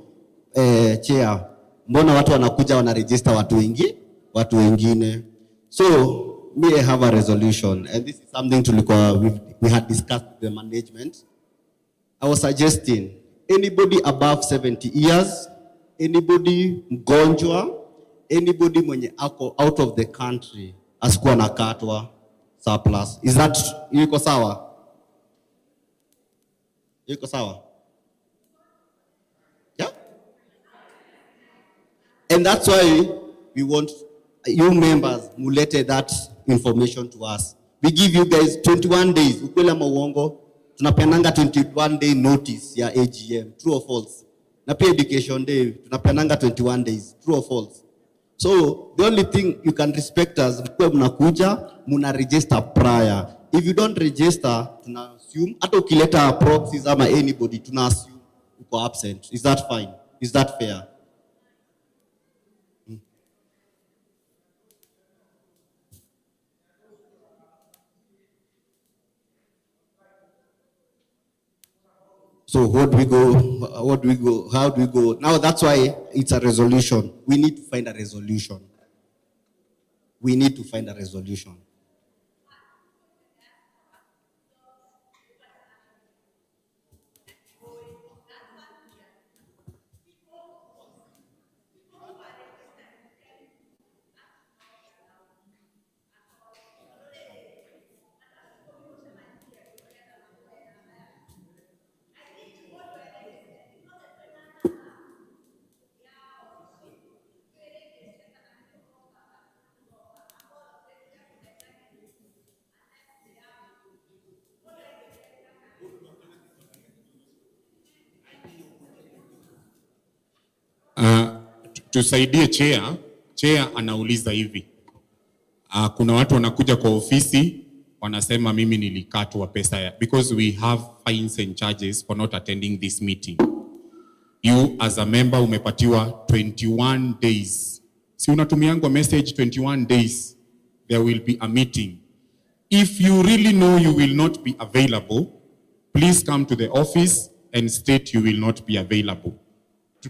chair, mbona watu wanakuja wanaregister watu wengine? So, I have a resolution, and this is something we had discussed with the management. I was suggesting anybody above 70 years, anybody mgonjwa, anybody mwenye ako out of the country asikuwa nakatwa surplus. Is that yuko sawa? Yuko sawa? Yeah? And that's why we want you members mulete that information to us. We give you guys 21 days. Ukweli ama uongo? Tunapeananga 21 day notice ya AGM. True or false? Na pia education day. Tunapeananga 21 days. True or false? So the only thing you can respect us, mkwe mnakuja, muna register prior. If you don't register, tuna assume, hata ukileta proxies ama anybody, tuna assume uko absent. Is that fine? Is that fair? So how do we go? How do we go? Now that's why it's a resolution. We need to find a resolution. We need to find a resolution. Tusaidie chair anauliza hivi. Kuna watu wanakuja kwa ofisi wanasema mimi nilikatwa pesa ya, because we have fines and charges for not attending this meeting. You as a member umepatiwa 21 days. Si unatumiangwa message 21 days there will be a meeting. If you really know you will not be available, please come to the office and state you will not be available.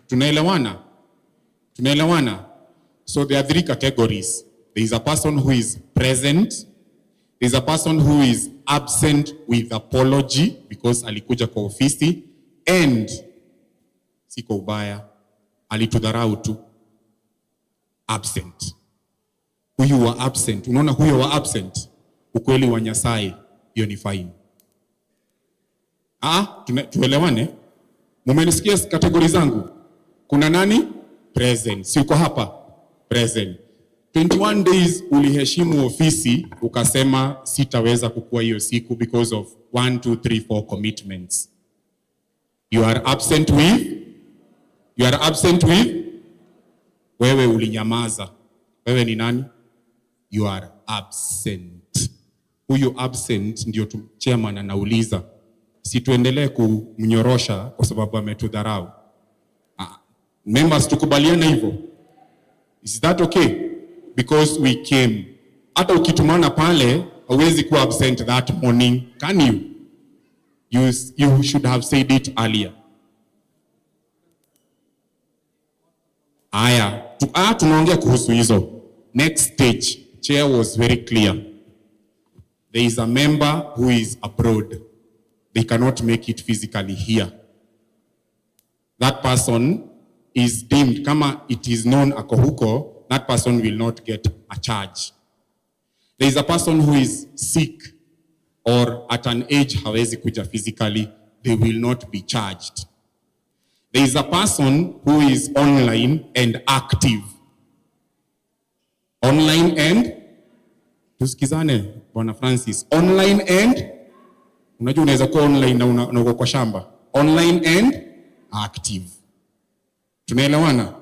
Tunaelewana? Tunaelewana? So there are 3 categories. There is a person who is present. There is a person who is absent with apology because alikuja kwa ofisi, and siko ubaya, alitudharau tu. Absent. Huyu wa absent. Unaona huyo wa absent? Ukweli wa Nyasaye, hiyo ni fine. Tuelewane? Mumenisikia kategori zangu? Kuna nani? Present. Si uko hapa? Present. 21 days uliheshimu ofisi, ukasema sitaweza kukua hiyo siku because of 1, 2, 3, 4 commitments. You are absent with? Wewe ulinyamaza. Wewe ni nani? You are absent. Huyo absent ndio chairman anauliza. Si tuendelee kumnyorosha kwa sababu ametudharau. Members, tukubaliana hivyo? Is that okay? Because we came. Hata ukitumana pale, hauwezi kuwa absent that morning. Can you? You should have said it earlier. Aya, tunaongea kuhusu hizo. Next stage, chair was very clear. There is a member who is abroad. They cannot make it physically here. That person is deemed, kama it is known ako huko, that person will not get a charge. There is a person who is sick or at an age hawezi kuja physically, they will not be charged. There is a person who is online and active. Online and, tusikizane Bwana Francis, online and, unajua unaweza kuwa online na uko kwa shamba. Online and active. Tunaelewana?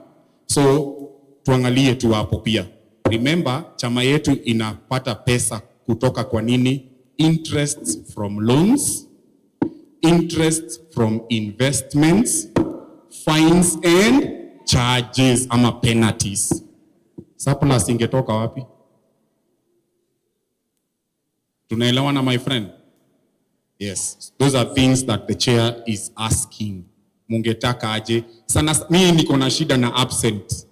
So tuangalie tu hapo pia. Remember, chama yetu inapata pesa kutoka kwa nini? Interests from loans, interests from investments, fines and charges ama penalties. Surplus ingetoka wapi? Tunaelewana, my friend? Yes, those are things that the chair is asking. Mungetaka aje? Sana mimi niko na shida na absent.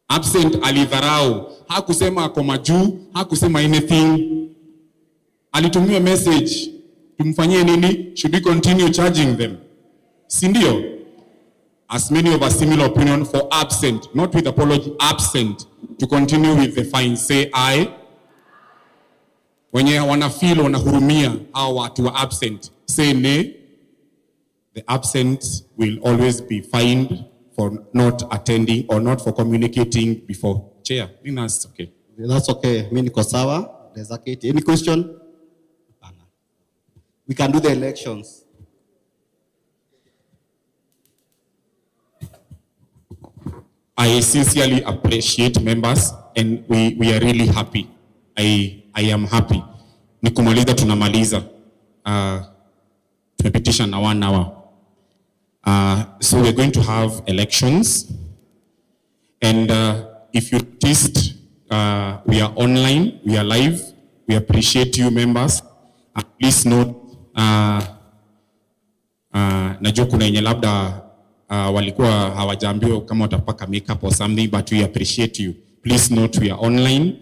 Absent alidharau, hakusema ako majuu, hakusema anything. Alitumiwa message, tumfanyie nini? Should we continue charging them? Si ndio? as many of a similar opinion for absent, not with apology, absent, to continue with the fine, say aye. Wenye wana feel wanahurumia hao watu wa absent, say nay. The absent will always be fined for not attending or not for communicating before. Chair, I think that's okay. That's okay. Mimi niko sawa. There's okay. Any question? We can do the elections. I sincerely appreciate members and we are really happy. I am happy. Nikumaliza tunamaliza. Tumepitisha na 1 hour. So we're going to have elections. And if you noticed, we are online, we are live. We appreciate you members. Please note, najua kuna yenye labda walikuwa hawajaambiwa kama watapaka makeup or something, but we appreciate you. Please note we are online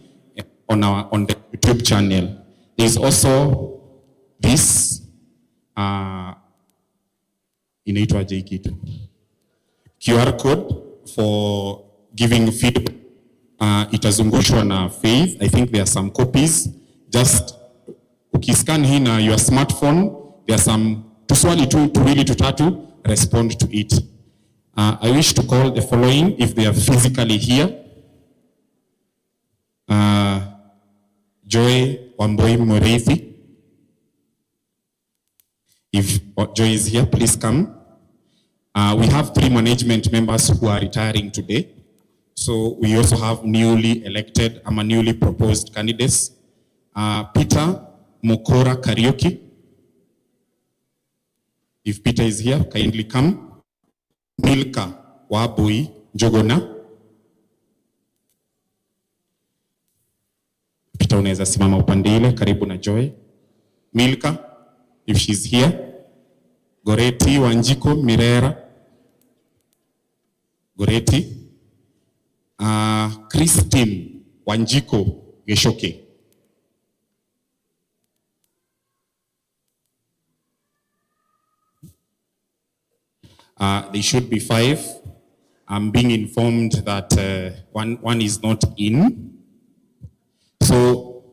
on the YouTube channel. There's also this inaitwa kitu QR code for giving feedback. Itazungushwa na Faith. I think there are some copies. Just ukiscan hii na your smartphone, there are some tuswali tuwili tutatu, respond to it. I wish to call the following if they are physically here. Joy Wamboi Murithi. If Joy is here, please come. We have 3 management members who are retiring today. So we also have newly elected, newly proposed candidates. Peter Mokora Karaoke. If Peter is here, kindly come. Milka Wabui Jogona. Peter unaweza simama upande ile karibu na Joy. Milka, if she's here. Goreti Wanjiko Mirera. Goreti. Christine Wanjiko Geshoke. They should be 5. I'm being informed that one is not in. So,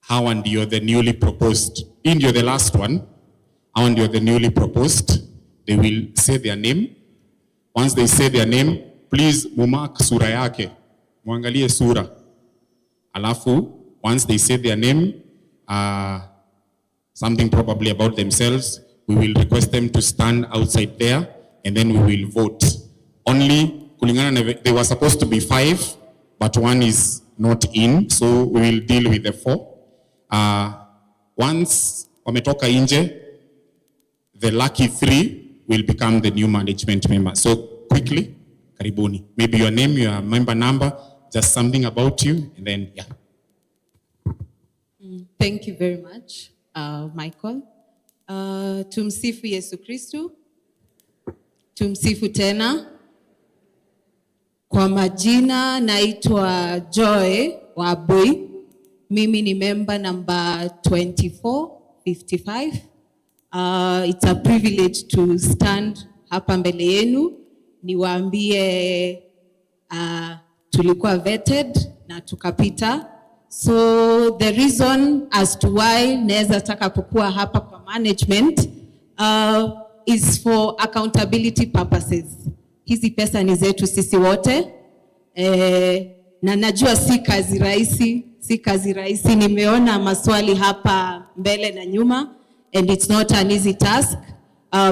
how and you're the newly proposed. In you're the last one. How and you're the newly proposed. They will say their name. Once they say their name, please mumark sura yake. Muangalie sura. Alafu, once they say their name, something probably about themselves, we will request them to stand outside there and then we will vote. Only, they were supposed to be 5, but 1 is not in, so we will deal with the 4. Once wametoka inje, the lucky 3 will become the new management member. So quickly, karibuni. Maybe your name, your member number, just something about you, and then, yeah. Thank you very much, Michael. Tumsifu Yesu Kristu. Tumsifu tena. Kwa majina naitwa Joy Wabui. Mimi ni member number 2455. It's a privilege to stand hapa mbele yenu. Niwaambie tulikuwa vetted na tukapita. So the reason as to why naweza taka kukua hapa kwa management is for accountability purposes. Hizi pesa ni zetu sisi wote. Na najua si kazi rahisi. Nimeona maswali hapa mbele na nyuma and it's not an easy task.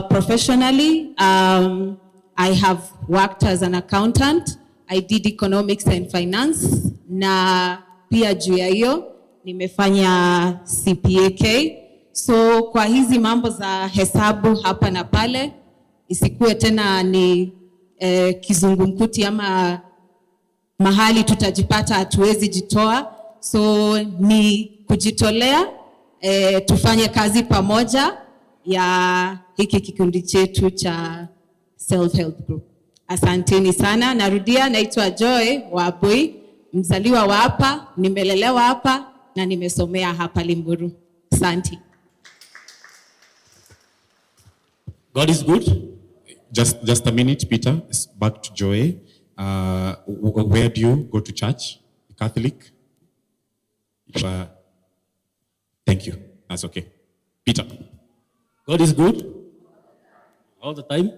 Professionally, I have worked as an accountant. I did economics and finance. Na pia juu ya hiyo nimefanya CPAK. So kwa hizi mambo za hesabu hapa na pale, isikuwe tena ni kizungumkuti ama mahali tutajipata hatuwezi jitoa. So ni kujitolea, tufanye kazi pamoja ya hiki kikundi chetu cha self-help group. Asanteni sana. Narudia, naitwa Joy Wabui, mzaliwa wa hapa, nimelelewa hapa na nimesomea hapa Limuru. Asante. God is good. Just a minute, Peter. Back to Joy. Where do you go to church? Catholic? Thank you. That's okay. Peter. God is good all the time.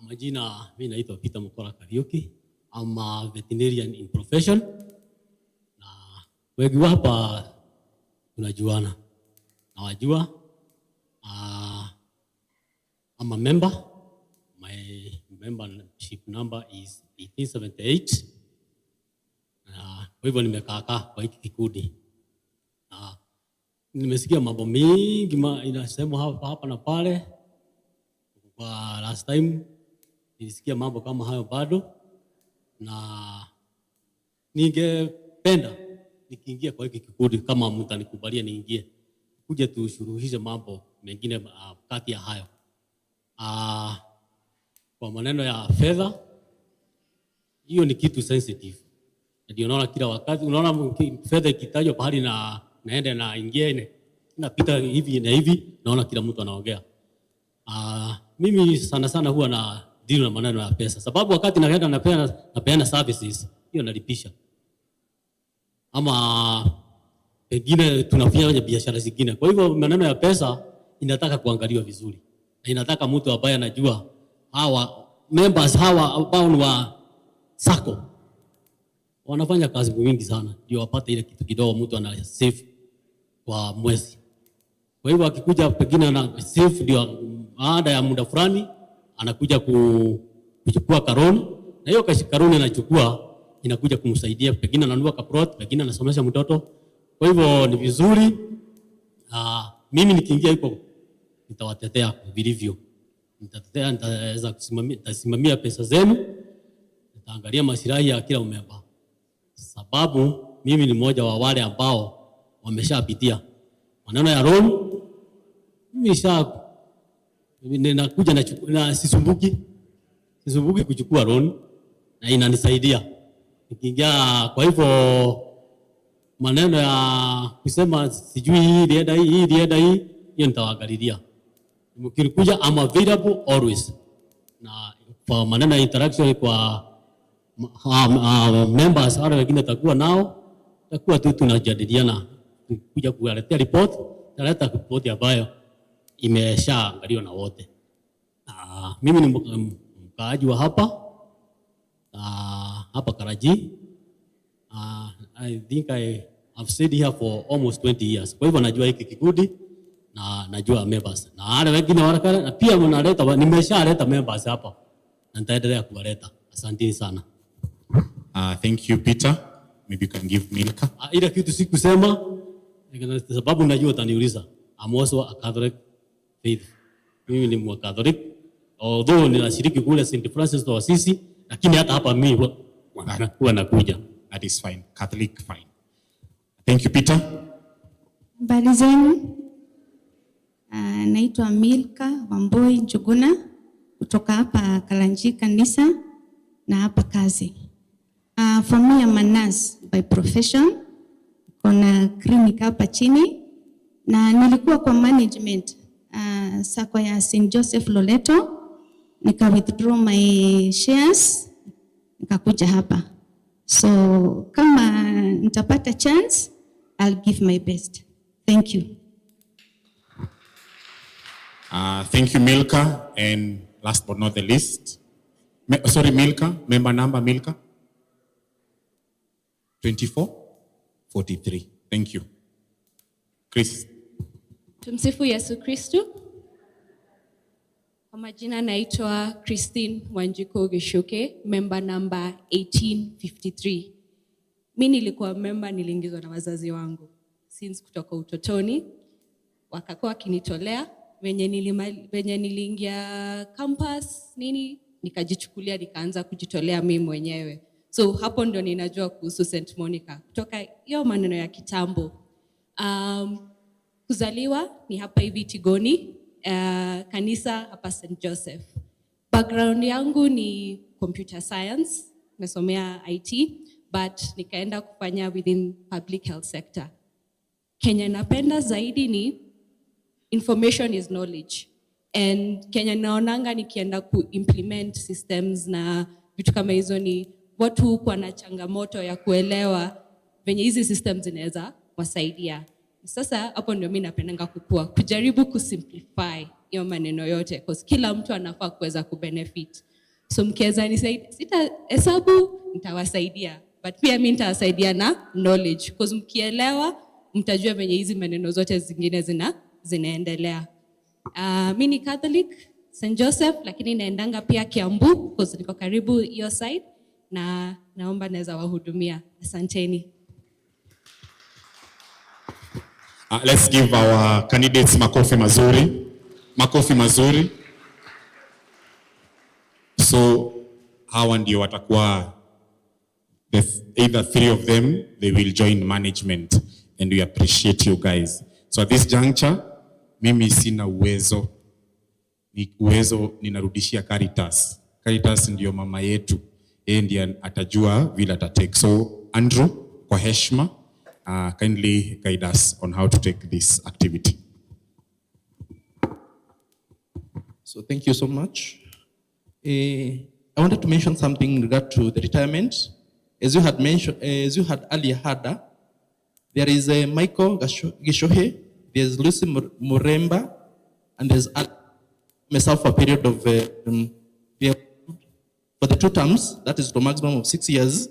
Majina, mimi naitwa Peter Mukora Kariuki. I'm a veterinarian in profession. Na wengi hapa tunajuana. Nawajua. I'm a member. My membership number is 1878. Kwa hivyo nimekaa kwa hiki kikundi. Nimesikia mambo mingi inasemwa hapa na pale. Kwa last time nilisikia mambo kama hayo bado, na ningependa nikiingia kwa hiki kikundi, kama mtanikubalia niingie, kuja tushuruhishe mambo mengine kati ya hayo. Kwa maneno ya fedha, hiyo ni kitu sensitive. Ndio unaona kila wakati, unaona fedha ikitajwa pahali na naenda na ingia inapita hivi na hivi, naona kila mtu anaongea. Mimi sana huwa na deal na maneno ya pesa, sababu wakati naenda napeana services, hiyo nalipisha. Ama pengine tunafanya biashara zingine. Kwa hivyo maneno ya pesa inataka kuangaliwa vizuri. Na inataka mtu ambaye anajua hawa members hawa ambao ni wa sako wanafanya kazi nyingi sana ndio wapate ile kitu kidogo mtu ana save kwa mwezi. Kwa hivyo akikuja pengine na save ndio baada ya muda fulani anakuja kuchukua karoni, na hiyo karoni anachukua inakuja kumsaidia, pengine ananunua kaprot, pengine anasomesha mtoto. Kwa hivyo ni vizuri mimi nikiingia huko nitawatetea vilivyo. Nitaweza kusimamia pesa zenu, nitaangalia maslahi ya kila member. Sababu mimi ni mmoja wa wale ambao wameshapitia maneno ya loan. Mimi ninakuja na sisumbuki kuchukua loan na inanisaidia nikiingia. Kwa hivyo maneno ya kusema sijui hii ilienda hii, hiyo nitawaangalilia. Mkikuja I'm available always. Na kwa maneno ya interaction kwa members wale wengine takuwa nao, takuwa tu tunajadiliana, kuja kuwaletea report, taleta report ambayo imeshaangaliwa na wote. Mimi ni mkaaji wa hapa KARANJEE. I think I have stayed here for almost 20 years. Kwa hivyo najua hiki kikundi na najua members. Na wale wengine wanakana na pia nimeshaleta members hapa. Na nitaendelea kuwaleta. Asante sana. Thank you, Peter. Maybe you can give Milka. Ile kitu sikusema sababu najua utaniuliza. I'm also a Catholic faith. Mimi ni Mkatoliki. Although ninashiriki kule St. Francis of Assisi, lakini hata hapa mimi huwa nakuja. That is fine. Catholic, fine. Thank you, Peter. Habari zenu. Naitwa Milka Wamboi Njuguna kutoka hapa KARANJEE kanisa na hapa kazi. For me, I'm a nurse by profession. Kuna clinic hapa chini na nilikuwa kwa management sako ya St. Joseph Loleto, nika withdraw my shares nikakuja hapa. So kama nitapata chance, I'll give my best. Thank you. Thank you, Milka. And last but not the least, sorry, Milka, member number Milka? 2443. Thank you. Chris. Tumsifu Yesu Kristu. Kwa majina naitwa Christine Wanjiko Gishuke, member number 1853. Mimi nilikuwa member, niliingizwa na wazazi wangu since kutoka utotoni, wakakuwa wakinitolea venye niliingia campus nikajichukulia nikaanza kujitolea mimi mwenyewe. So hapo ndo ninajua kuhusu St. Monica kutoka hiyo maneno ya kitambo. Kuzaliwa ni hapa hivi Tigoni, kanisa hapa St. Joseph. Background yangu ni computer science, nimesomea IT, but nikaenda kufanya within public health sector. Kenya napenda zaidi ni information is knowledge. And Kenya naonanga nikienda ku-implement systems na vitu kama hizo ni watu kwa na changamoto ya kuelewa venye hizi systems zinaweza wasaidia. Sasa hapo ndio mimi napendanga kujaribu kusimplify hiyo maneno yote because kila mtu anafaa kuweza kubenefit. So mkiweza nisaidia, sitahesabu nitawasaidia, but pia mimi nitawasaidia na knowledge because mkielewa mtajua venye hizi maneno zote zingine zinaendelea. Mimi ni Catholic St. Joseph, lakini naendanga pia Kiambu because niko karibu hiyo side na naomba naweza wahudumia. Asanteni. Let's give our candidates makofi mazuri. Makofi mazuri. So hawa ndio watakuwa either 3 of them, they will join management and we appreciate you guys. So at this juncture, mimi sina uwezo ninarudishia Caritas. Caritas ndio mama yetu. Yeye ndiye atajua vile atatake. So Andrew, kwa heshima, kindly guide us on how to take this activity. So thank you so much. I wanted to mention something in regard to the retirement. As you had mentioned, as you had earlier heard, there is a Michael Gishohe, there's Lucy Muremba, and there's myself for a period of for the 2 terms, that is the maximum of 6 years,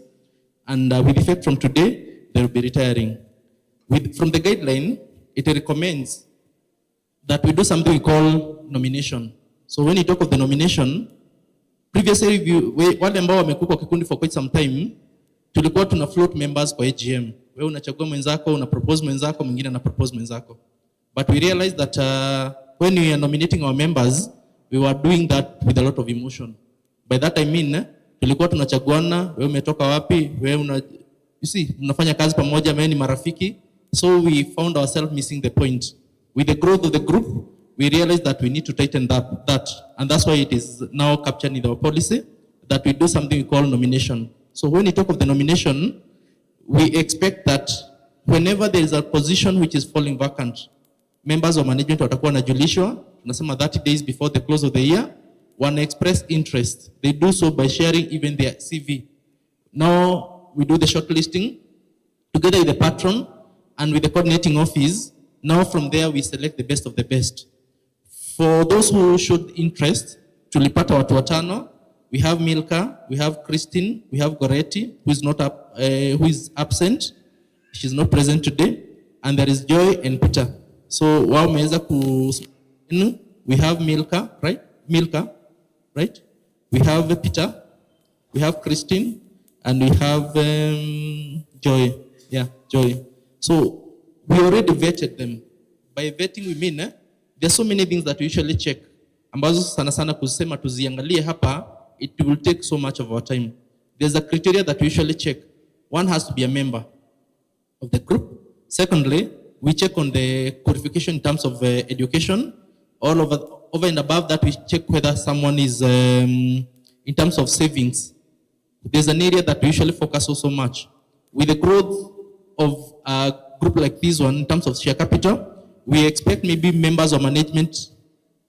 and with effect from today, they will be retiring. From the guideline, it recommends that we do something we call nomination. So when you talk of the nomination, previously, wale ambao wamekuwa kwa kikundi for quite some time, tulikuwa tuna float members kwa AGM. Wewe unachagua mwenzako, una propose mwenzako, mwingine ana propose mwenzako. But we realized that when we are nominating our members, we were doing that with a lot of emotion. By that I mean, tulikuwa tunachaguana, wewe umetoka wapi, wewe mnafanya kazi pamoja, wewe ni marafiki. So we found ourselves missing the point. With the growth of the group, we realized that we need to tighten that. And that's why it is now captured in our policy that we do something we call nomination. So when we talk of the nomination, we expect that whenever there is a position which is falling vacant, members of management watakuwa wanajulishwa, tunasema 30 days before the close of the year, wana express interest. They do so by sharing even their CV. Now we do the shortlisting together with the patron and with the coordinating office. Now from there we select the best of the best. For those who showed interest, tulipata watu watano. We have Milka, we have Christine, we have Goretti, who is absent. She's not present today. And there is Joy and Peter. So we have Milka, right? Right? We have Peter, we have Christine, and we have Joy. Yeah, Joy. So we already vetted them. By vetting we mean, there's so many things that we usually check. Ambazo sana sana kusema tuziangalie hapa, it will take so much of our time. There's a criteria that we usually check. One has to be a member of the group. Secondly, we check on the qualification in terms of education. All over and above that, we check whether someone is, in terms of savings. There's an area that we usually focus on so much. With the growth of a group like this one, in terms of share capital, we expect maybe members of management,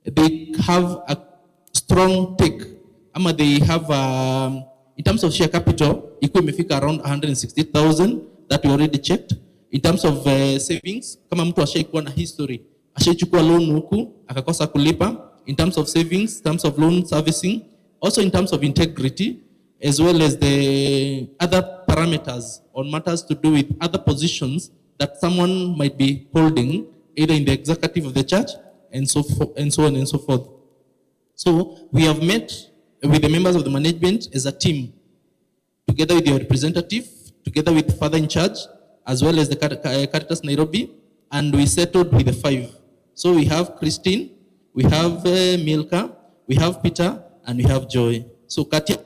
they have a strong take. They have, in terms of share capital, iko imefika around 160,000 that we already checked. In terms of savings, kama mtu ashaikuwa na history, ashaichukua loan huku, akakosa kulipa. In terms of savings, in terms of loan servicing, also in terms of integrity, as well as the other parameters on matters to do with other positions that someone might be holding, either in the executive of the church, and so on and so forth. So we have met with the members of the management as a team, together with your representative, together with the father in charge, as well as the Caritas Nairobi, and we settled with the 5. So we have Christine, we have Milka, we have Peter, and we have Joy. So Katia,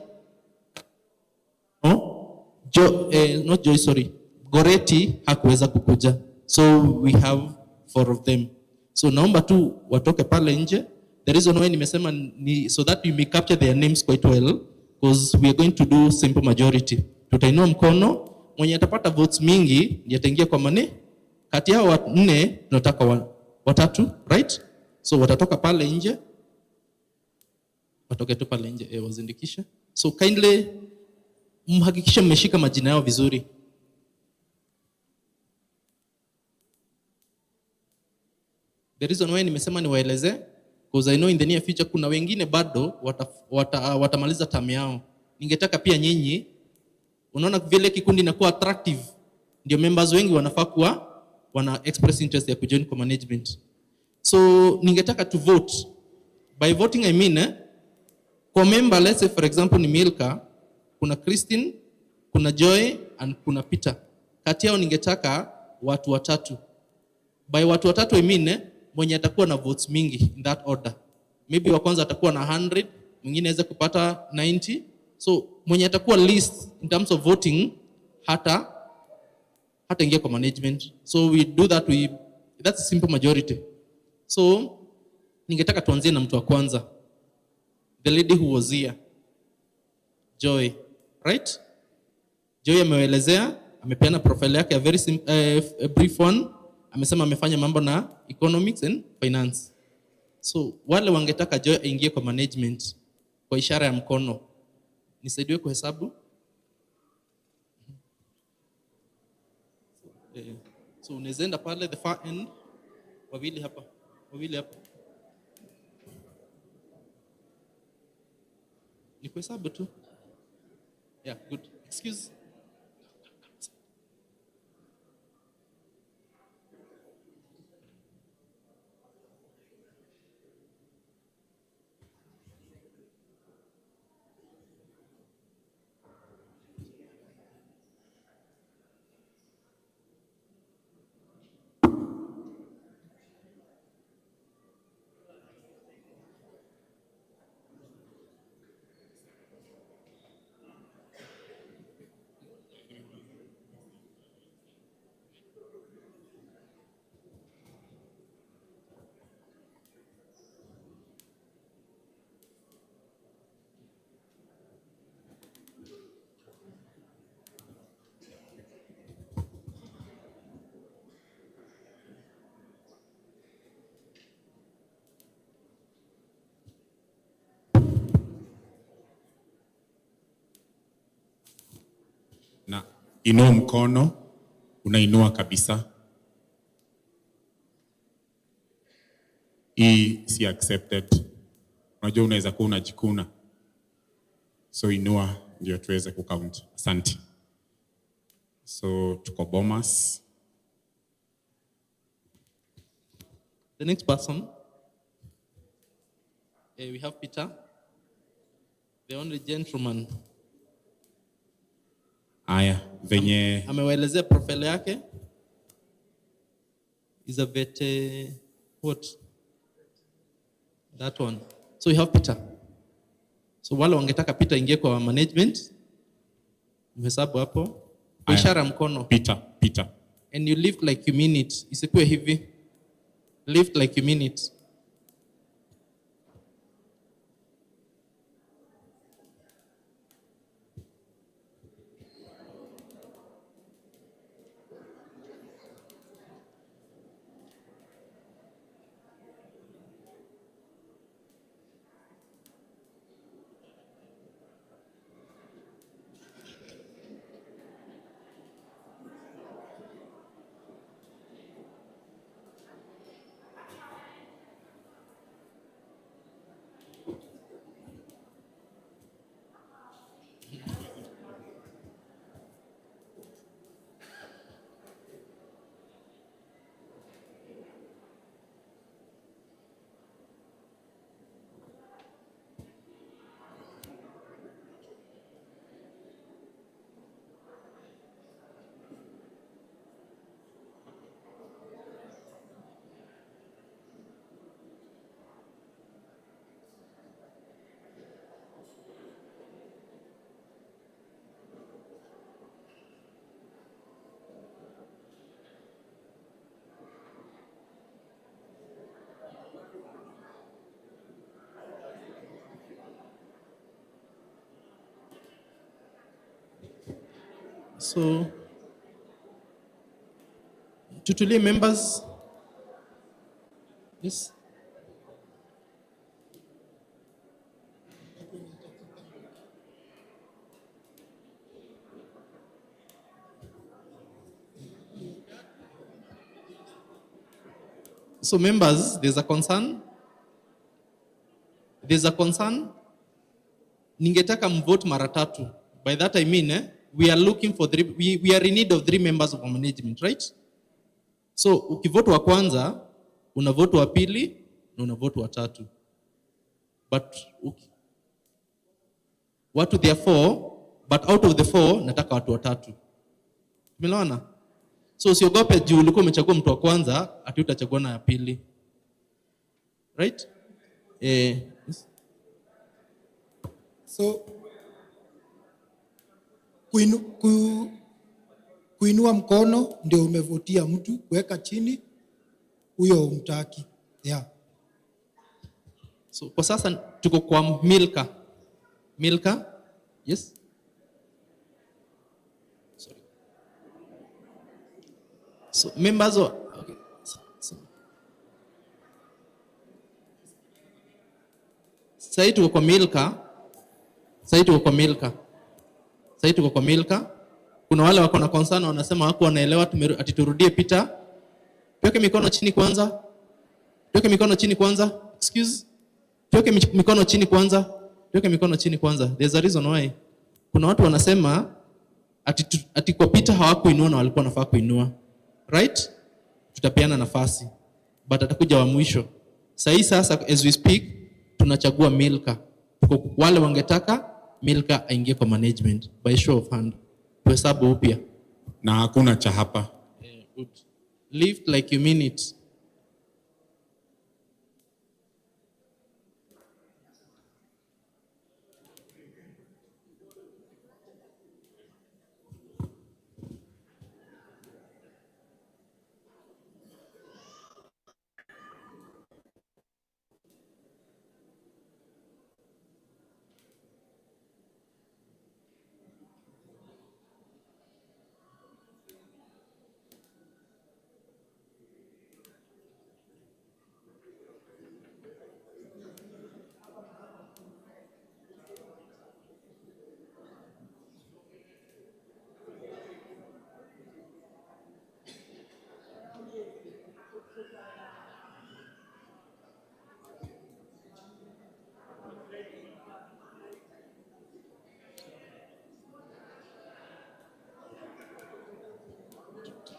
not Joy, sorry. Goretti hakuweza kukuja. So we have 4 of them. So naomba tu watoke pale nje. The reason why nimesema ni so that we may capture their names quite well, because we are going to do simple majority. Tutainua mkono, mwenye atapata votes mingi yataingia kwa mane. Kati yao 4 tunataka 3, right? So watatoka pale nje, watoke tu pale nje wazindikishe. So kindly mhakikishe mmeshika majina yao vizuri. The reason why nimesema niwaeleze, because I know in the near future kuna wengine bado watamaliza term yao. Ningetaka pia nyinyi, unaona vile kikundi inakuwa attractive, ndio members wengi wanafaa kuwa wana express interest ya kujoin kwa management. So ningetaka to vote. By voting I mean kwa member, let's say for example ni Milka, kuna Christine, kuna Joy and kuna Peter. Kati yao ningetaka watu watatu. By watu watatu I mean mwenye atakuwa na votes mingi in that order. Maybe wa kwanza atakuwa na 100, mwingine aweza kupata 90. So mwenye atakuwa least in terms of voting hata ingia kwa management. So we do that, that's a simple majority. So ningetaka tuanzie na mtu wa kwanza. The lady who was here. Joy, right? Joy ameelezea, amepeana profile yake a very a brief one. Amesema amefanya mambo na economics and finance. So wale wangetaka Joy aingie kwa management kwa ishara ya mkono, nisaidiwe kuhesabu. So unaweza pale the far end, wawili hapa. Ni kuhesabu tu. Yeah, good. Excuse. Na inua mkono, unainua kabisa. Hii si accepted. Unajua unaweza kuwa unajikuna. So inua ndio tuweze kucount. Asante. So tuko Bomas. The next person, we have Peter, the only gentleman. Aya, venye amewaelezea profile yake is a vet, what? That one. So you have Peter. So wale wangetaka Peter ingie kwa management, mhesabu hapo. Ishara mkono. Peter. And you lift like you mean it. Isikuwe hivi. Lift like you mean it. So, tutulie members. Yes. So members, there's a concern. There's a concern. Ningetaka mvote mara tatu. By that I mean, we are looking for we are in need of 3 members of our management, right? So ukivote wa kwanza, unavote wa pili, na unavote wa tatu. But watu there 4, but out of the 4 nataka watu watatu. Umeelewana? So usiogope juu ulikuwa umechagua mtu wa kwanza, ati utachagua na ya pili. Right? Yes. So kuinua mkono ndio umevotia mtu, kuweka chini huyo umtaki. Yeah. So kwa sasa tuko kwa Milka. Milka? Yes. Sorry. So members of okay. Sasa tuko kwa Milka. Sasa tuko kwa Milka. Kuna wale wako na concern wanasema wako wanaelewa ati turudie Peter. Tuweke mikono chini kwanza. Excuse. Tuweke mikono chini kwanza. There's a reason why. Kuna watu wanasema ati kwa Peter hawakuinua na walikuwa wanafaa kuinua. Right? Tutapeana nafasi. But atakuja wa mwisho. Sasa as we speak tunachagua Milka. Wale wangetaka Milka aingie kwa management by show of hand. Tuhesabu upya. Na hakuna cha hapa. Lift like you mean it.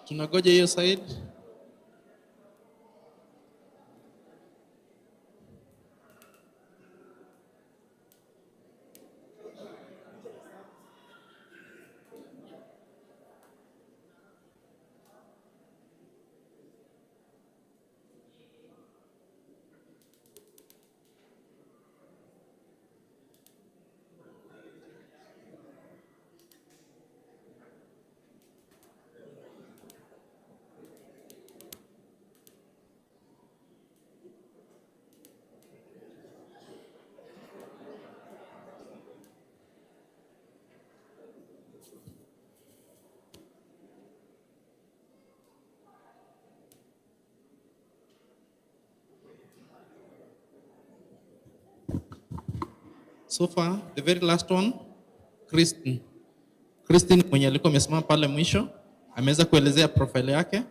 Tunagoja hiyo side. So far, the very last one, Christine mwenye alikuwa amesimama pale mwisho, ameweza kuelezea profile yake.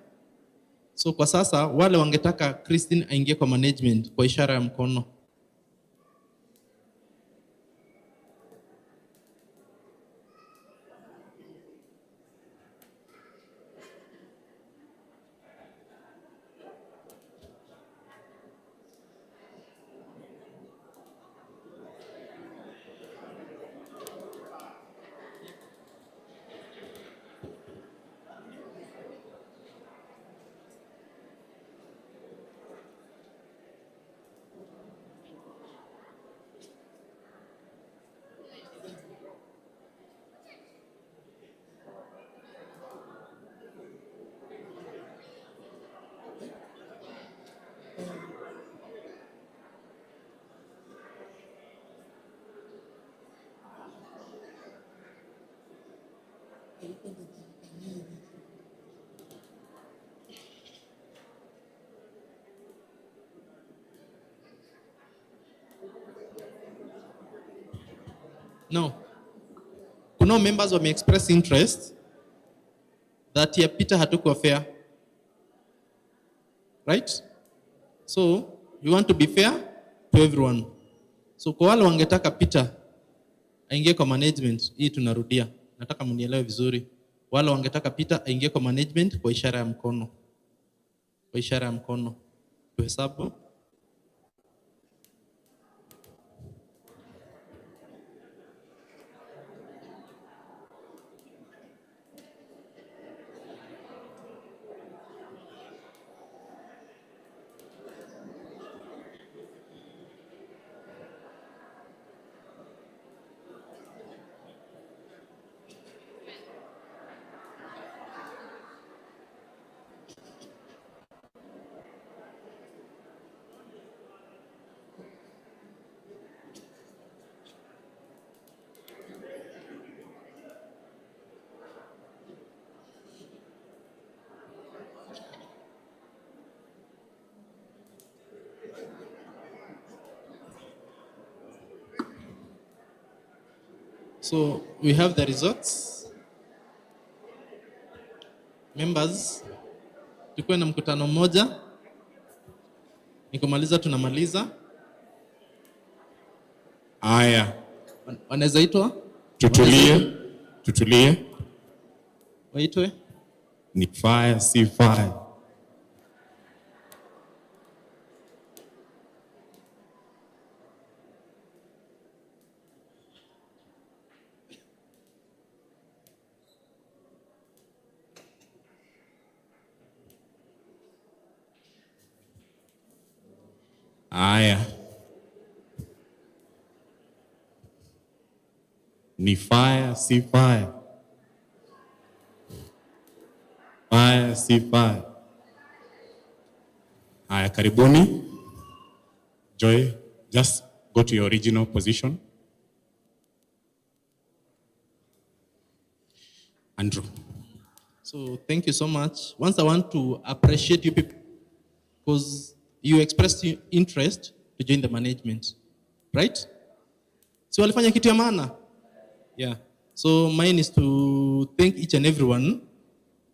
So kwa sasa, wale wangetaka Christine aingie kwa management kwa ishara ya mkono. No. Kuna members wame express interest that ya Peter hatukuwa fair. Right? So we want to be fair to everyone. So kwa wale wangetaka Peter aingie kwa management, hii tunarudia. Nataka mnielewe vizuri. Wale wangetaka Peter aingie kwa management kwa ishara ya mkono. Kwa ishara ya mkono. Tuhesabu. So we have the results. Members, tulikuwa na mkutano mmoja. Nikomaliza tunamaliza. Aya. Wanaweza itwa? Tutulie. Waitwe? Ni fire, si fire. Aya. Ni fire, si fire. Fire, si fire. Aya, karibuni. Joy, just go to your original position. Andrew. So thank you so much. Once I want to appreciate you people because you expressed interest to join the management, right? So walifanya kitu ya maana. Yeah. So mine is to thank each and everyone,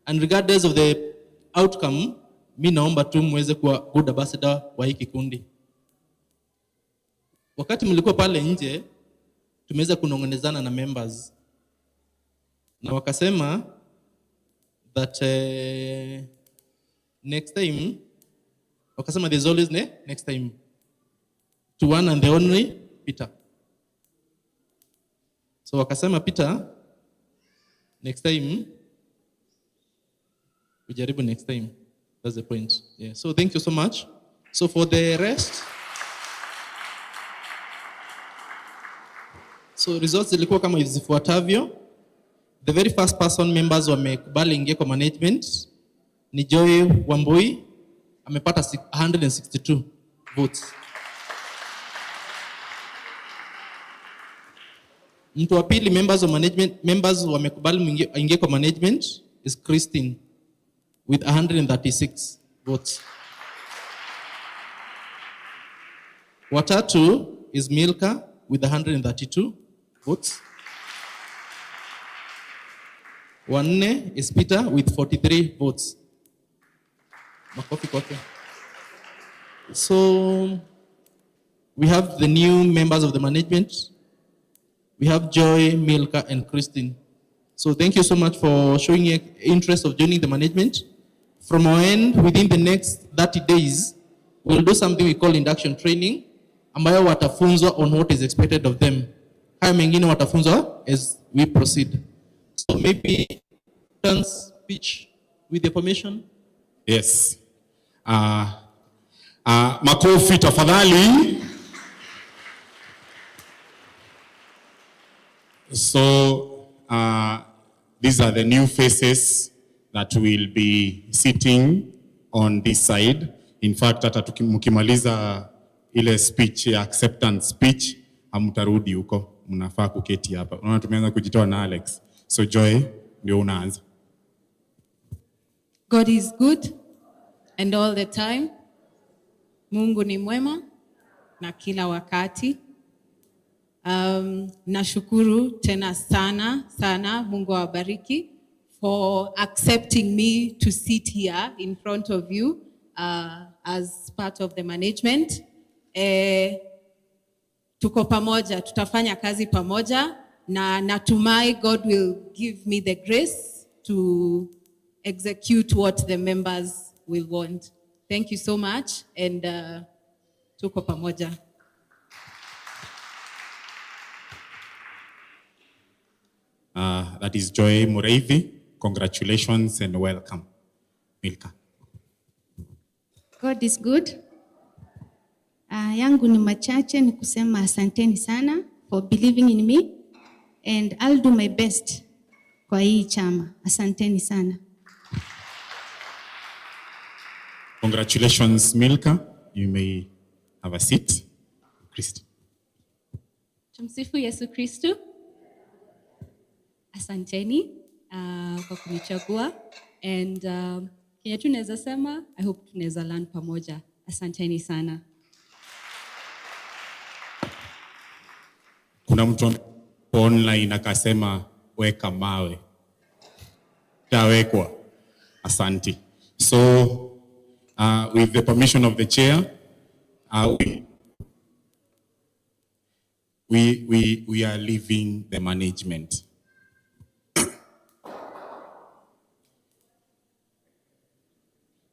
and regardless of the outcome, mi naomba tu muweze kuwa good ambassador wa hii kikundi. Wakati mlikuwa pale nje, tumeweza kunongonezana na members, na wakasema that next time, wakasema there's always next time, to one and the only Peter. So wakasema Peter, next time, ujaribu next time. That's the point. Yeah. So thank you so much. So for the rest, so results zilikuwa kama zifuatavyo. The very first person members wamekubali ingie kwa management ni Joy Wambui, amepata 162 votes. Mtu wa pili members wamekubali ingie kwa management is Christine with 136 votes. Watatu is Milka with 132 votes. Wanne is Peter with 43 votes. Makofi kwake. So we have the new members of the management. We have Joy, Milka, and Christine. So thank you so much for showing interest of joining the management. From our end, within the next 30 days, we'll do something we call induction training, ambayo watafunzwa on what is expected of them. Haya mengine watafunzwa as we proceed. So maybe turn speech with the permission. Yes. Makofi tafadhali. So these are the new faces that will be sitting on this side. In fact, hata mkimaliza ile speech, acceptance speech, hamtarudi huko, mnafaa kuketi hapa. Unaona tumeanza kujitoa na Alex. So Joy, ndio unaanza. God is good and all the time. Mungu ni mwema na kila wakati. Nashukuru tena sana, Mungu awabariki, for accepting me to sit here in front of you. as part of the management. Tuko pamoja, tutafanya kazi pamoja na natumai God will give me the grace to execute what the members will want. Thank you so much and tuko pamoja. That is Joy Mureithi. Congratulations and welcome. Milka. God is good. Yangu ni machache ni kusema asanteni sana for believing in me and I'll do my best kwa hii chama. Asanteni sana. Congratulations, Milka. You may have a seat. Christy. Tumsifu Yesu Kristu. Asanteni kwa kunichagua and Kenya tunaweza sema, I hope tunaweza learn pamoja. Asanteni sana. Kuna mtu online akasema weka mawe. Tawekwa. Asante. So, with the permission of the chair, we are leaving the management.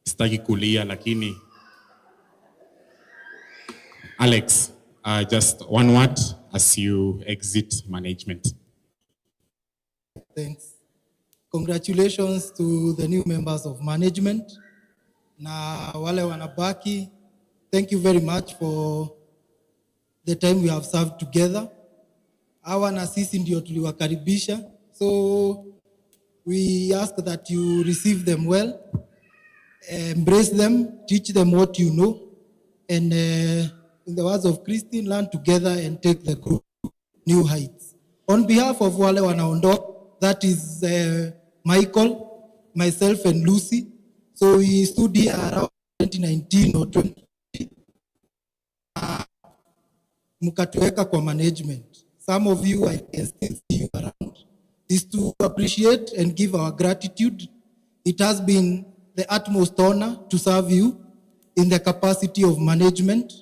Sitaki kulia lakini Alex, just one word as you exit management. Thanks. Congratulations to the new members of management. Na wale wanabaki, thank you very much for the time we have served together. Hawa na sisi ndio tuliwakaribisha. So we ask that you receive them well, embrace them, teach them what you know, and in the words of Christine, learn together and take the group new heights. On behalf of wale wanaondoka, that is Michael, myself and Lucy. So we stood here around 2019 or 20. Mukatuweka kwa management. Some of you, I can still see you around, is to appreciate and give our gratitude. It has been the utmost honor to serve you in the capacity of management.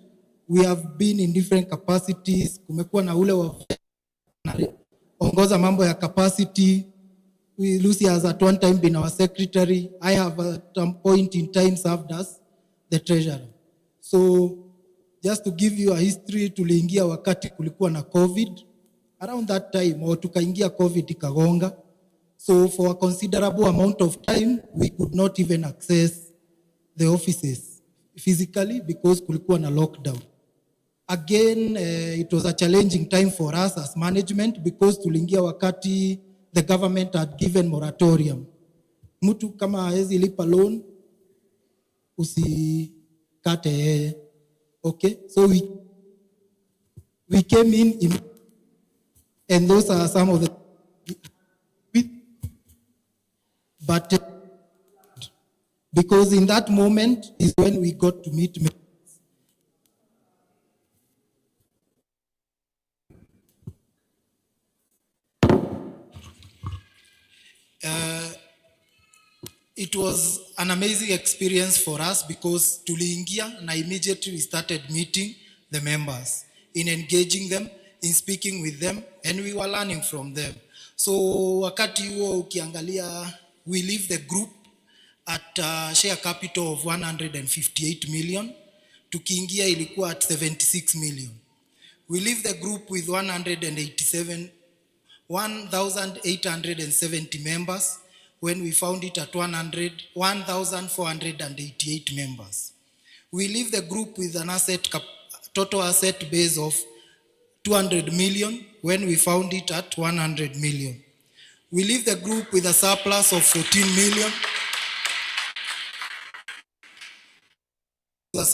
We have been in different capacities. Kumekuwa na ule wa ongoza mambo ya capacity. Lucy has at one time been our secretary. I have at some point in time served as the treasurer. So just to give you a history, tuliingia wakati kulikuwa na COVID. Around that time, or tukaingia COVID ikagonga. So for a considerable amount of time, we could not even access the offices physically because kulikuwa na lockdown. Again, it was a challenging time for us as management because tuliingia wakati the government had given moratorium. Mtu kama haezi lipa loan, usikate yeye. Okay, so we came in and those are some of the, but because in that moment is when we got to meet members. It was an amazing experience for us because tuliingia na immediately we started meeting the members, in engaging them, in speaking with them, and we were learning from them. So wakati huo ukiangalia, we leave the group at a share capital of 158 million. Tukiingia ilikuwa at 76 million. We leave the group with 1,870 members when we found it at 1,488 members. We leave the group with an total asset base of 200 million when we found it at 100 million. We leave the group with a surplus of 14 million. A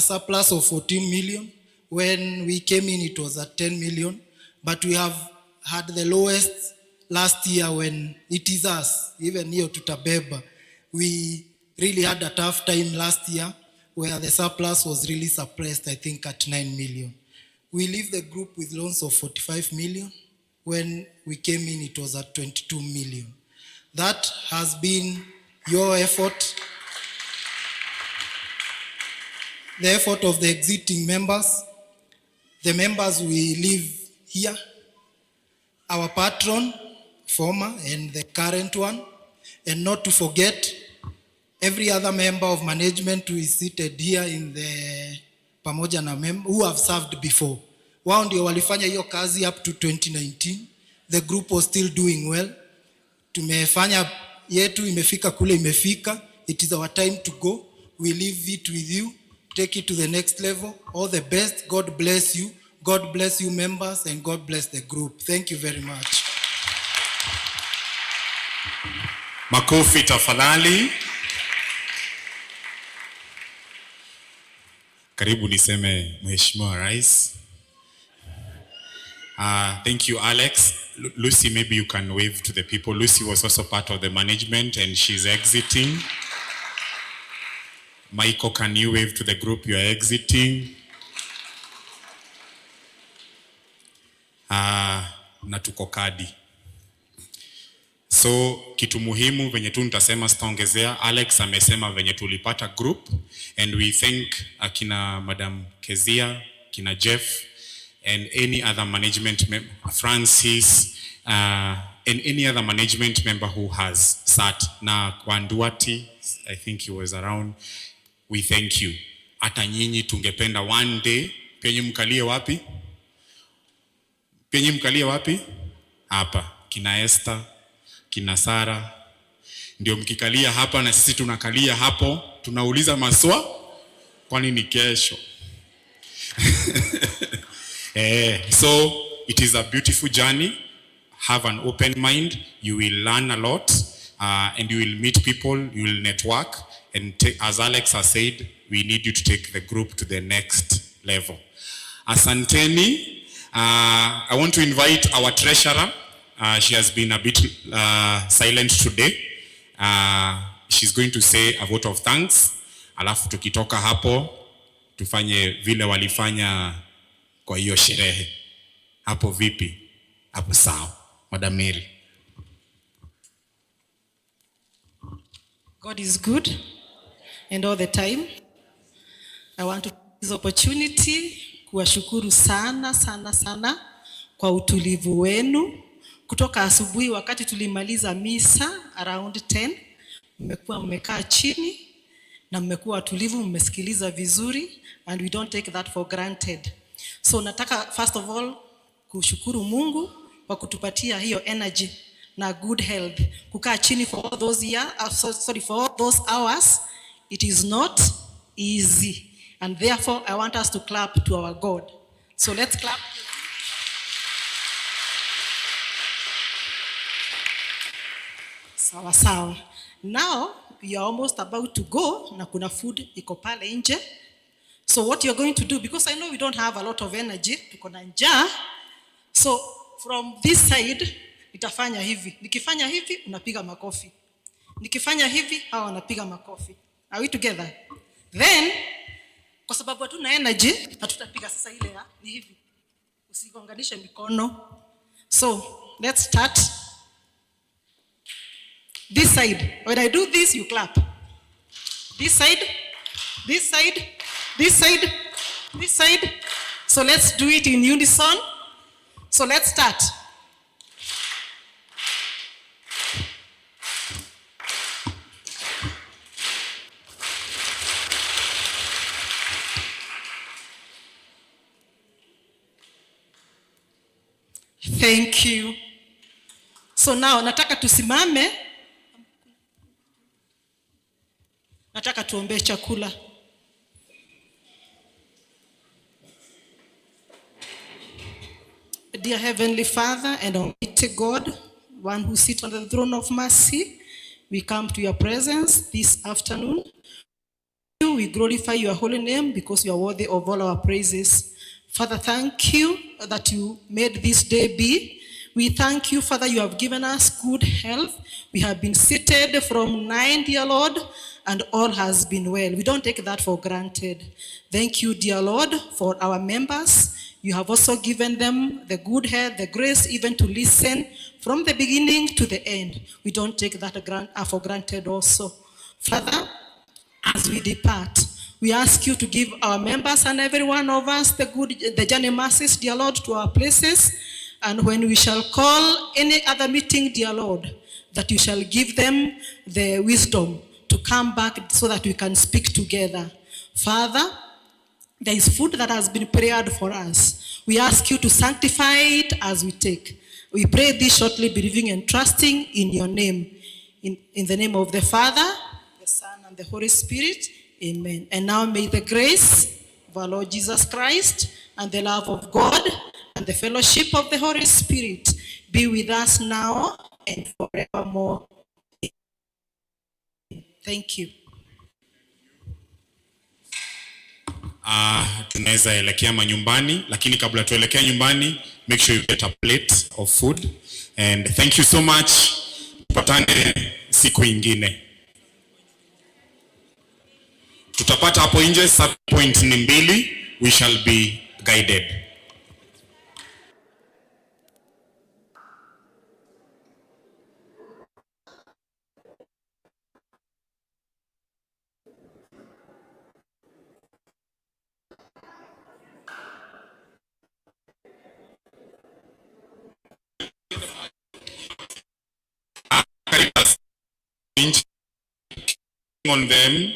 surplus of 14 million. When we came in, it was at 10 million. But we have had the lowest last year when it is us, even here tutabeba. We really had a tough time last year where the surplus was really suppressed, I think at 9 million. We leave the group with loans of 45 million. When we came in, it was at 22 million. That has been your effort. the effort of the exiting members, the members we live here, our patron, former and the current one, and not to forget every other member of management who is seated here in the pamoja na who have served before. Wao ndio walifanya hiyo kazi up to 2019. The group was still doing well. Tumefanya yetu, imefika kule imefika. It is our time to go. We leave it with you. Take it to the next level. All the best. God bless you. God bless you members, and God bless the group. Thank you very much. Makofi tafadhali. Karibu niseme Mheshimiwa Rais. Thank you, Alex. Lucy, maybe you can wave to the people. Lucy was also part of the management and she's exiting. Michael, can you wave to the group? You are exiting. Na tuko kadi. So kitu muhimu venye tu nitasema sitaongezea. Alex amesema venye tulipata group, and we thank akina Madam Kezia, kina Jeff, and any other management member, Francis, and any other management member who has sat. Na Kwanduati, I think he was around. We thank you. Hata nyinyi tungependa one day penye mkalie wapi? Penye mkalie wapi? Hapa. Kina Esther, kina Sara. Ndio mkikalia hapa na sisi tunakalia hapo, tunauliza maswa kwani ni kesho. So it is a beautiful journey. Have an open mind. You will learn a lot, and you will meet people, you will network, and as Alex has said, we need you to take the group to the next level. Asanteni. I want to invite our treasurer. She has been a bit silent today. She's going to say a vote of thanks. Alafu tukitoka hapo tufanye vile walifanya kwa hiyo sherehe. Hapo vipi? Hapo sawa. Madam Mary. God is good and all the time. I want to take this opportunity kuwashukuru sana sana sana kwa utulivu wenu. Kutoka asubuhi wakati tulimaliza misa around 10, mmekuwa mmekaa chini na mmekuwa tulivu, mmesikiliza vizuri, and we don't take that for granted. So nataka first of all kushukuru Mungu kwa kutupatia hiyo energy na good health. Kukaa chini for all those for all those hours, it is not easy. And therefore I want us to clap to our God. So let's clap. Sawa sawa. Now we are almost about to go na kuna food iko pale nje. So what you're going to do, because I know we don't have a lot of energy, tuko na njaa. So from this side nitafanya hivi. Nikifanya hivi unapiga makofi. Nikifanya hivi hawa wanapiga makofi. Are we together? Then kwa sababu hatuna energy hatutapiga sasa ile ya ni hivi. Usigonganishe mikono. So let's start. This side. When I do this, you clap. This side, this side, this side, this side. So let's do it in unison. So let's start. Thank you. So now nataka tusimame. Nataka tuombe chakula. Dear Heavenly Father and Almighty God, one who sits on the throne of mercy, we come to your presence this afternoon. We glorify your holy name because you are worthy of all our praises. Father, thank you that you made this day be. We thank you, Father, you have given us good health. We have been seated from 9, dear Lord, and all has been well. We don't take that for granted. Thank you, dear Lord, for our members. You have also given them the good health, the grace even to listen from the beginning to the end. We don't take that for granted also. Father, as we depart, We ask you to give our members and every one of us the journey mercies, dear Lord, to our places. And when we shall call any other meeting, dear Lord, that you shall give them the wisdom to come back so that we can speak together. Father, there is food that has been prepared for us. We ask you to sanctify it as we take. We pray this shortly, believing and trusting in your name. In the name of the Father, the Son, and the Holy Spirit. Amen. And now may the grace of our Lord Jesus Christ and the love of God and the fellowship of the Holy Spirit be with us now and forevermore. Thank you. Tunaweza elekea manyumbani, lakini kabla tuelekea nyumbani, make sure you get a plate of food. And thank you so much. Tupatane siku ingine. Tutapata hapo nje, point ni 2, we shall be guided. On them.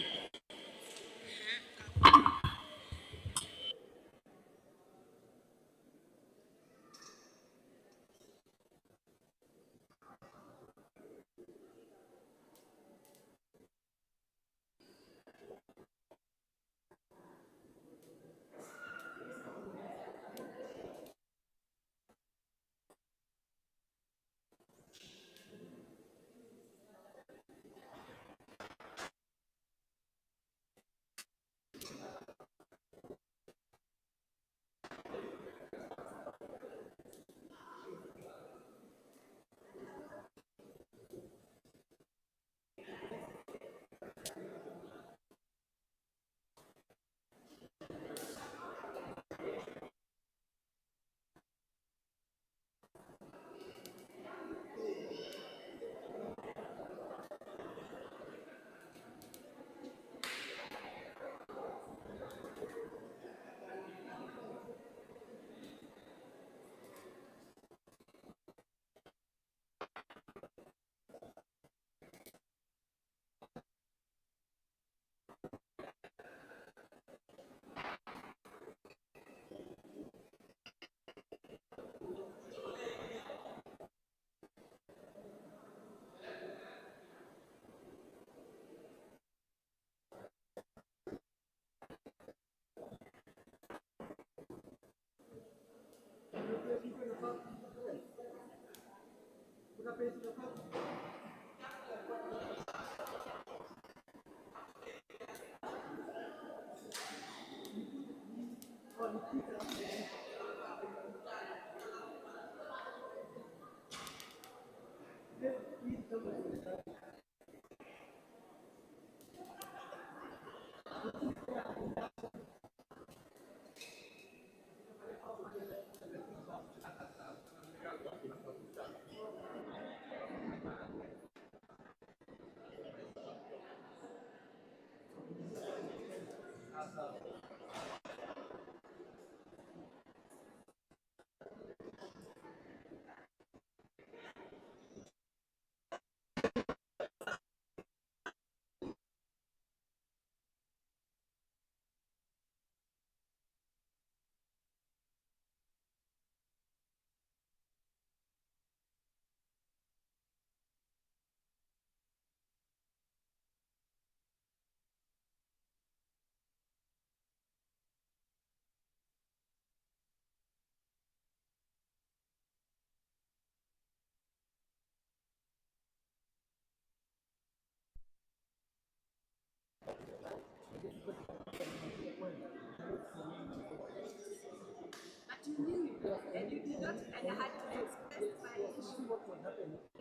And you did not, and I had to express my issue. What was happening?